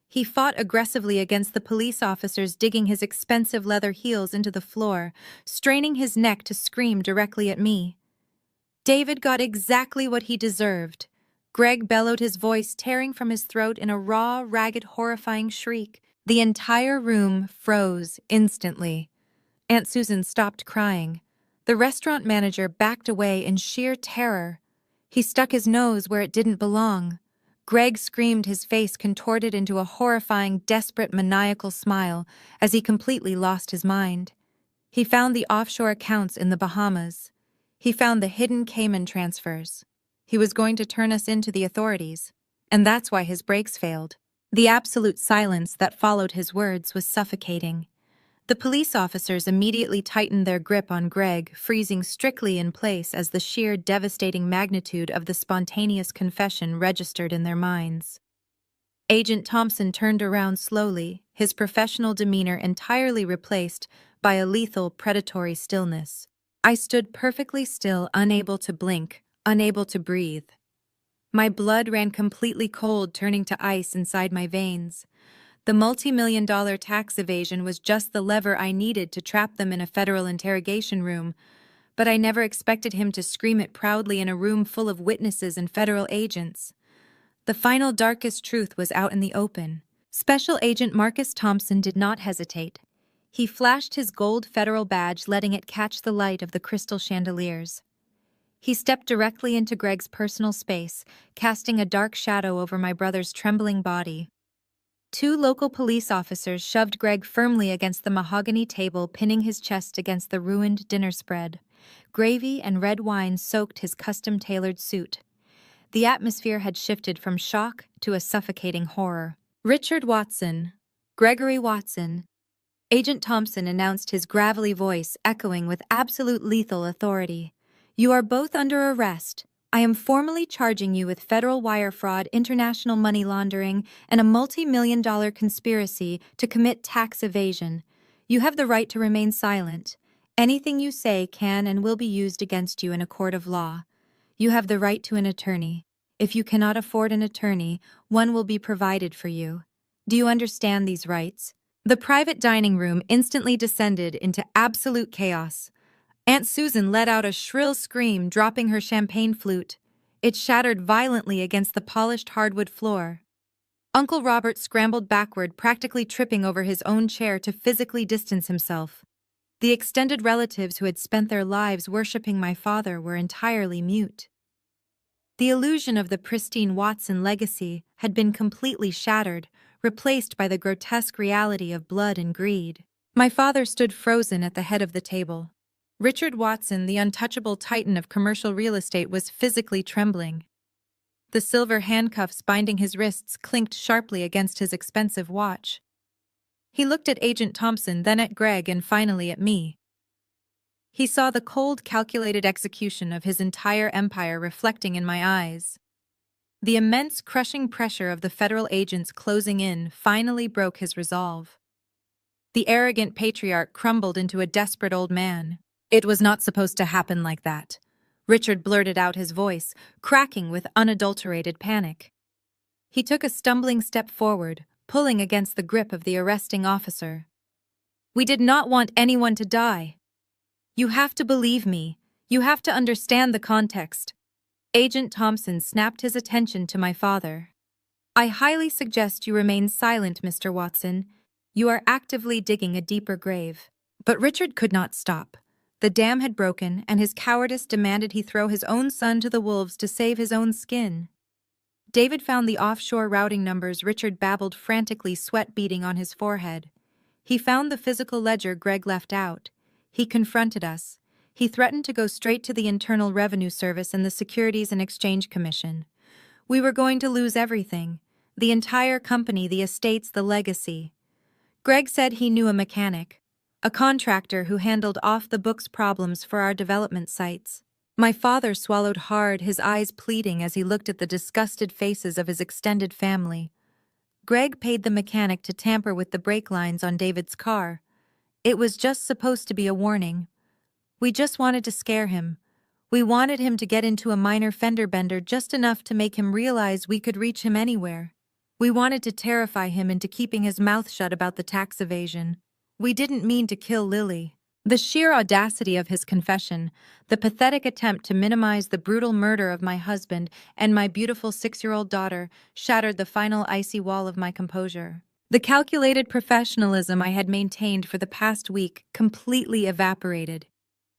He fought aggressively against the police officers, digging his expensive leather heels into the floor, straining his neck to scream directly at me. David got exactly what he deserved. Greg bellowed, his voice tearing from his throat in a raw, ragged, horrifying shriek. The entire room froze instantly. Aunt Susan stopped crying. The restaurant manager backed away in sheer terror. He stuck his nose where it didn't belong. Greg screamed, his face contorted into a horrifying, desperate, maniacal smile as he completely lost his mind. He found the offshore accounts in the Bahamas. He found the hidden Cayman transfers. He was going to turn us into the authorities, and that's why his brakes failed. The absolute silence that followed his words was suffocating. The police officers immediately tightened their grip on Greg, freezing strictly in place as the sheer devastating magnitude of the spontaneous confession registered in their minds. Agent Thompson turned around slowly, his professional demeanor entirely replaced by a lethal, predatory stillness. I stood perfectly still, unable to blink, unable to breathe. My blood ran completely cold, turning to ice inside my veins. The multi-million-dollar tax evasion was just the lever I needed to trap them in a federal interrogation room, but I never expected him to scream it proudly in a room full of witnesses and federal agents. The final darkest truth was out in the open. Special Agent Marcus Thompson did not hesitate. He flashed his gold federal badge, letting it catch the light of the crystal chandeliers. He stepped directly into Greg's personal space, casting a dark shadow over my brother's trembling body. Two local police officers shoved Greg firmly against the mahogany table, pinning his chest against the ruined dinner spread. Gravy and red wine soaked his custom-tailored suit. The atmosphere had shifted from shock to a suffocating horror. "Richard Watson, Gregory Watson," Agent Thompson announced, his gravelly voice echoing with absolute lethal authority. "You are both under arrest. I am formally charging you with federal wire fraud, international money laundering, and a multi-million-dollar conspiracy to commit tax evasion. You have the right to remain silent. Anything you say can and will be used against you in a court of law. You have the right to an attorney. If you cannot afford an attorney, one will be provided for you. Do you understand these rights?" The private dining room instantly descended into absolute chaos. Aunt Susan let out a shrill scream, dropping her champagne flute. It shattered violently against the polished hardwood floor. Uncle Robert scrambled backward, practically tripping over his own chair to physically distance himself. The extended relatives who had spent their lives worshipping my father were entirely mute. The illusion of the pristine Watson legacy had been completely shattered, replaced by the grotesque reality of blood and greed. My father stood frozen at the head of the table. Richard Watson, the untouchable titan of commercial real estate, was physically trembling. The silver handcuffs binding his wrists clinked sharply against his expensive watch. He looked at Agent Thompson, then at Greg, and finally at me. He saw the cold, calculated execution of his entire empire reflecting in my eyes. The immense, crushing pressure of the federal agents closing in finally broke his resolve. The arrogant patriarch crumbled into a desperate old man. "It was not supposed to happen like that," Richard blurted out, his voice cracking with unadulterated panic. He took a stumbling step forward, pulling against the grip of the arresting officer. "We did not want anyone to die. You have to believe me. You have to understand the context." Agent Thompson snapped his attention to my father. "I highly suggest you remain silent, Mr. Watson. You are actively digging a deeper grave." But Richard could not stop. The dam had broken, and his cowardice demanded he throw his own son to the wolves to save his own skin. David found the offshore routing numbers Richard babbled frantically, sweat beading on his forehead. He found the physical ledger Greg left out. He confronted us. He threatened to go straight to the Internal Revenue Service and the Securities and Exchange Commission. We were going to lose everything. The entire company, the estates, the legacy. Greg said he knew a mechanic, a contractor who handled off-the-books problems for our development sites. My father swallowed hard, his eyes pleading as he looked at the disgusted faces of his extended family. Greg paid the mechanic to tamper with the brake lines on David's car. It was just supposed to be a warning. We just wanted to scare him. We wanted him to get into a minor fender bender just enough to make him realize we could reach him anywhere. We wanted to terrify him into keeping his mouth shut about the tax evasion. We didn't mean to kill Lily. The sheer audacity of his confession, the pathetic attempt to minimize the brutal murder of my husband and my beautiful 6-year-old daughter, shattered the final icy wall of my composure. The calculated professionalism I had maintained for the past week completely evaporated.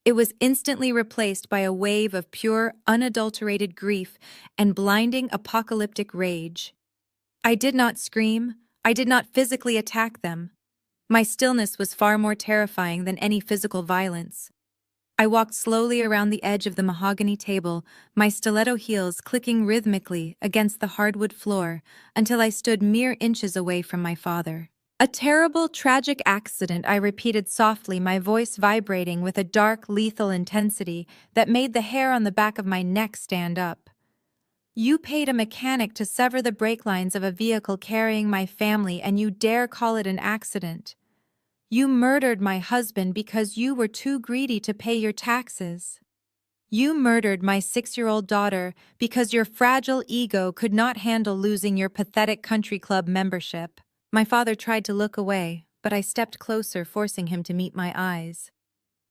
It was instantly replaced by a wave of pure, unadulterated grief and blinding apocalyptic rage. I did not scream. I did not physically attack them. My stillness was far more terrifying than any physical violence. I walked slowly around the edge of the mahogany table, my stiletto heels clicking rhythmically against the hardwood floor until I stood mere inches away from my father. A terrible, tragic accident, I repeated softly, my voice vibrating with a dark, lethal intensity that made the hair on the back of my neck stand up. You paid a mechanic to sever the brake lines of a vehicle carrying my family, and you dare call it an accident. You murdered my husband because you were too greedy to pay your taxes. You murdered my 6-year-old daughter because your fragile ego could not handle losing your pathetic country club membership. My father tried to look away, but I stepped closer, forcing him to meet my eyes.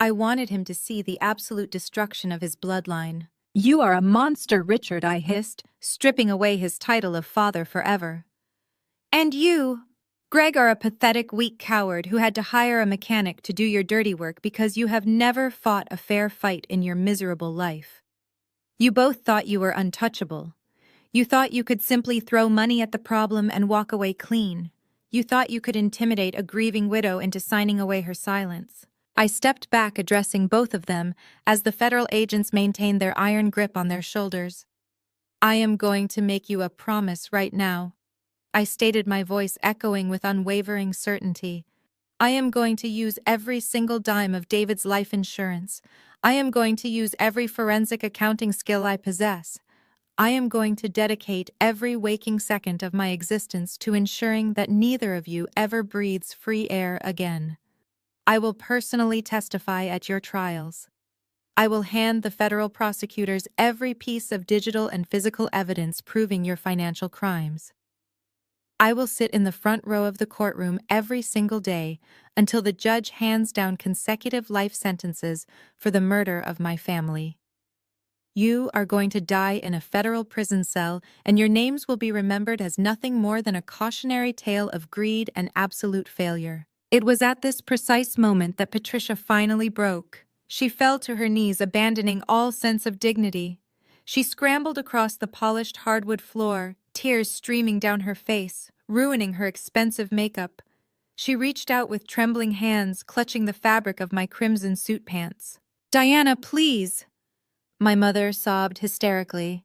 I wanted him to see the absolute destruction of his bloodline. You are a monster, Richard, I hissed, stripping away his title of father forever. And you, Greg, are a pathetic, weak coward who had to hire a mechanic to do your dirty work because you have never fought a fair fight in your miserable life. You both thought you were untouchable. You thought you could simply throw money at the problem and walk away clean. You thought you could intimidate a grieving widow into signing away her silence. I stepped back, addressing both of them, as the federal agents maintained their iron grip on their shoulders. I am going to make you a promise right now. I stated, my voice echoing with unwavering certainty. I am going to use every single dime of David's life insurance. I am going to use every forensic accounting skill I possess. I am going to dedicate every waking second of my existence to ensuring that neither of you ever breathes free air again. I will personally testify at your trials. I will hand the federal prosecutors every piece of digital and physical evidence proving your financial crimes. I will sit in the front row of the courtroom every single day until the judge hands down consecutive life sentences for the murder of my family. You are going to die in a federal prison cell, and your names will be remembered as nothing more than a cautionary tale of greed and absolute failure. It was at this precise moment that Patricia finally broke. She fell to her knees, abandoning all sense of dignity. She scrambled across the polished hardwood floor, tears streaming down her face, ruining her expensive makeup. She reached out with trembling hands, clutching the fabric of my crimson suit pants. "Diana, please!" My mother sobbed hysterically.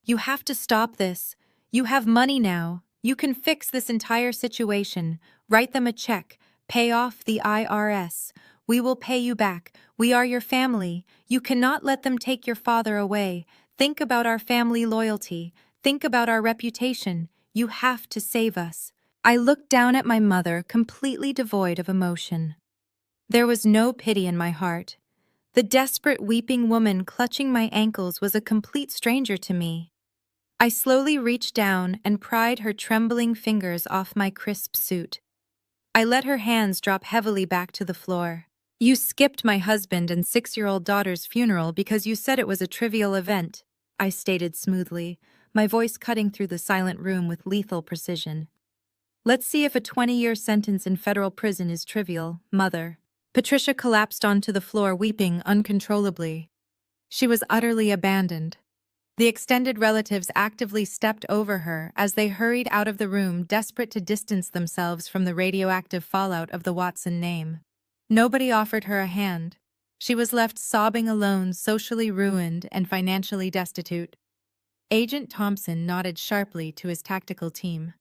"You have to stop this. You have money now. You can fix this entire situation. Write them a check. Pay off the IRS. We will pay you back. We are your family. You cannot let them take your father away. Think about our family loyalty. Think about our reputation. You have to save us." I looked down at my mother, completely devoid of emotion. There was no pity in my heart. The desperate, weeping woman clutching my ankles was a complete stranger to me. I slowly reached down and pried her trembling fingers off my crisp suit. I let her hands drop heavily back to the floor. "You skipped my husband and 6-year-old daughter's funeral because you said it was a trivial event," I stated smoothly, my voice cutting through the silent room with lethal precision. "Let's see if a 20-year sentence in federal prison is trivial, Mother." Patricia collapsed onto the floor, weeping uncontrollably. She was utterly abandoned. The extended relatives actively stepped over her as they hurried out of the room, desperate to distance themselves from the radioactive fallout of the Watson name. Nobody offered her a hand. She was left sobbing alone, socially ruined and financially destitute. Agent Thompson nodded sharply to his tactical team.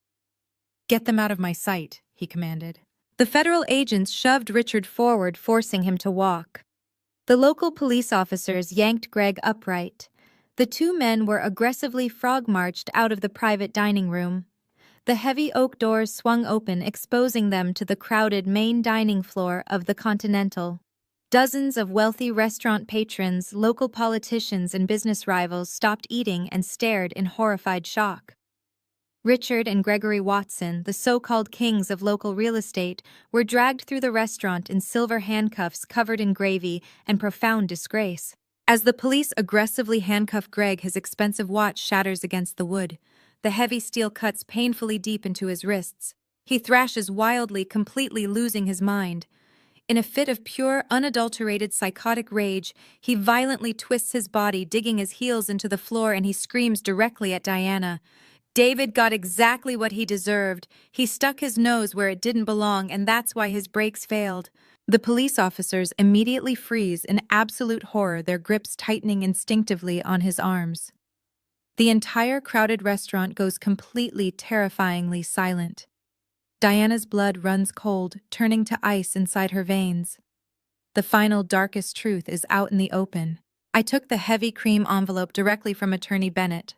"Get them out of my sight," he commanded. The federal agents shoved Richard forward, forcing him to walk. The local police officers yanked Greg upright. The two men were aggressively frog-marched out of the private dining room. The heavy oak doors swung open, exposing them to the crowded main dining floor of the Continental. Dozens of wealthy restaurant patrons, local politicians, and business rivals stopped eating and stared in horrified shock. Richard and Gregory Watson, the so-called kings of local real estate, were dragged through the restaurant in silver handcuffs covered in gravy and profound disgrace. As the police aggressively handcuff Greg, his expensive watch shatters against the wood. The heavy steel cuts painfully deep into his wrists. He thrashes wildly, completely losing his mind. In a fit of pure, unadulterated psychotic rage, he violently twists his body, digging his heels into the floor, and he screams directly at Diana. David got exactly what he deserved. He stuck his nose where it didn't belong, and that's why his brakes failed. The police officers immediately freeze in absolute horror, their grips tightening instinctively on his arms. The entire crowded restaurant goes completely, terrifyingly silent. Diana's blood runs cold, turning to ice inside her veins. The final, darkest truth is out in the open. I took the heavy cream envelope directly from Attorney Bennett.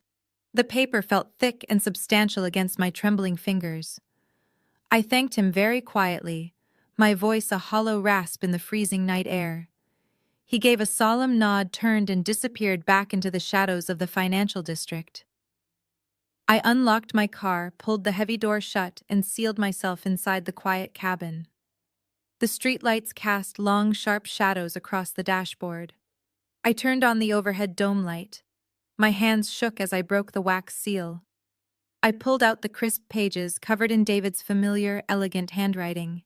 The paper felt thick and substantial against my trembling fingers. I thanked him very quietly, my voice a hollow rasp in the freezing night air. He gave a solemn nod, turned and disappeared back into the shadows of the financial district. I unlocked my car, pulled the heavy door shut, and sealed myself inside the quiet cabin. The streetlights cast long, sharp shadows across the dashboard. I turned on the overhead dome light. My hands shook as I broke the wax seal. I pulled out the crisp pages covered in David's familiar, elegant handwriting.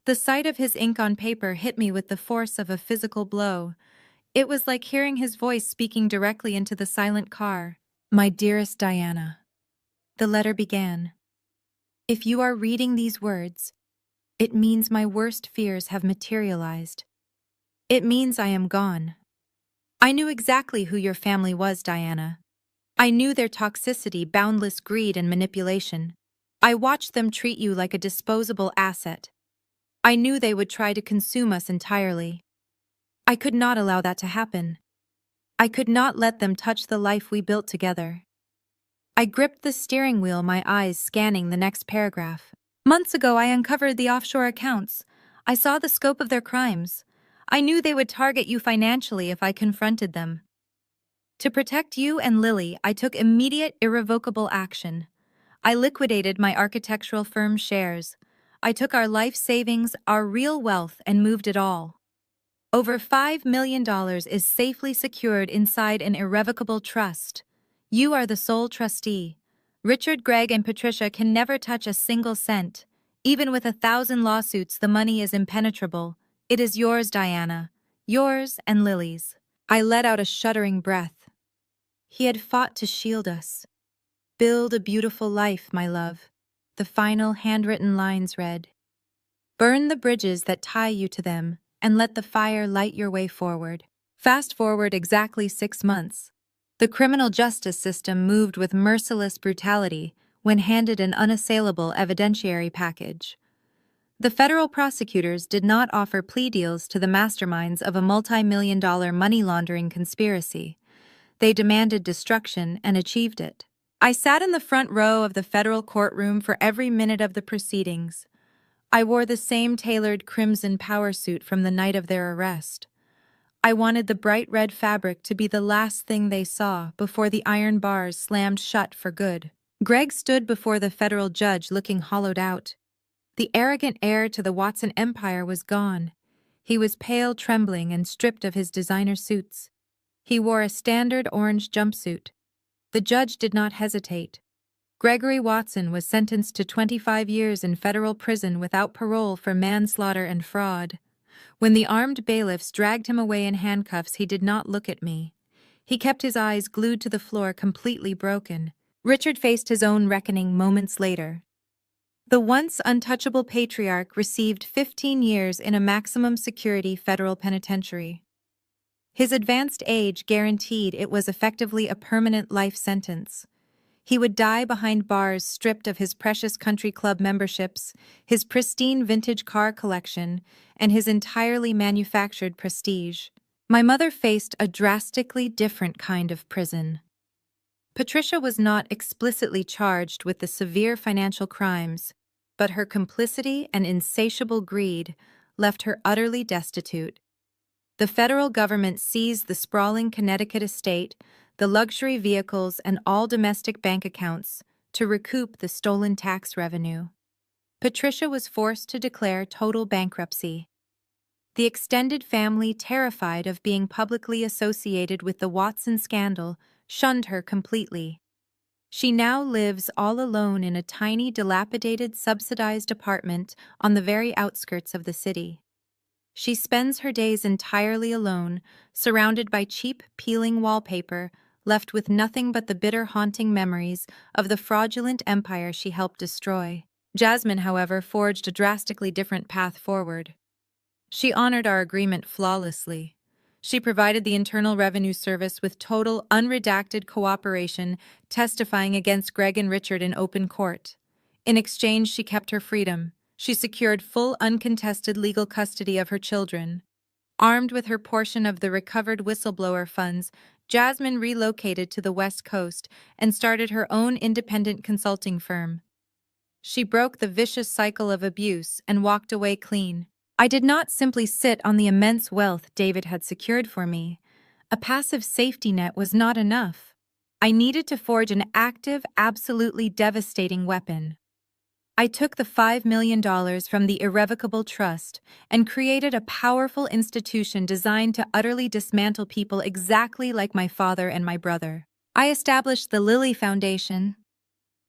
The sight of his ink on paper hit me with the force of a physical blow. It was like hearing his voice speaking directly into the silent car. "My dearest Diana," the letter began. "If you are reading these words, it means my worst fears have materialized. It means I am gone. I knew exactly who your family was, Diana. I knew their toxicity, boundless greed, and manipulation. I watched them treat you like a disposable asset. I knew they would try to consume us entirely. I could not allow that to happen. I could not let them touch the life we built together." I gripped the steering wheel, my eyes scanning the next paragraph. "Months ago, I uncovered the offshore accounts. I saw the scope of their crimes. I knew they would target you financially if I confronted them. To protect you and Lily, I took immediate, irrevocable action. I liquidated my architectural firm's shares. I took our life savings, our real wealth, and moved it all. Over $5 million is safely secured inside an irrevocable trust. You are the sole trustee. Richard, Greg, and Patricia can never touch a single cent. Even with 1,000 lawsuits, the money is impenetrable. It is yours, Diana. Yours and Lily's." I let out a shuddering breath. He had fought to shield us. "Build a beautiful life, my love." The final handwritten lines read, "Burn the bridges that tie you to them, and let the fire light your way forward." Fast forward exactly 6 months. The criminal justice system moved with merciless brutality when handed an unassailable evidentiary package. The federal prosecutors did not offer plea deals to the masterminds of a multi-million-dollar money laundering conspiracy. They demanded destruction and achieved it. I sat in the front row of the federal courtroom for every minute of the proceedings. I wore the same tailored crimson power suit from the night of their arrest. I wanted the bright red fabric to be the last thing they saw before the iron bars slammed shut for good. Greg stood before the federal judge looking hollowed out. The arrogant heir to the Watson empire was gone. He was pale, trembling, and stripped of his designer suits. He wore a standard orange jumpsuit. The judge did not hesitate. Gregory Watson was sentenced to 25 years in federal prison without parole for manslaughter and fraud. When the armed bailiffs dragged him away in handcuffs, he did not look at me. He kept his eyes glued to the floor, completely broken. Richard faced his own reckoning moments later. The once untouchable patriarch received 15 years in a maximum security federal penitentiary. His advanced age guaranteed it was effectively a permanent life sentence. He would die behind bars, stripped of his precious country club memberships, his pristine vintage car collection, and his entirely manufactured prestige. My mother faced a drastically different kind of prison. Patricia was not explicitly charged with the severe financial crimes, but her complicity and insatiable greed left her utterly destitute. The federal government seized the sprawling Connecticut estate, the luxury vehicles, and all domestic bank accounts to recoup the stolen tax revenue. Patricia was forced to declare total bankruptcy. The extended family, terrified of being publicly associated with the Watson scandal, shunned her completely. She now lives all alone in a tiny, dilapidated, subsidized apartment on the very outskirts of the city. She spends her days entirely alone, surrounded by cheap, peeling wallpaper, left with nothing but the bitter, haunting memories of the fraudulent empire she helped destroy. Jasmine, however, forged a drastically different path forward. She honored our agreement flawlessly. She provided the Internal Revenue Service with total, unredacted cooperation, testifying against Greg and Richard in open court. In exchange, she kept her freedom. She secured full, uncontested legal custody of her children. Armed with her portion of the recovered whistleblower funds, Jasmine relocated to the West Coast and started her own independent consulting firm. She broke the vicious cycle of abuse and walked away clean. I did not simply sit on the immense wealth David had secured for me. A passive safety net was not enough. I needed to forge an active, absolutely devastating weapon. I took the $5 million from the Irrevocable Trust and created a powerful institution designed to utterly dismantle people exactly like my father and my brother. I established the Lily Foundation.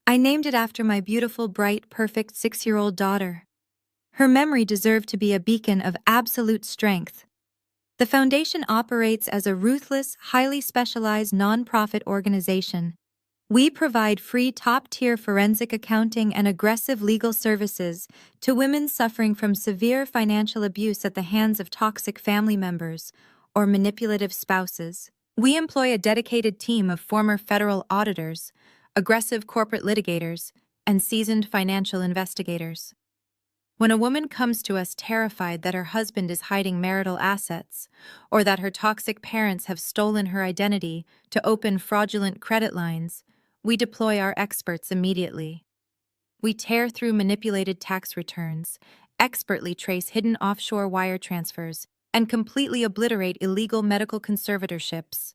I named it after my beautiful, bright, perfect 6-year-old daughter. Her memory deserved to be a beacon of absolute strength. The foundation operates as a ruthless, highly specialized nonprofit organization. We provide free top-tier forensic accounting and aggressive legal services to women suffering from severe financial abuse at the hands of toxic family members or manipulative spouses. We employ a dedicated team of former federal auditors, aggressive corporate litigators, and seasoned financial investigators. When a woman comes to us terrified that her husband is hiding marital assets, or that her toxic parents have stolen her identity to open fraudulent credit lines, we deploy our experts immediately. We tear through manipulated tax returns, expertly trace hidden offshore wire transfers, and completely obliterate illegal medical conservatorships.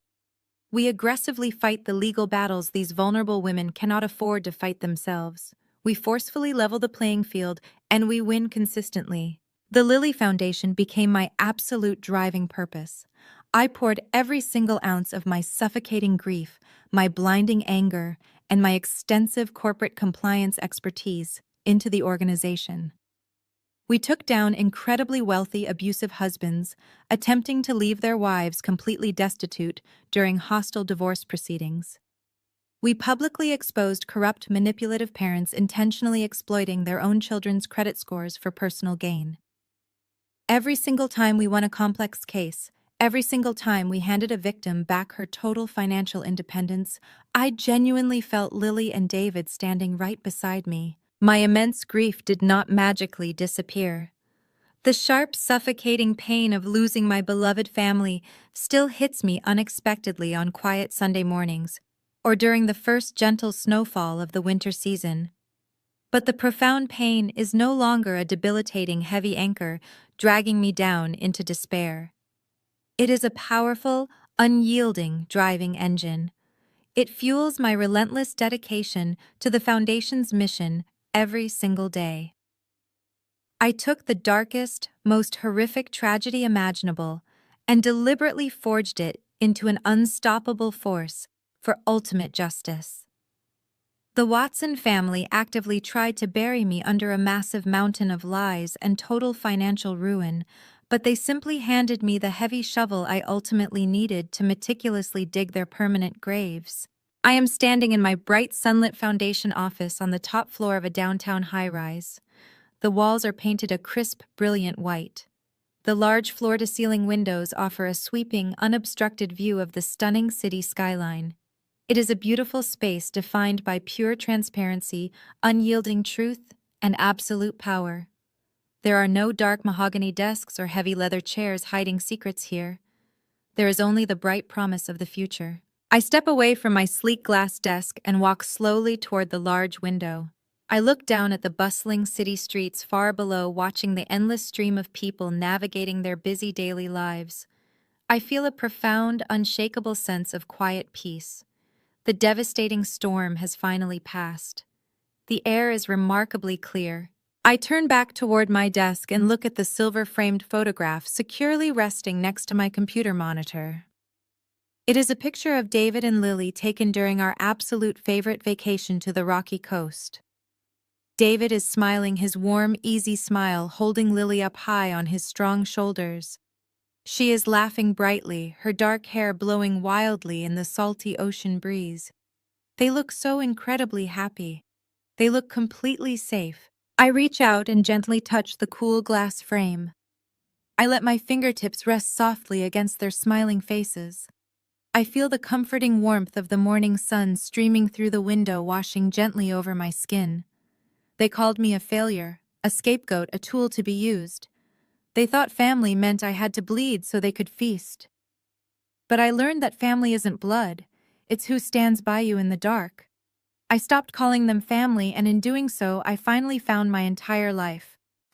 We aggressively fight the legal battles these vulnerable women cannot afford to fight themselves. We forcefully level the playing field, and we win consistently. The Lily Foundation became my absolute driving purpose. I poured every single ounce of my suffocating grief, my blinding anger, and my extensive corporate compliance expertise into the organization. We took down incredibly wealthy, abusive husbands, attempting to leave their wives completely destitute during hostile divorce proceedings. We publicly exposed corrupt, manipulative parents intentionally exploiting their own children's credit scores for personal gain. Every single time we won a complex case, every single time we handed a victim back her total financial independence, I genuinely felt Lily and David standing right beside me. My immense grief did not magically disappear. The sharp, suffocating pain of losing my beloved family still hits me unexpectedly on quiet Sunday mornings, or during the first gentle snowfall of the winter season. But the profound pain is no longer a debilitating heavy anchor dragging me down into despair. It is a powerful, unyielding driving engine. It fuels my relentless dedication to the Foundation's mission every single day. I took the darkest, most horrific tragedy imaginable and deliberately forged it into an unstoppable force for ultimate justice. The Watson family actively tried to bury me under a massive mountain of lies and total financial ruin, but they simply handed me the heavy shovel I ultimately needed to meticulously dig their permanent graves. I am standing in my bright sunlit foundation office on the top floor of a downtown high-rise. The walls are painted a crisp, brilliant white. The large floor-to-ceiling windows offer a sweeping, unobstructed view of the stunning city skyline. It is a beautiful space defined by pure transparency, unyielding truth, and absolute power. There are no dark mahogany desks or heavy leather chairs hiding secrets here. There is only the bright promise of the future. I step away from my sleek glass desk and walk slowly toward the large window. I look down at the bustling city streets far below, watching the endless stream of people navigating their busy daily lives. I feel a profound, unshakable sense of quiet peace. The devastating storm has finally passed. The air is remarkably clear. I turn back toward my desk and look at the silver-framed photograph securely resting next to my computer monitor. It is a picture of David and Lily taken during our absolute favorite vacation to the Rocky Coast. David is smiling his warm, easy smile, holding Lily up high on his strong shoulders. She is laughing brightly, her dark hair blowing wildly in the salty ocean breeze. They look so incredibly happy. They look completely safe. I reach out and gently touch the cool glass frame. I let my fingertips rest softly against their smiling faces. I feel the comforting warmth of the morning sun streaming through the window, washing gently over my skin. They called me a failure, a scapegoat, a tool to be used. They thought family meant I had to bleed so they could feast. But I learned that family isn't blood, it's who stands by you in the dark. I stopped calling them family, and in doing so, I finally found my entire life.